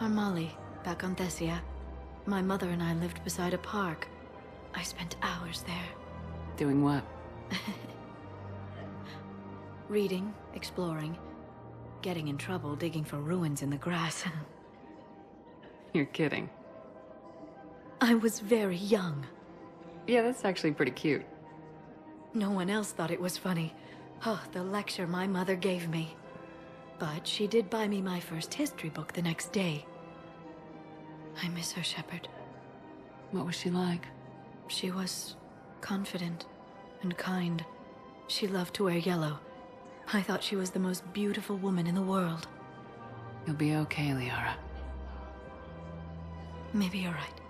Armali, back on Thessia. My mother and I lived beside a park. I spent hours there. Doing what? Reading, exploring, getting in trouble digging for ruins in the grass. You're kidding. I was very young. Yeah, that's actually pretty cute. No one else thought it was funny. Oh, the lecture my mother gave me. But she did buy me my first history book the next day. I miss her, Shepard. What was she like? She was confident and kind. She loved to wear yellow. I thought she was the most beautiful woman in the world. You'll be okay, Liara. Maybe you're right.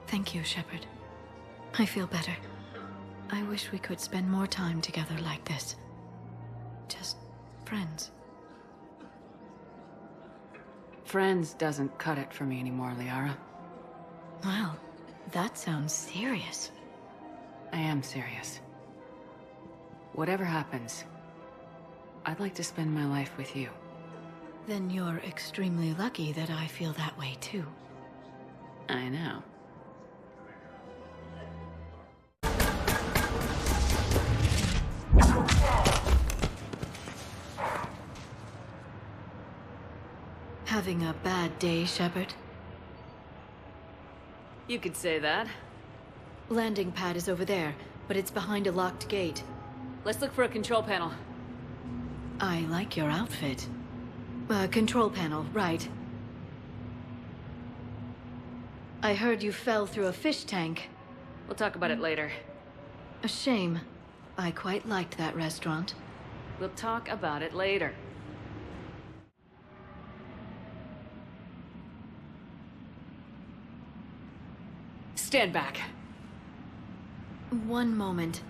Thank you, Shepard. I feel better. I wish we could spend more time together like this. Just friends. Friends doesn't cut it for me anymore, Liara. Well, that sounds serious. I am serious. Whatever happens, I'd like to spend my life with you. Then you're extremely lucky that I feel that way too. I know. Having a bad day, Shepard? You could say that. Landing pad is over there, but it's behind a locked gate. Let's look for a control panel. I like your outfit. Control panel, right. I heard you fell through a fish tank. We'll talk about it later. A shame. I quite liked that restaurant. We'll talk about it later. Stand back. One moment.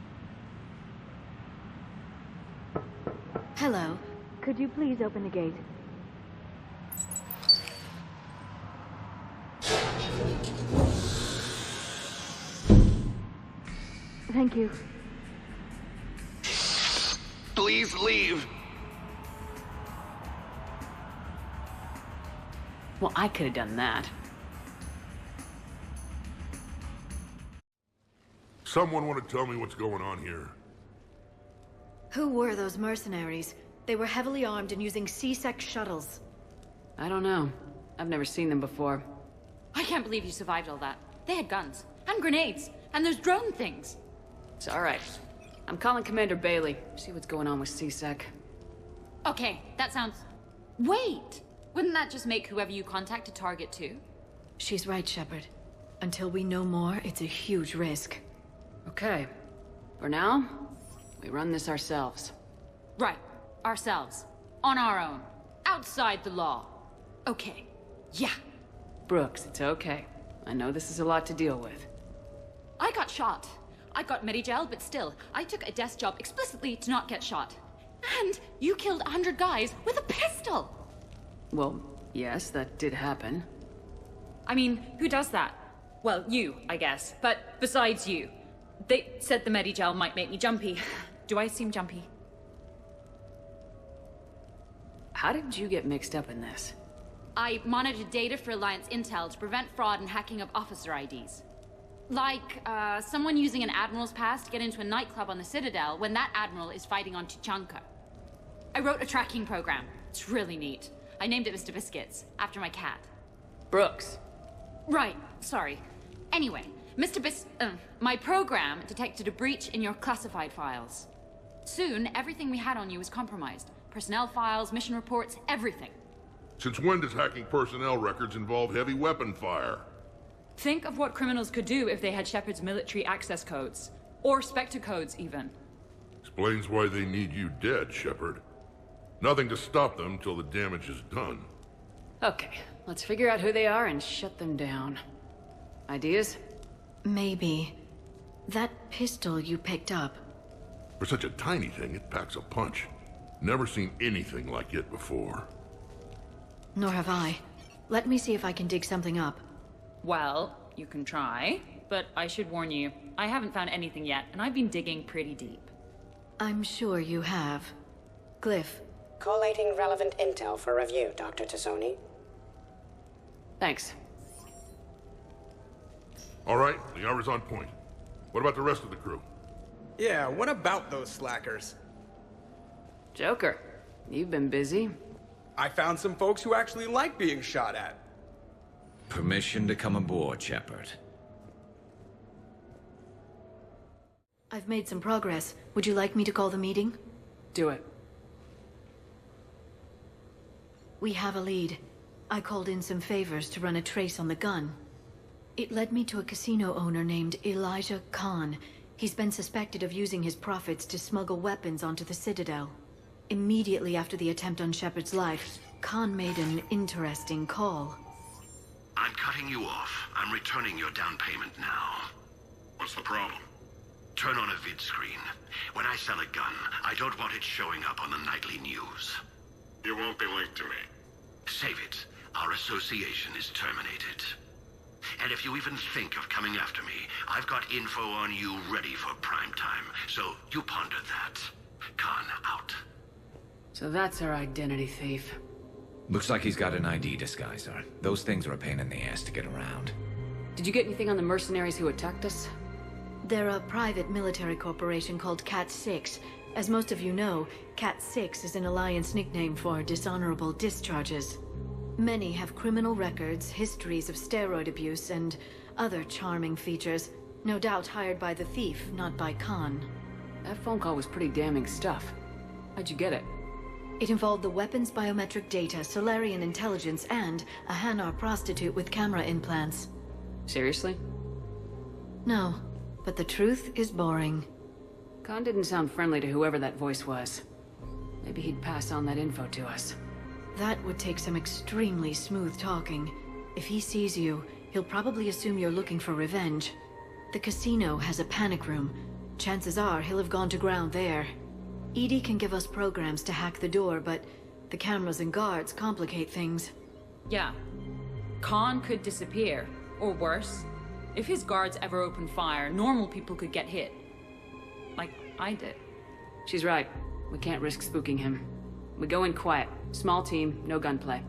Hello. Could you please open the gate? Thank you. Please leave. Well, I could have done that. Someone want to tell me what's going on here? Who were those mercenaries? They were heavily armed and using C-Sec shuttles. I don't know. I've never seen them before. I can't believe you survived all that. They had guns, and grenades, and those drone things. It's alright. I'm calling Commander Bailey. See what's going on with C-Sec. Okay, that sounds... Wait! Wouldn't that just make whoever you contact a target too? She's right, Shepard. Until we know more, it's a huge risk. Okay. For now, we run this ourselves. Right. Ourselves. On our own. Outside the law. Okay. Yeah. Brooks, it's okay. I know this is a lot to deal with. I got shot. I got Medigel, but still, I took a desk job explicitly to not get shot. And you killed 100 guys with a pistol! Well, yes, that did happen. I mean, who does that? Well, you, I guess. But besides you. They said the Medigel might make me jumpy. Do I seem jumpy? How did you get mixed up in this? I monitored data for Alliance intel to prevent fraud and hacking of officer IDs. Like, someone using an Admiral's pass to get into a nightclub on the Citadel when that Admiral is fighting on Tuchanka. I wrote a tracking program. It's really neat. I named it Mr. Biscuits, after my cat. Brooks. Right, sorry. Anyway, my program detected a breach in your classified files. Soon, everything we had on you was compromised. Personnel files, mission reports, everything. Since when does hacking personnel records involve heavy weapon fire? Think of what criminals could do if they had Shepard's military access codes. Or Spectre codes, even. Explains why they need you dead, Shepard. Nothing to stop them till the damage is done. Okay, let's figure out who they are and shut them down. Ideas? Maybe. That pistol you picked up. For such a tiny thing, it packs a punch. Never seen anything like it before. Nor have I. Let me see if I can dig something up. Well, you can try, but I should warn you, I haven't found anything yet, and I've been digging pretty deep. I'm sure you have. Glyph. Collating relevant intel for review, Dr. T'Soni. Thanks. All right, Liara's on point. What about the rest of the crew? Yeah, what about those slackers? Joker, you've been busy. I found some folks who actually like being shot at. Permission to come aboard, Shepard. I've made some progress. Would you like me to call the meeting? Do it. We have a lead. I called in some favors to run a trace on the gun. It led me to a casino owner named Elijah Khan. He's been suspected of using his profits to smuggle weapons onto the Citadel. Immediately after the attempt on Shepard's life, Khan made an interesting call. I'm cutting you off. I'm returning your down payment now. What's the problem? Turn on a vid screen. When I sell a gun, I don't want it showing up on the nightly news. You won't be linked to me. Save it. Our association is terminated. And if you even think of coming after me, I've got info on you ready for prime time. So you ponder that. Khan out. So that's our identity thief. Looks like he's got an ID disguiser. Those things are a pain in the ass to get around. Did you get anything on the mercenaries who attacked us? They're a private military corporation called Cat-6. As most of you know, Cat-6 is an Alliance nickname for dishonorable discharges. Many have criminal records, histories of steroid abuse, and other charming features. No doubt hired by the thief, not by Khan. That phone call was pretty damning stuff. How'd you get it? It involved the weapons biometric data, Solarian intelligence, and a Hanar prostitute with camera implants. Seriously? No, but the truth is boring. Khan didn't sound friendly to whoever that voice was. Maybe he'd pass on that info to us. That would take some extremely smooth talking. If he sees you, he'll probably assume you're looking for revenge. The casino has a panic room. Chances are he'll have gone to ground there. EDI can give us programs to hack the door, but the cameras and guards complicate things. Yeah. Khan could disappear. Or worse, if his guards ever opened fire, normal people could get hit. Like I did. She's right. We can't risk spooking him. We go in quiet. Small team, no gunplay.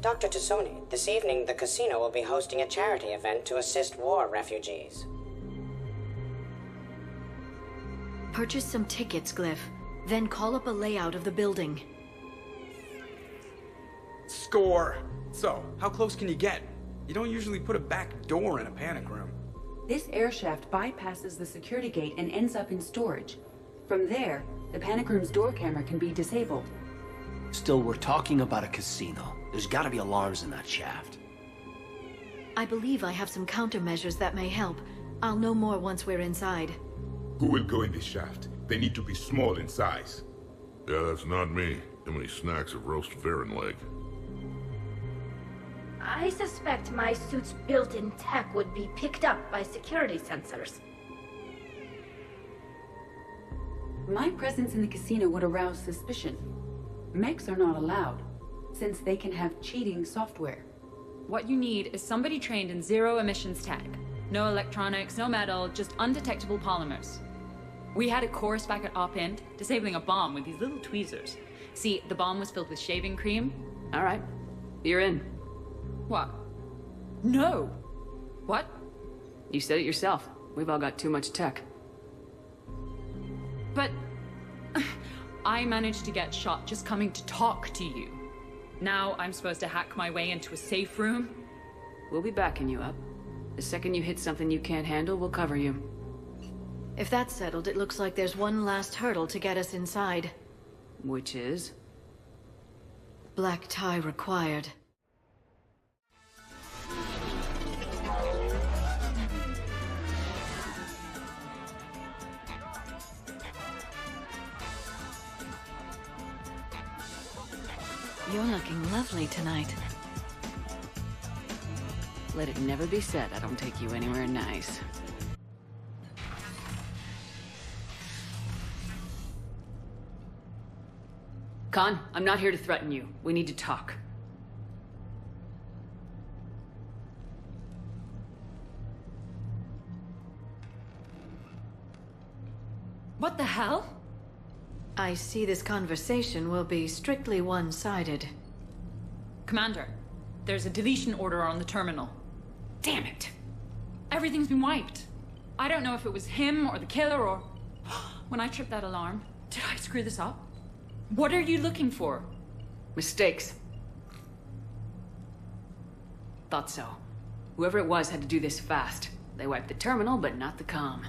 Dr. T'Soni, this evening the casino will be hosting a charity event to assist war refugees. Purchase some tickets, Glyph. Then call up a layout of the building. Score! So, how close can you get? You don't usually put a back door in a panic room. This air shaft bypasses the security gate and ends up in storage. From there, the panic room's door camera can be disabled. Still, we're talking about a casino. There's gotta be alarms in that shaft. I believe I have some countermeasures that may help. I'll know more once we're inside. Who will go in this shaft? They need to be small in size. Yeah, that's not me. Too many snacks of roast Varen leg. I suspect my suit's built-in tech would be picked up by security sensors. My presence in the casino would arouse suspicion. Mechs are not allowed, since they can have cheating software. What you need is somebody trained in zero emissions tech. No electronics, no metal, just undetectable polymers. We had a course back at Op-Int, disabling a bomb with these little tweezers. See, the bomb was filled with shaving cream. All right, you're in. What? No! What? You said it yourself. We've all got too much tech. But I managed to get shot just coming to talk to you. Now I'm supposed to hack my way into a safe room? We'll be backing you up. The second you hit something you can't handle, we'll cover you. If that's settled, it looks like there's one last hurdle to get us inside. Which is? Black tie required. You're looking lovely tonight. Let it never be said I don't take you anywhere nice. Khan, I'm not here to threaten you. We need to talk. What the hell? I see this conversation will be strictly one-sided. Commander, there's a deletion order on the terminal. Damn it! Everything's been wiped. I don't know if it was him or the killer or... When I tripped that alarm, did I screw this up? What are you looking for? Mistakes. Thought so. Whoever it was had to do this fast. They wiped the terminal, but not the comm.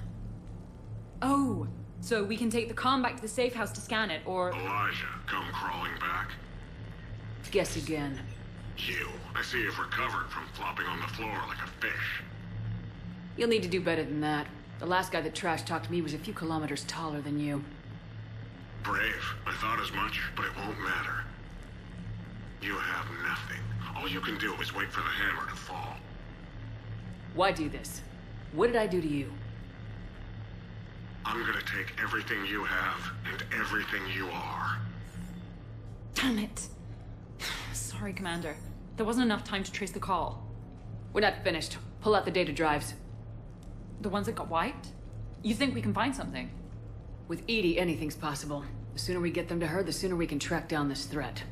Oh, so we can take the comm back to the safe house to scan it, or... Elijah, come crawling back. Guess again. You. I see you've recovered from flopping on the floor like a fish. You'll need to do better than that. The last guy that trash-talked me was a few kilometers taller than you. Brave. I thought as much, but it won't matter. You have nothing. All you can do is wait for the hammer to fall. Why do this? What did I do to you? I'm gonna take everything you have and everything you are. Damn it. Sorry, Commander. There wasn't enough time to trace the call. We're not finished. Pull out the data drives. The ones that got wiped? You think we can find something? With Edie, anything's possible. The sooner we get them to her, the sooner we can track down this threat.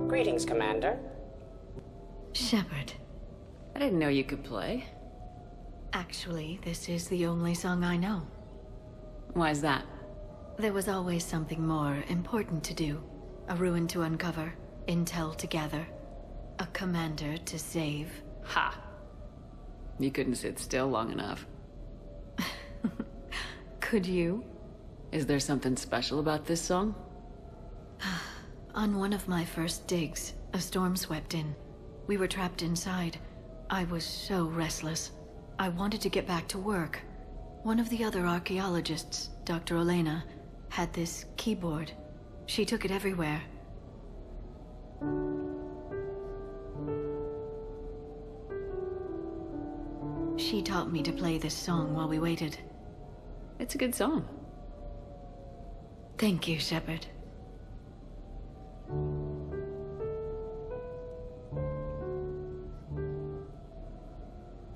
Greetings, Commander. Shepard. I didn't know you could play. Actually, this is the only song I know. Why is that? There was always something more important to do. A ruin to uncover, intel to gather, a commander to save. Ha! You couldn't sit still long enough. Could you? Is there something special about this song? On one of my first digs, a storm swept in. We were trapped inside. I was so restless. I wanted to get back to work. One of the other archaeologists, Dr. Elena, had this keyboard. She took it everywhere. She taught me to play this song while we waited. It's a good song. Thank you, Shepard.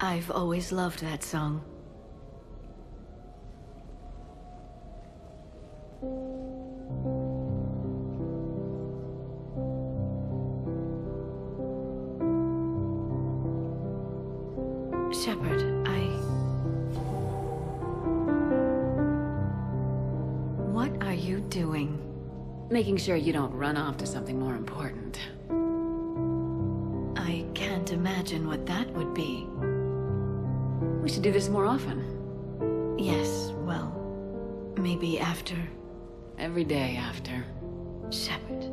I've always loved that song. Shepard, What are you doing? Making sure you don't run off to something more important. I can't imagine what that would be. We should do this more often. Yes, well, maybe after. Every day after. Shepard.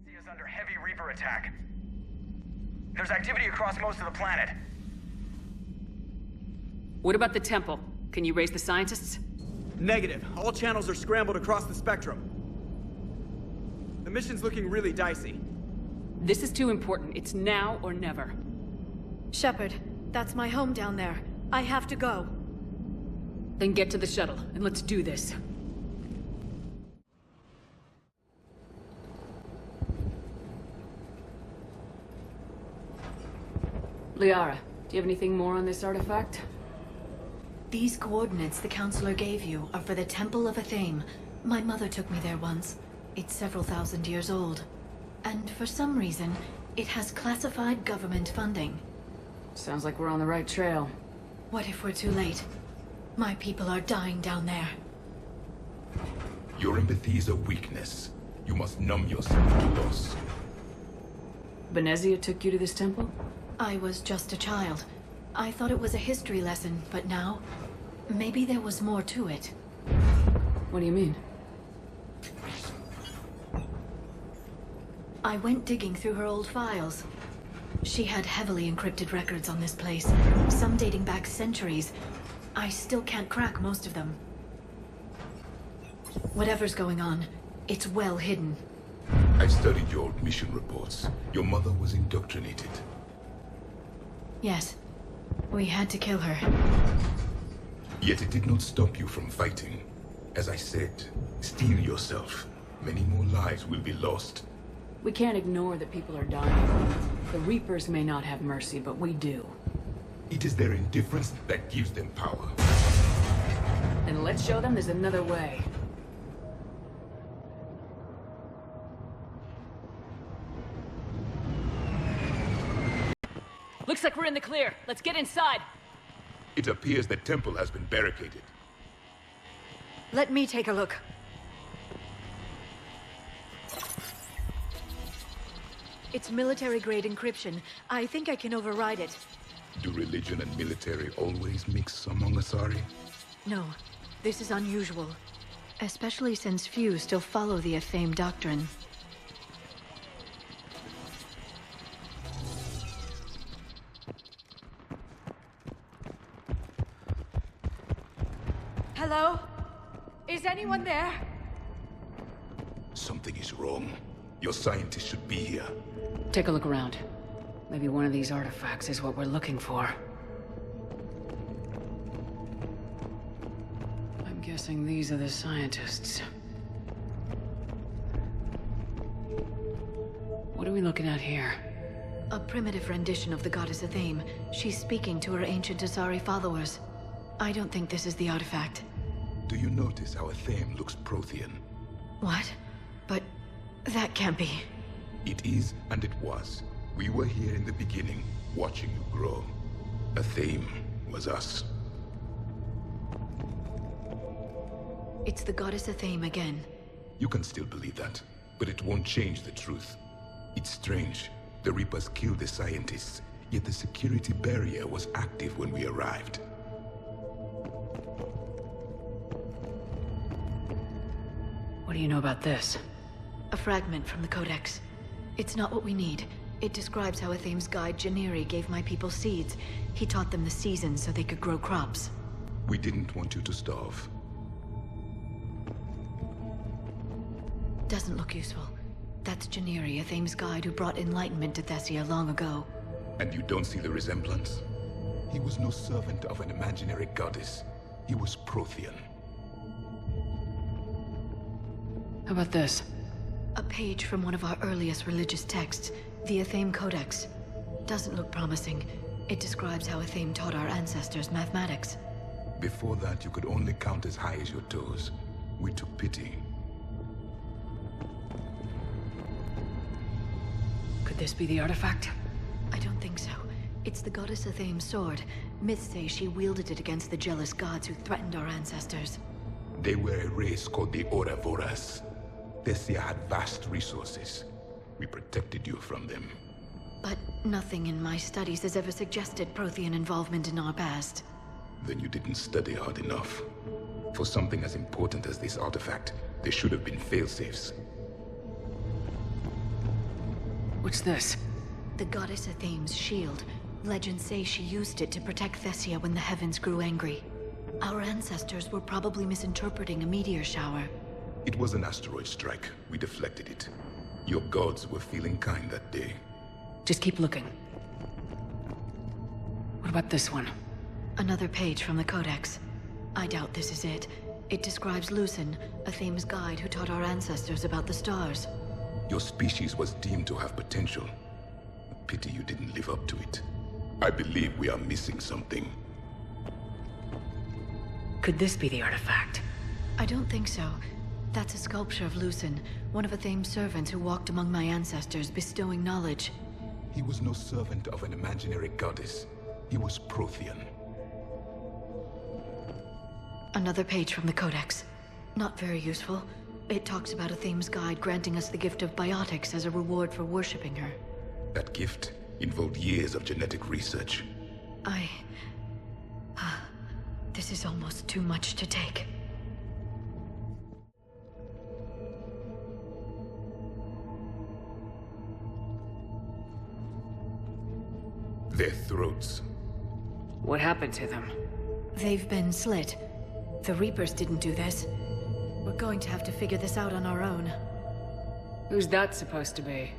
Is under heavy Reaper attack. There's activity across most of the planet. What about the temple? Can you raise the scientists? Negative. All channels are scrambled across the spectrum. The mission's looking really dicey. This is too important. It's now or never. Shepard, that's my home down there. I have to go. Then get to the shuttle, and let's do this. Liara, do you have anything more on this artifact? These coordinates the Counselor gave you are for the Temple of Athame. My mother took me there once. It's several thousand years old. And for some reason, it has classified government funding. Sounds like we're on the right trail. What if we're too late? My people are dying down there. Your empathy is a weakness. You must numb yourself to loss. Benezia took you to this temple? I was just a child. I thought it was a history lesson, but now, maybe there was more to it. What do you mean? I went digging through her old files. She had heavily encrypted records on this place, some dating back centuries. I still can't crack most of them. Whatever's going on, it's well hidden. I studied your old mission reports. Your mother was indoctrinated. Yes. We had to kill her. Yet it did not stop you from fighting. As I said, steel yourself. Many more lives will be lost. We can't ignore that people are dying. The Reapers may not have mercy, but we do. It is their indifference that gives them power. And let's show them there's another way. Looks like we're in the clear. Let's get inside. It appears the temple has been barricaded. Let me take a look. It's military-grade encryption. I think I can override it. Do religion and military always mix among Asari? No, this is unusual. Especially since few still follow the Athame doctrine. Hello? Is anyone there? Something is wrong. Your scientists should be here. Take a look around. Maybe one of these artifacts is what we're looking for. I'm guessing these are the scientists. What are we looking at here? A primitive rendition of the goddess Athame. She's speaking to her ancient Asari followers. I don't think this is the artifact. Do you notice how Athame looks prothean? What? But that can't be. It is, and it was. We were here in the beginning, watching you grow. Athame was us. It's the goddess Athame again. You can still believe that, but it won't change the truth. It's strange. The Reapers killed the scientists, yet the security barrier was active when we arrived. What do you know about this? A fragment from the Codex. It's not what we need. It describes how Athame's guide Janiri gave my people seeds. He taught them the seasons so they could grow crops. We didn't want you to starve. Doesn't look useful. That's Janiri, Athame's guide who brought enlightenment to Thessia long ago. And you don't see the resemblance? He was no servant of an imaginary goddess. He was prothean. How about this? A page from one of our earliest religious texts, the Athame Codex. Doesn't look promising. It describes how Athame taught our ancestors mathematics. Before that, you could only count as high as your toes. We took pity. Could this be the artifact? I don't think so. It's the goddess Athame's sword. Myths say she wielded it against the jealous gods who threatened our ancestors. They were a race called the Ouroboros. Thessia had vast resources. We protected you from them. But nothing in my studies has ever suggested prothean involvement in our past. Then you didn't study hard enough. For something as important as this artifact, there should have been failsafes. What's this? The goddess Athame's shield. Legends say she used it to protect Thessia when the heavens grew angry. Our ancestors were probably misinterpreting a meteor shower. It was an asteroid strike. We deflected it. Your gods were feeling kind that day. Just keep looking. What about this one? Another page from the Codex. I doubt this is it. It describes Lucen, Athame's guide who taught our ancestors about the stars. Your species was deemed to have potential. A pity you didn't live up to it. I believe we are missing something. Could this be the artifact? I don't think so. That's a sculpture of Lucen, one of Athame's servants who walked among my ancestors, bestowing knowledge. He was no servant of an imaginary goddess. He was prothean. Another page from the Codex. Not very useful. It talks about Athame's guide granting us the gift of biotics as a reward for worshipping her. That gift involved years of genetic research. This is almost too much to take. Their throats. What happened to them? They've been slit. The Reapers didn't do this. We're going to have to figure this out on our own. Who's that supposed to be?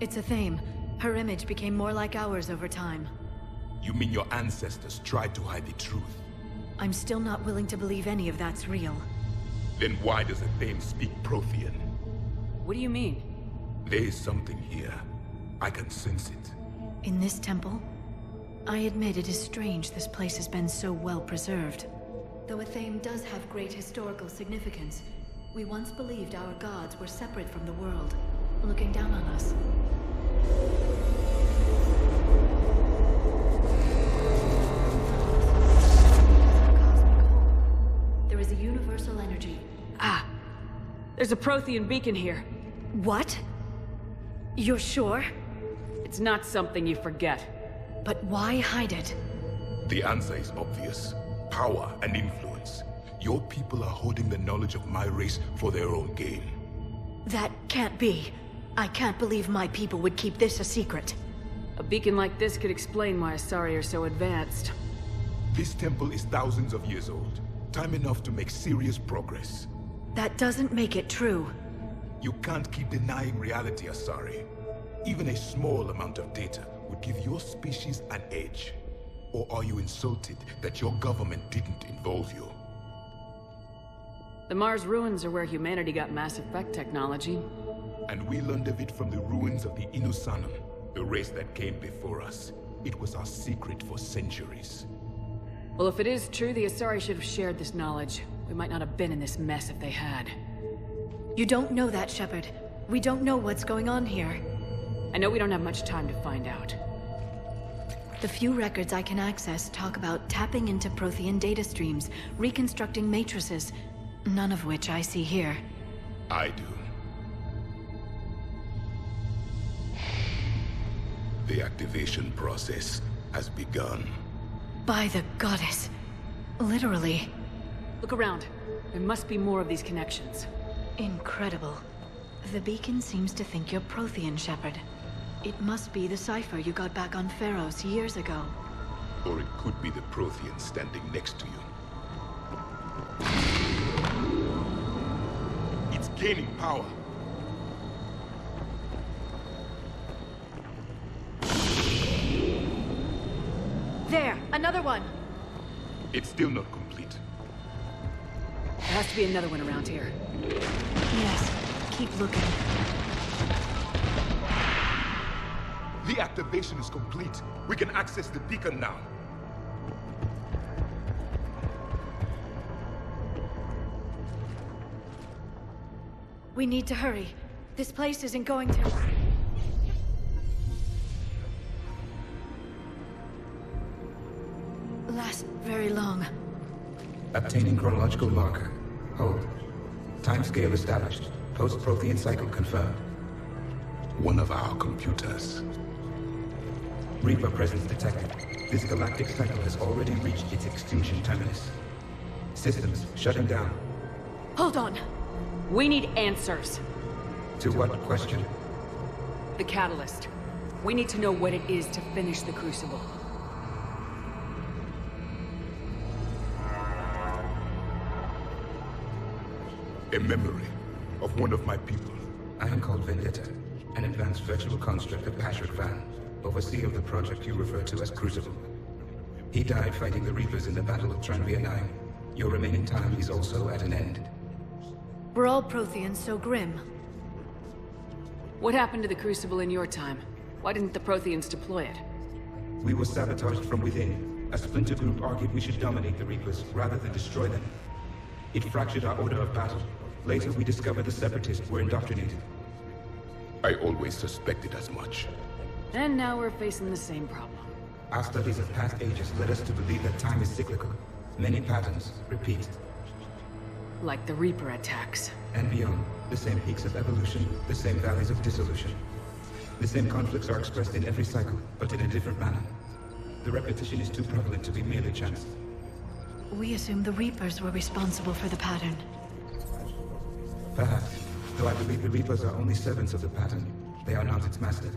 It's Athame. Her image became more like ours over time. You mean your ancestors tried to hide the truth? I'm still not willing to believe any of that's real. Then why does Athame speak prothean? What do you mean? There is something here. I can sense it. In this temple? I admit it is strange this place has been so well preserved. Though Athame does have great historical significance, we once believed our gods were separate from the world, looking down on us. There is a universal energy. Ah! There's a prothean beacon here. What? You're sure? It's not something you forget. But why hide it? The answer is obvious. Power and influence. Your people are holding the knowledge of my race for their own gain. That can't be. I can't believe my people would keep this a secret. A beacon like this could explain why Asari are so advanced. This temple is thousands of years old. Time enough to make serious progress. That doesn't make it true. You can't keep denying reality, Asari. Even a small amount of data would give your species an edge. Or are you insulted that your government didn't involve you? The Mars ruins are where humanity got Mass Effect technology. And we learned of it from the ruins of the Inusanum, the race that came before us. It was our secret for centuries. Well, if it is true, the Asari should have shared this knowledge. We might not have been in this mess if they had. You don't know that, Shepard. We don't know what's going on here. I know we don't have much time to find out. The few records I can access talk about tapping into prothean data streams, reconstructing matrices, none of which I see here. I do. The activation process has begun. By the goddess. Literally. Look around. There must be more of these connections. Incredible. The beacon seems to think you're Prothean, Shepard. It must be the cipher you got back on Pharos years ago. Or it could be the Prothean standing next to you. It's gaining power. There! Another one! It's still not complete. There has to be another one around here. Yes. Keep looking. The activation is complete. We can access the beacon now. We need to hurry. This place isn't going to... last very long. Obtaining chronological marker. Hold. Timescale established. Post-Prothean cycle confirmed. One of our computers. Reaper presence detected. This galactic cycle has already reached its extinction terminus. Systems shutting down. Hold on. We need answers. To what question? The catalyst. We need to know what it is to finish the Crucible. A memory of one of my people. I am called Vendetta, an advanced virtual construct of Patrick Van, overseer of the project you refer to as Crucible. He died fighting the Reapers in the Battle of Tranvia 9. Your remaining time is also at an end. We're all Protheans so grim. What happened to the Crucible in your time? Why didn't the Protheans deploy it? We were sabotaged from within. A splinter group argued we should dominate the Reapers rather than destroy them. It fractured our order of battle. Later, we discovered the Separatists were indoctrinated. I always suspected as much. And now we're facing the same problem. Our studies of past ages led us to believe that time is cyclical. Many patterns repeat. Like the Reaper attacks. And beyond, the same peaks of evolution, the same valleys of dissolution. The same conflicts are expressed in every cycle, but in a different manner. The repetition is too prevalent to be merely chance. We assumed the Reapers were responsible for the pattern. Perhaps, though I believe the Reapers are only servants of the pattern. They are not its master.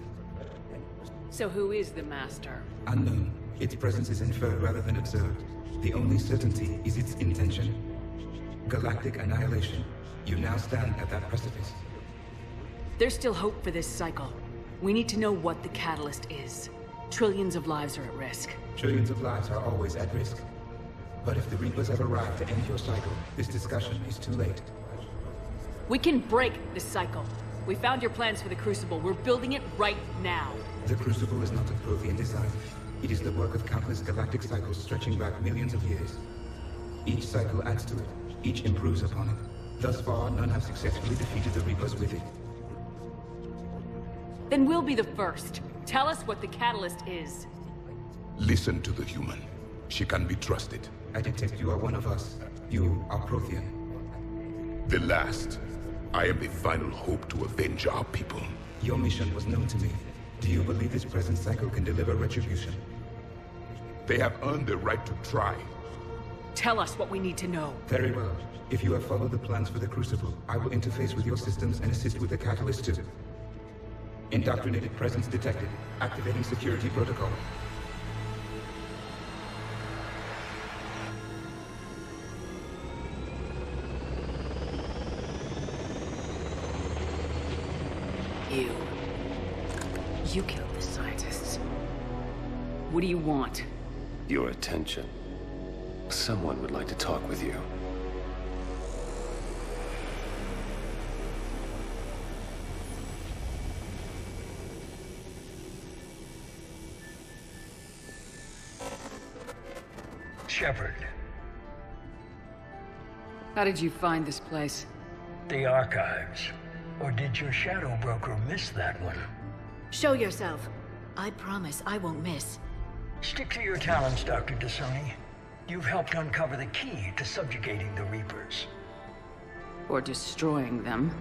So who is the master? Unknown. Its presence is inferred rather than observed. The only certainty is its intention. Galactic annihilation. You now stand at that precipice. There's still hope for this cycle. We need to know what the catalyst is. Trillions of lives are at risk. Trillions of lives are always at risk. But if the Reapers have arrived to end your cycle, this discussion is too late. We can break this cycle. We found your plans for the Crucible. We're building it right now. The Crucible is not a Prothean design. It is the work of countless galactic cycles stretching back millions of years. Each cycle adds to it. Each improves upon it. Thus far, none have successfully defeated the Reapers with it. Then we'll be the first. Tell us what the catalyst is. Listen to the human. She can be trusted. I detect you are one of us. You are Prothean. The last. I am the final hope to avenge our people. Your mission was known to me. Do you believe this present cycle can deliver retribution? They have earned the right to try. Tell us what we need to know. Very well. If you have followed the plans for the Crucible, I will interface with your systems and assist with the catalyst too. Indoctrinated presence detected. Activating security protocol. You killed the scientists. What do you want? Your attention. Someone would like to talk with you. Shepard. How did you find this place? The archives. Or did your shadow broker miss that one? Show yourself. I promise I won't miss. Stick to your talents, Dr. T'Soni. You've helped uncover the key to subjugating the Reapers. Or destroying them.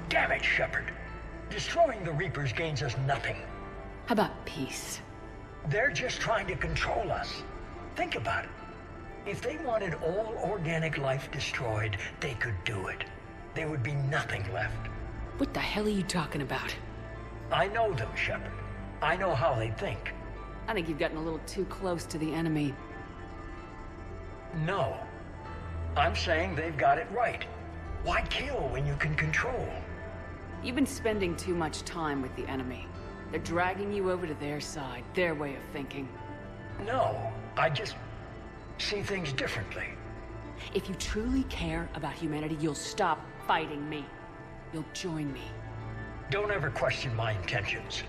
Damn it, Shepard. Destroying the Reapers gains us nothing. How about peace? They're just trying to control us. Think about it. If they wanted all organic life destroyed, they could do it. There would be nothing left. What the hell are you talking about? I know them, Shepard. I know how they think. I think you've gotten a little too close to the enemy. No. I'm saying they've got it right. Why kill when you can control? You've been spending too much time with the enemy. They're dragging you over to their side, their way of thinking. No, I just see things differently. If you truly care about humanity, you'll stop fighting me. You'll join me. Don't ever question my intentions.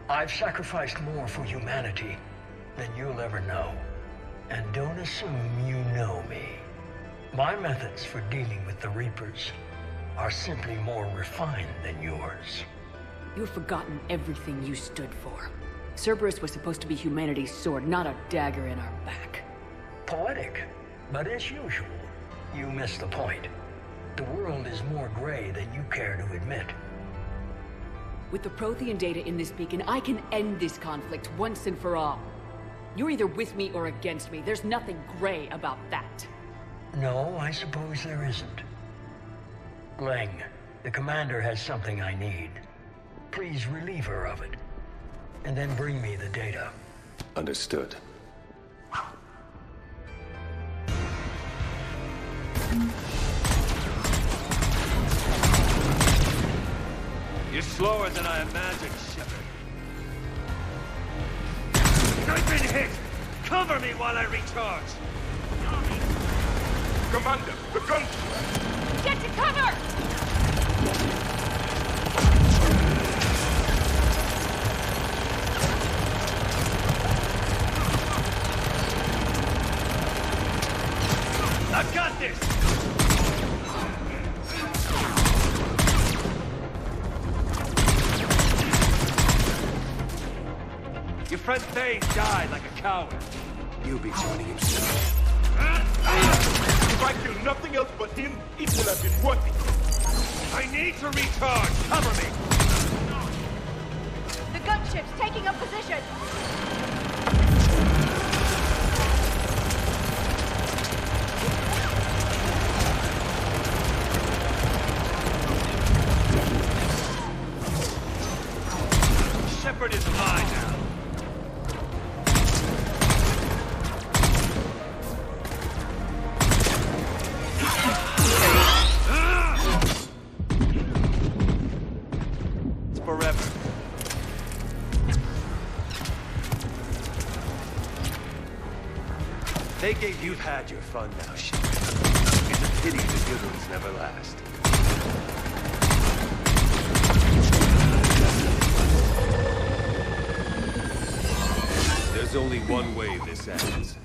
I've sacrificed more for humanity than you'll ever know. And don't assume you know me. My methods for dealing with the Reapers are simply more refined than yours. You've forgotten everything you stood for. Cerberus was supposed to be humanity's sword, not a dagger in our back. Poetic, but as usual, you miss the point. The world is more gray than you care to admit. With the prothean data in this beacon, I can end this conflict once and for all. You're either with me or against me. There's nothing gray about that. No, I suppose there isn't. Leng, the commander has something I need. Please relieve her of it. And then bring me the data. Understood. You're slower than I imagined, Shepard. I've been hit! Cover me while I recharge! Commander, the gun! Get to cover! I've got this! Your friend Thane died like a coward. You'll be joining him soon. If I kill nothing else but him, it will have been worth it. I need to recharge. Cover me. The gunship's taking up position. Shepard is mine now. Forever. They gave you've had your fun now, Shepard. It's a pity the good ones never last. There's only one way this ends.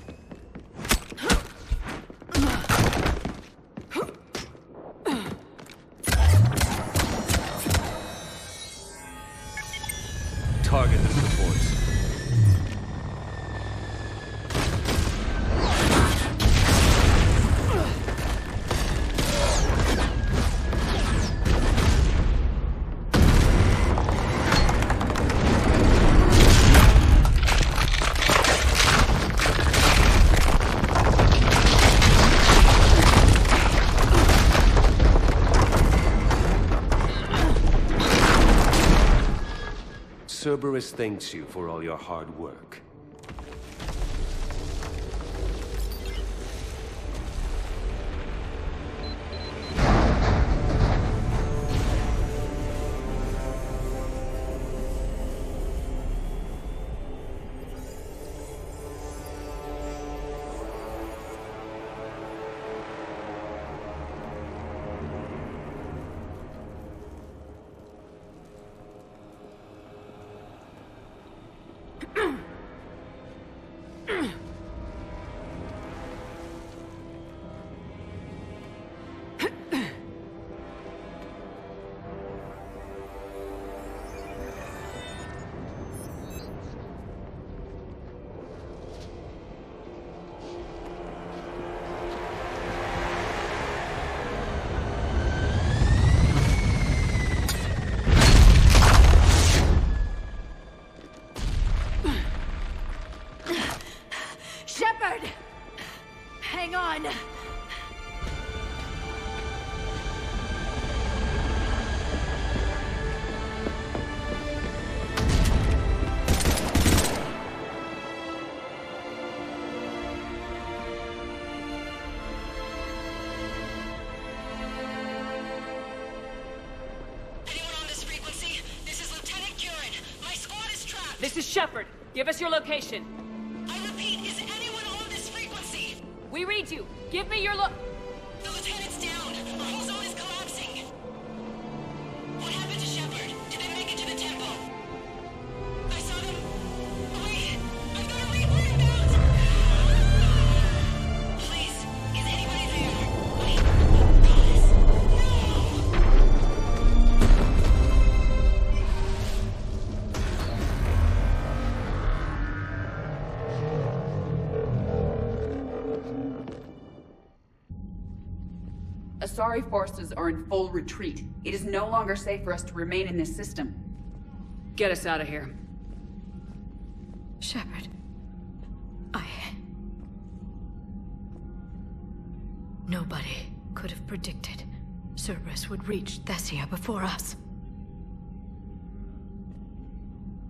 Target the supports. Cerberus thanks you for all your hard work. This is Shepard. Give us your location. I repeat, is anyone on this frequency? We read you. Give me your The lieutenant's down. Our whole zone is collapsing. What happened to Shepard? Did they make it to the temple? I saw them. Wait, I've got a reaper inbound. Please, is anybody there? Wait, promise. Asari forces are in full retreat. It is no longer safe for us to remain in this system. Get us out of here. Shepard. Nobody could have predicted Cerberus would reach Thessia before us.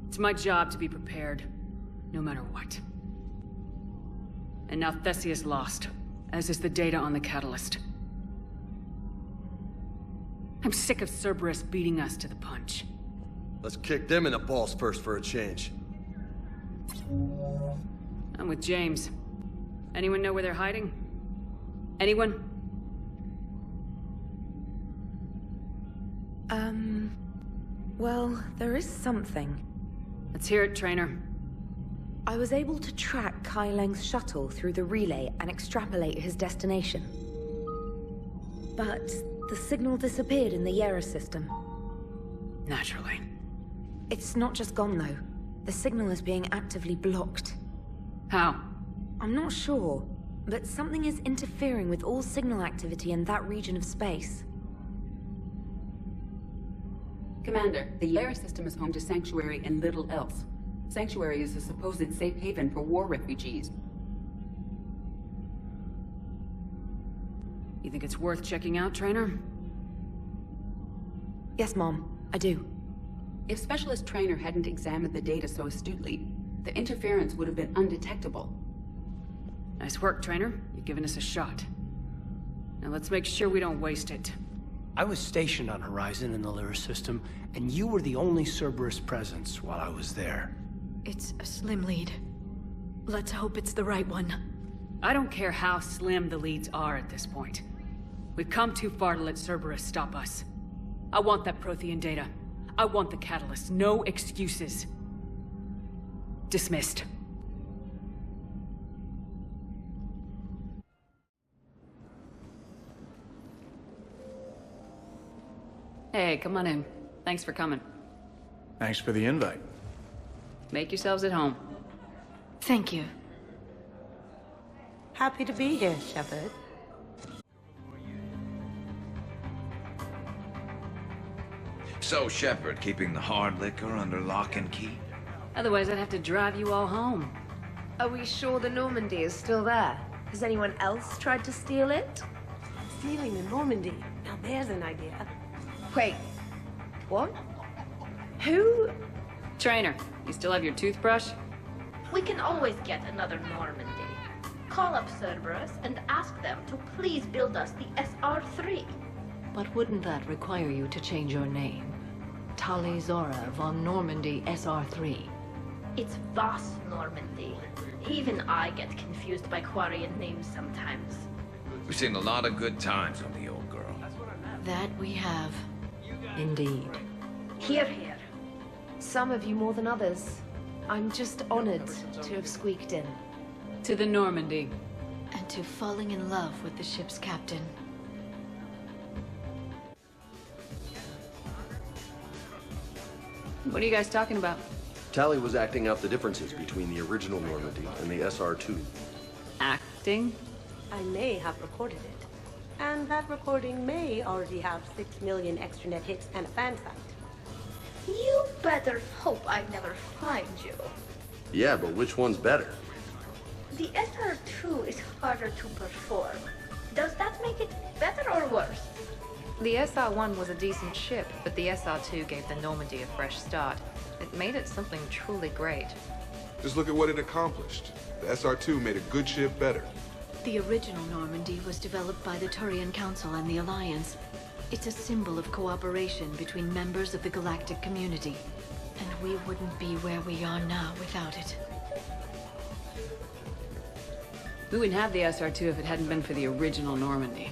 It's my job to be prepared, no matter what. And now Thessia's lost, as is the data on the catalyst. I'm sick of Cerberus beating us to the punch. Let's kick them in the balls first for a change. I'm with James. Anyone know where they're hiding? Anyone? Well, there is something. Let's hear it, Trainer. I was able to track Kai Leng's shuttle through the relay and extrapolate his destination. But the signal disappeared in the Yic17 system. Naturally. It's not just gone, though. The signal is being actively blocked. How? I'm not sure, but something is interfering with all signal activity in that region of space. Commander, the Yic system is home to Sanctuary and little else. Sanctuary is a supposed safe haven for war refugees. You think it's worth checking out, Trainer? Yes, Mom, I do. If Specialist Trainer hadn't examined the data so astutely, the interference would have been undetectable. Nice work, Trainer. You've given us a shot. Now let's make sure we don't waste it. I was stationed on Horizon in the Lyra system, and you were the only Cerberus presence while I was there. It's a slim lead. Let's hope it's the right one. I don't care how slim the leads are at this point. We've come too far to let Cerberus stop us. I want that prothean data. I want the catalyst. No excuses. Dismissed. Hey, come on in. Thanks for coming. Thanks for the invite. Make yourselves at home. Thank you. Happy to be here, Shepard. So, Shepard, keeping the hard liquor under lock and key? Otherwise, I'd have to drive you all home. Are we sure the Normandy is still there? Has anyone else tried to steal it? Stealing the Normandy. Now there's an idea. Wait, what? Who Trainer, you still have your toothbrush? We can always get another Normandy. Call up Cerberus and ask them to please build us the SR3. But wouldn't that require you to change your name? Tali Zora von Normandy SR3. It's Voss Normandy. Even I get confused by Quarian names sometimes. We've seen a lot of good times on the old girl. That we have. Indeed. Here, here. Some of you more than others. I'm just honored to have squeaked in. To the Normandy. And to falling in love with the ship's captain. What are you guys talking about? Tali was acting out the differences between the original Normandy and the SR2. Acting? I may have recorded it. And that recording may already have 6 million extranet hits and a fan site. You better hope I never find you. Yeah, but which one's better? The SR2 is harder to perform. Does that make it better or worse? The SR1 was a decent ship, but the SR2 gave the Normandy a fresh start. It made it something truly great. Just look at what it accomplished. The SR2 made a good ship better. The original Normandy was developed by the Turian Council and the Alliance. It's a symbol of cooperation between members of the galactic community. And we wouldn't be where we are now without it. We wouldn't have the SR2 if it hadn't been for the original Normandy.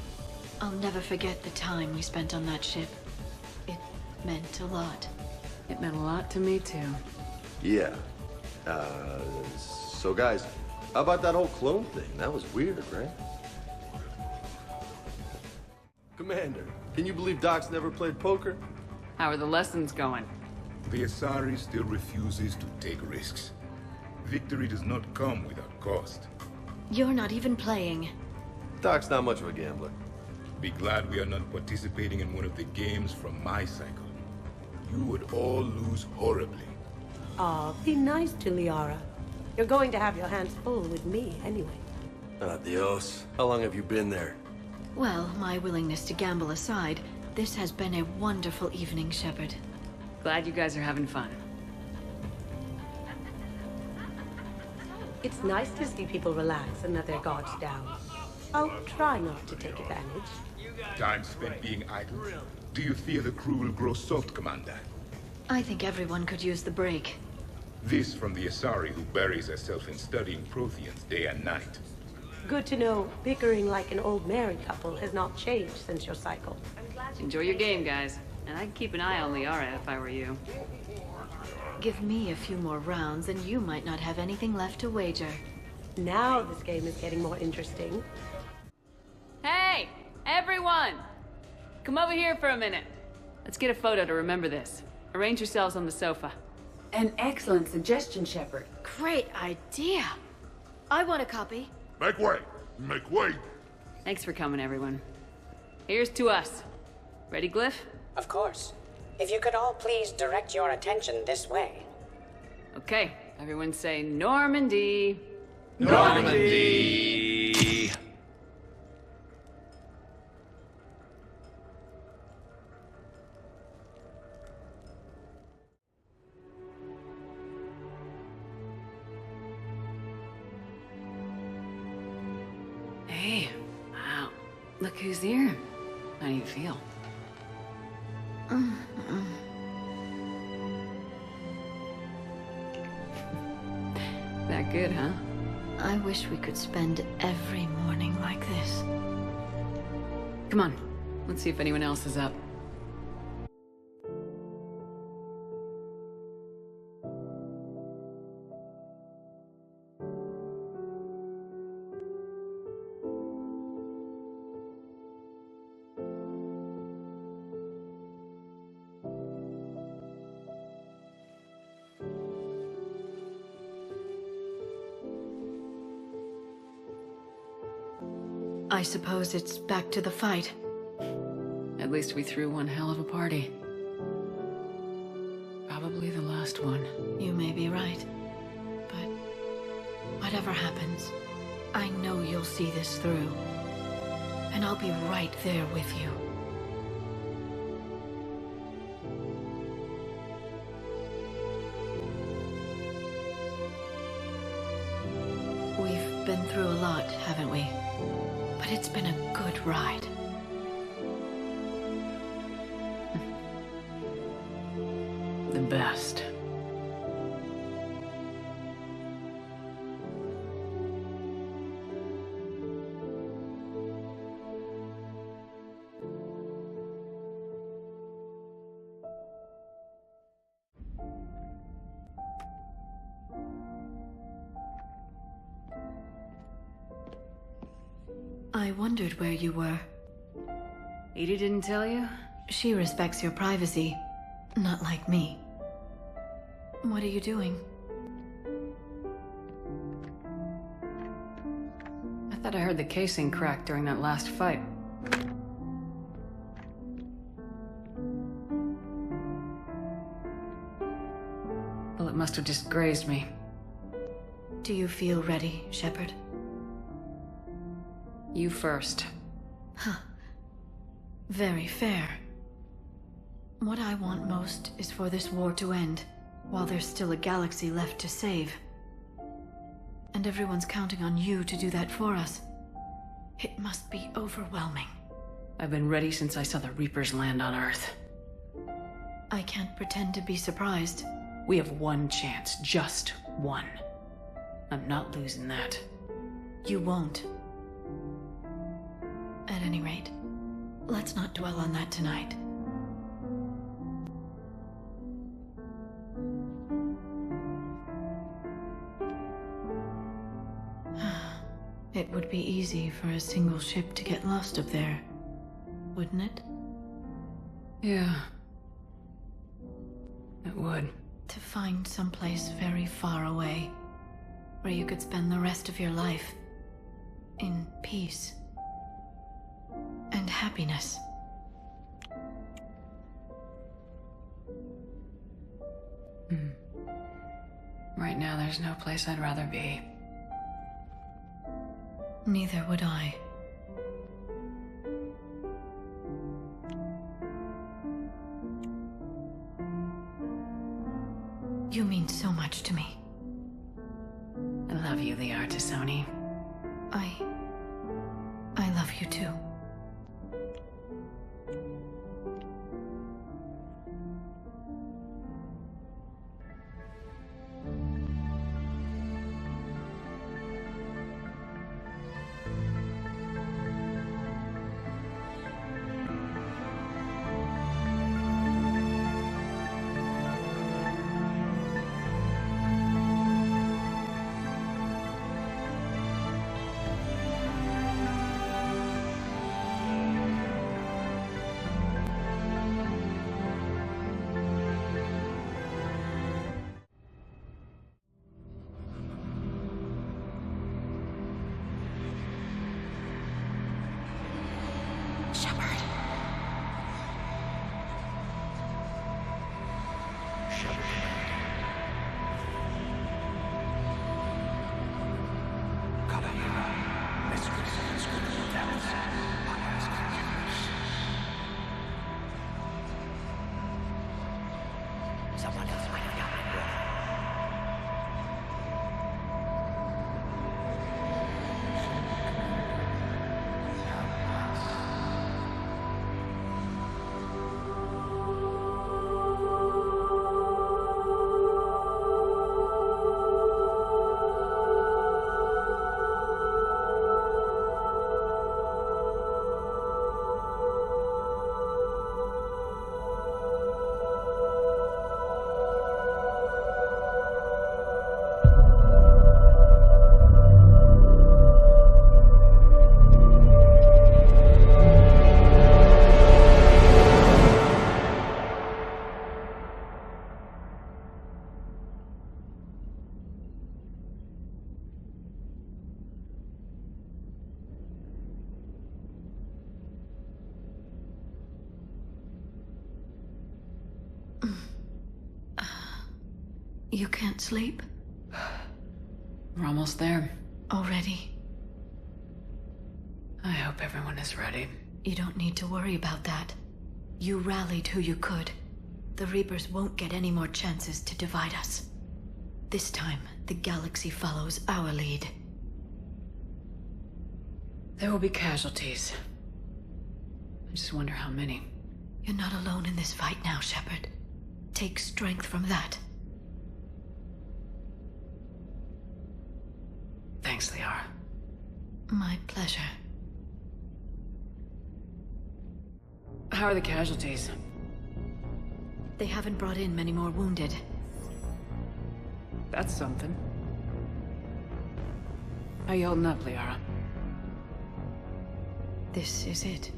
I'll never forget the time we spent on that ship. It meant a lot. It meant a lot to me, too. Yeah. So guys, how about that whole clone thing? That was weird, right? Commander, can you believe Doc's never played poker? How are the lessons going? The Asari still refuses to take risks. Victory does not come without cost. You're not even playing. Doc's not much of a gambler. Be glad we are not participating in one of the games from my cycle. You would all lose horribly. Aw, be nice to Liara. You're going to have your hands full with me anyway. Adios. How long have you been there? Well, my willingness to gamble aside, this has been a wonderful evening, Shepard. Glad you guys are having fun. It's nice to see people relax and let their guards down. I'll try not to take advantage. Time spent being idle. Do you fear the crew will grow soft, Commander? I think everyone could use the break. This from the Asari who buries herself in studying protheans day and night. Good to know bickering like an old married couple has not changed since your cycle. Enjoy your game, guys. And I'd keep an eye on Liara if I were you. Give me a few more rounds and you might not have anything left to wager. Now this game is getting more interesting. Hey, everyone! Come over here for a minute. Let's get a photo to remember this. Arrange yourselves on the sofa. An excellent suggestion, Shepard. Great idea. I want a copy. Make way! Make way! Thanks for coming, everyone. Here's to us. Ready, Glyph? Of course. If you could all please direct your attention this way. Okay, everyone say Normandy. Normandy! Hey, wow. Look who's here. How do you feel? That good, huh? I wish we could spend every morning like this. Come on, let's see if anyone else is up. I suppose it's back to the fight. At least we threw one hell of a party. Probably the last one. You may be right. But whatever happens, I know you'll see this through. And I'll be right there with you. through a lot, haven't we? But it's been a good ride. The best. I wondered where you were. Edie didn't tell you? She respects your privacy, not like me. What are you doing? I thought I heard the casing crack during that last fight. Well, it must have just grazed me. Do you feel ready, Shepard? You first. Huh. Very fair. What I want most is for this war to end, while there's still a galaxy left to save. And everyone's counting on you to do that for us. It must be overwhelming. I've been ready since I saw the Reapers land on Earth. I can't pretend to be surprised. We have one chance, just one. I'm not losing that. You won't. At any rate, let's not dwell on that tonight. It would be easy for a single ship to get lost up there, wouldn't it? Yeah. It would. To find someplace very far away, where you could spend the rest of your life in peace and happiness. Right now, there's no place I'd rather be. Neither would I. You mean so much to me. I love you, Liara T'Soni. I love you too. You can't sleep? We're almost there. Already? I hope everyone is ready. You don't need to worry about that. You rallied who you could. The Reapers won't get any more chances to divide us. This time, the galaxy follows our lead. There will be casualties. I just wonder how many. You're not alone in this fight now, Shepard. Take strength from that. Thanks, Liara. My pleasure. How are the casualties? They haven't brought in many more wounded. That's something. How you holding up, Liara? This is it,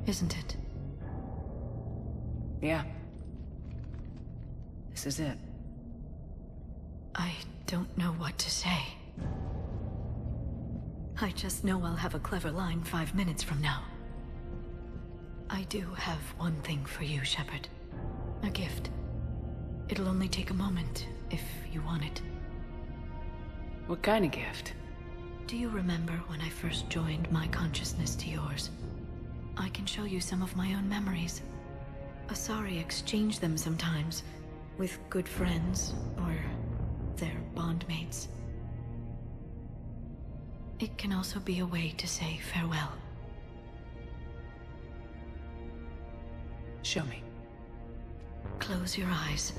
isn't it? Yeah. This is it. I don't know what to say. I just know I'll have a clever line 5 minutes from now. I do have one thing for you, Shepard. A gift. It'll only take a moment, if you want it. What kind of gift? Do you remember when I first joined my consciousness to yours? I can show you some of my own memories. Asari exchange them sometimes, with good friends, or their bondmates. It can also be a way to say farewell. Show me. Close your eyes.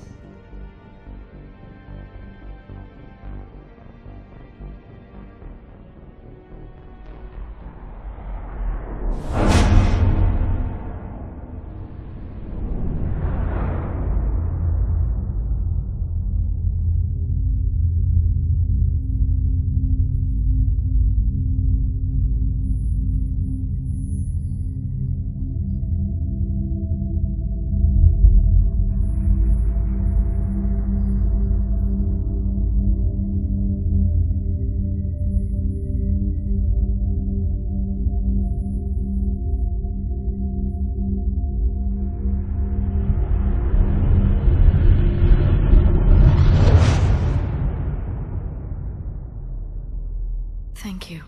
Thank you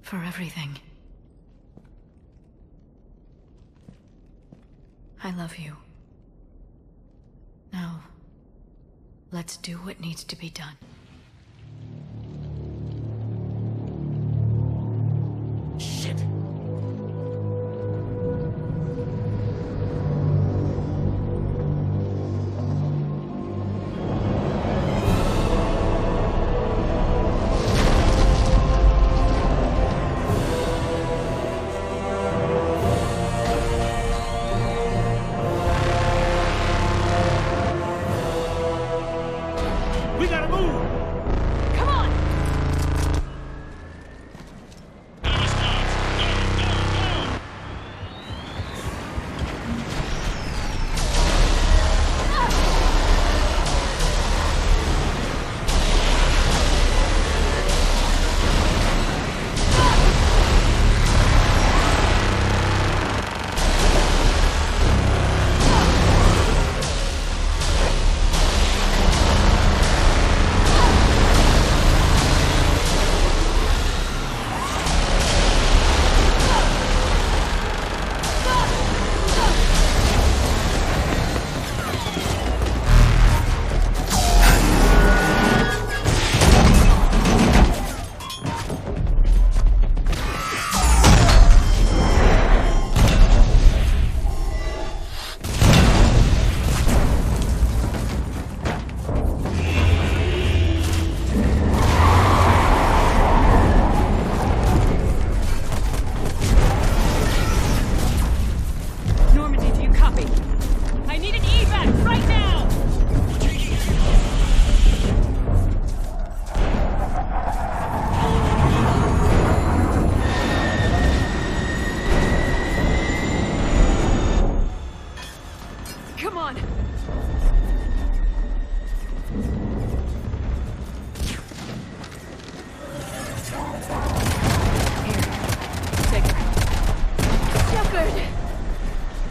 for everything. I love you. Now, let's do what needs to be done. Shit!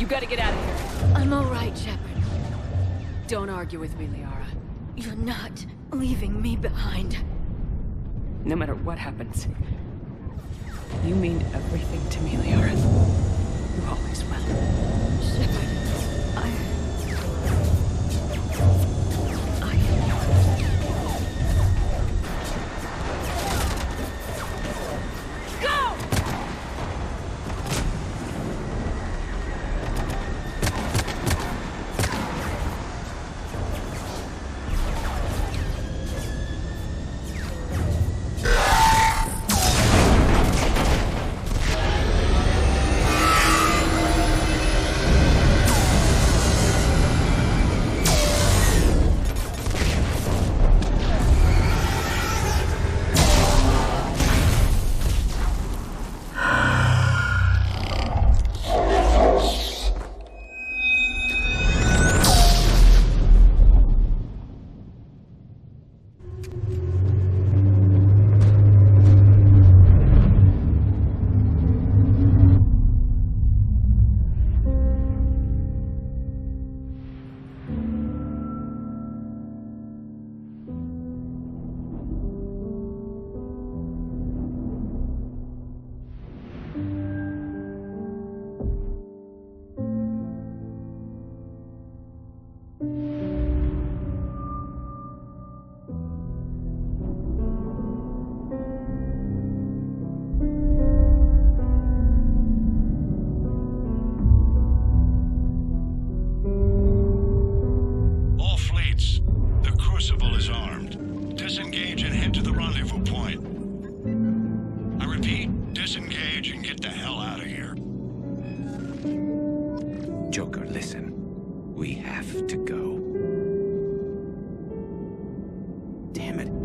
gotta get out of here. I'm all right, Shepard. Don't argue with me, Liara. You're not leaving me behind. No matter what happens, you mean everything to me, Liara. You always will. Shepard, Go! gates. The Crucible is armed. Disengage and head to the rendezvous point. I repeat, disengage and get the hell out of here. Joker, listen. We have to go. Damn it.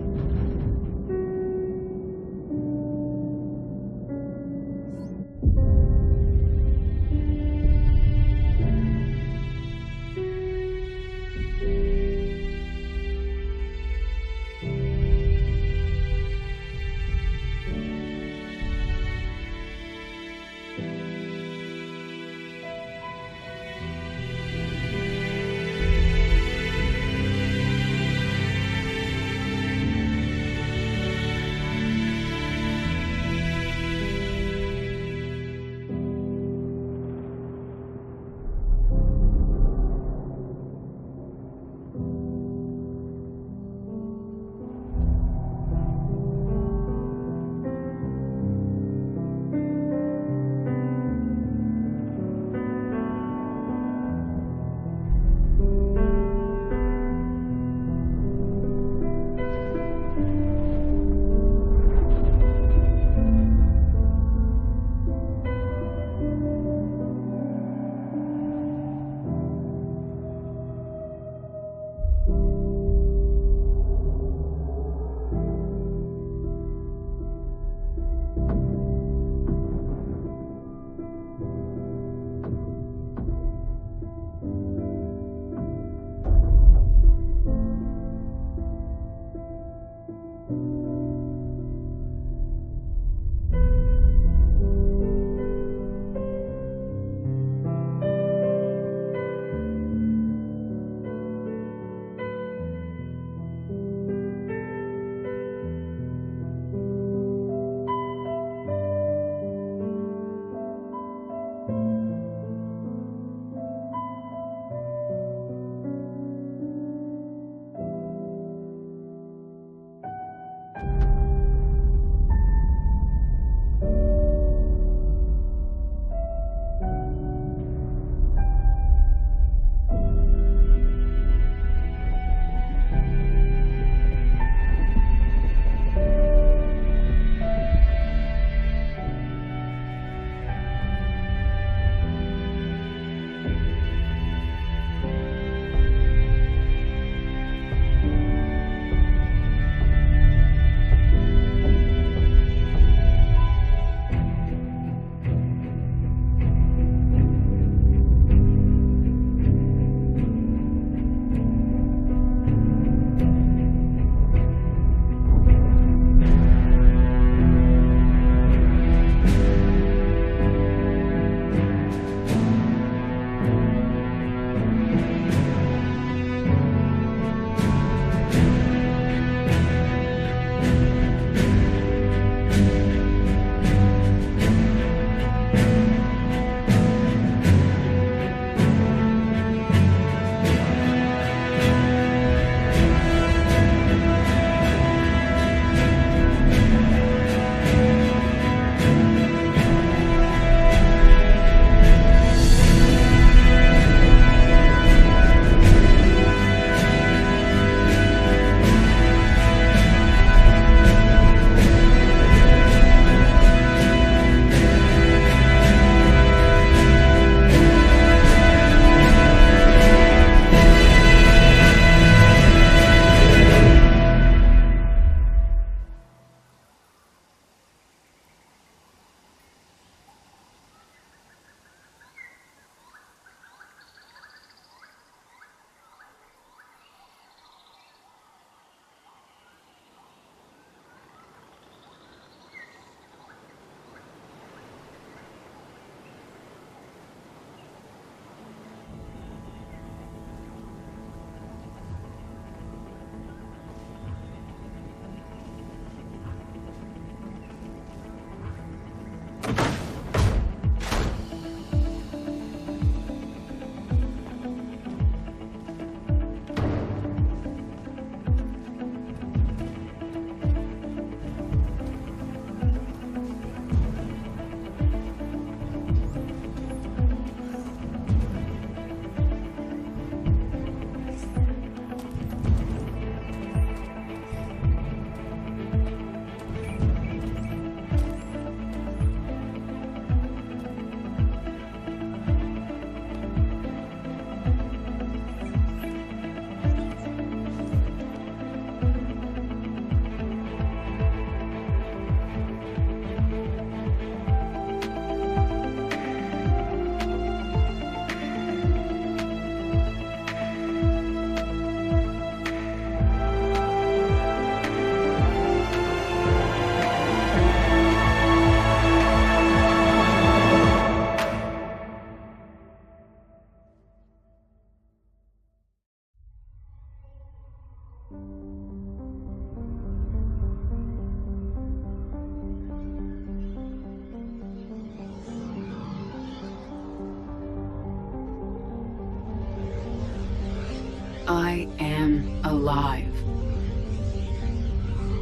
I am alive.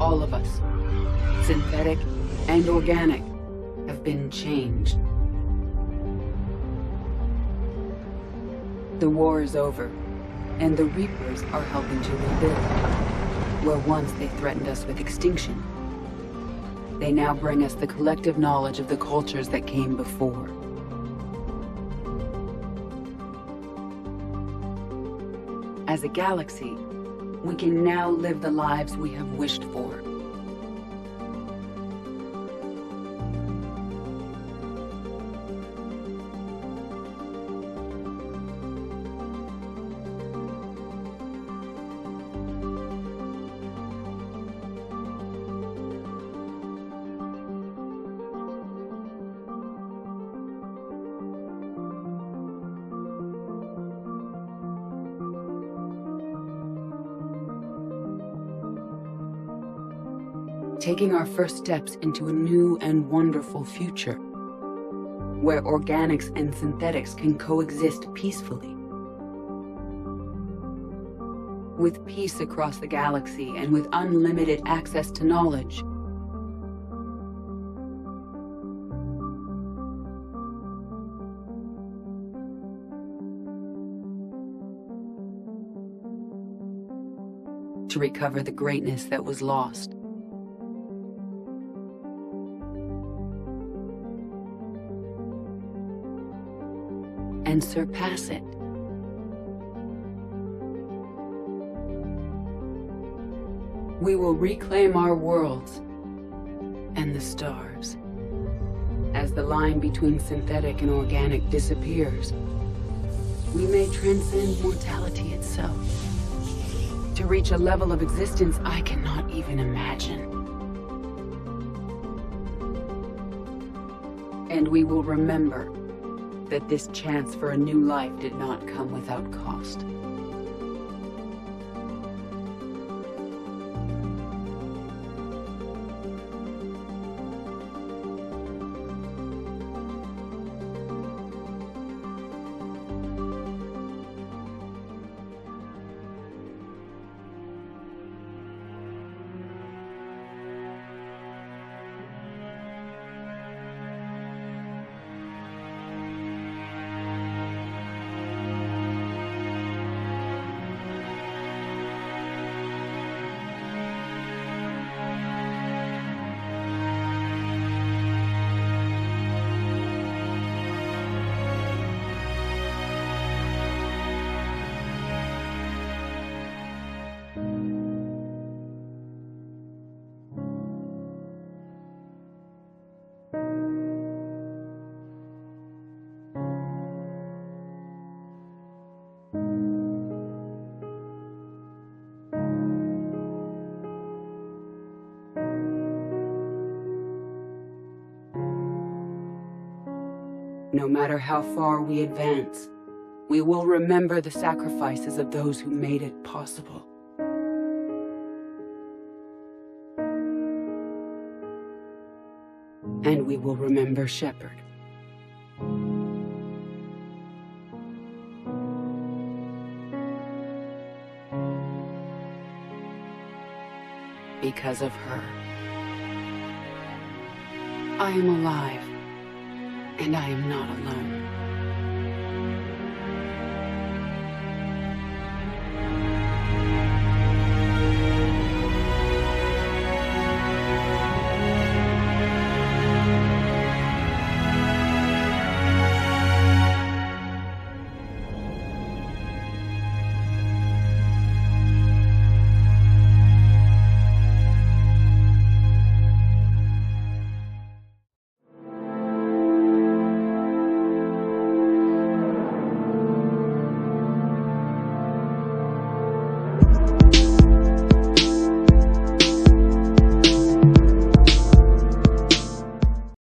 All of us, synthetic and organic, have been changed. The war is over, and the Reapers are helping to rebuild. Where once they threatened us with extinction, they now bring us the collective knowledge of the cultures that came before. As a galaxy, we can now live the lives we have wished for. Taking our first steps into a new and wonderful future, where organics and synthetics can coexist peacefully. With peace across the galaxy and with unlimited access to knowledge. To recover the greatness that was lost. And surpass it. We will reclaim our worlds and the stars. As the line between synthetic and organic disappears, we may transcend mortality itself to reach a level of existence I cannot even imagine. And we will remember that this chance for a new life did not come without cost. No matter how far we advance, we will remember the sacrifices of those who made it possible. And we will remember Shepard. Because of her. I am alive. And I am not alone.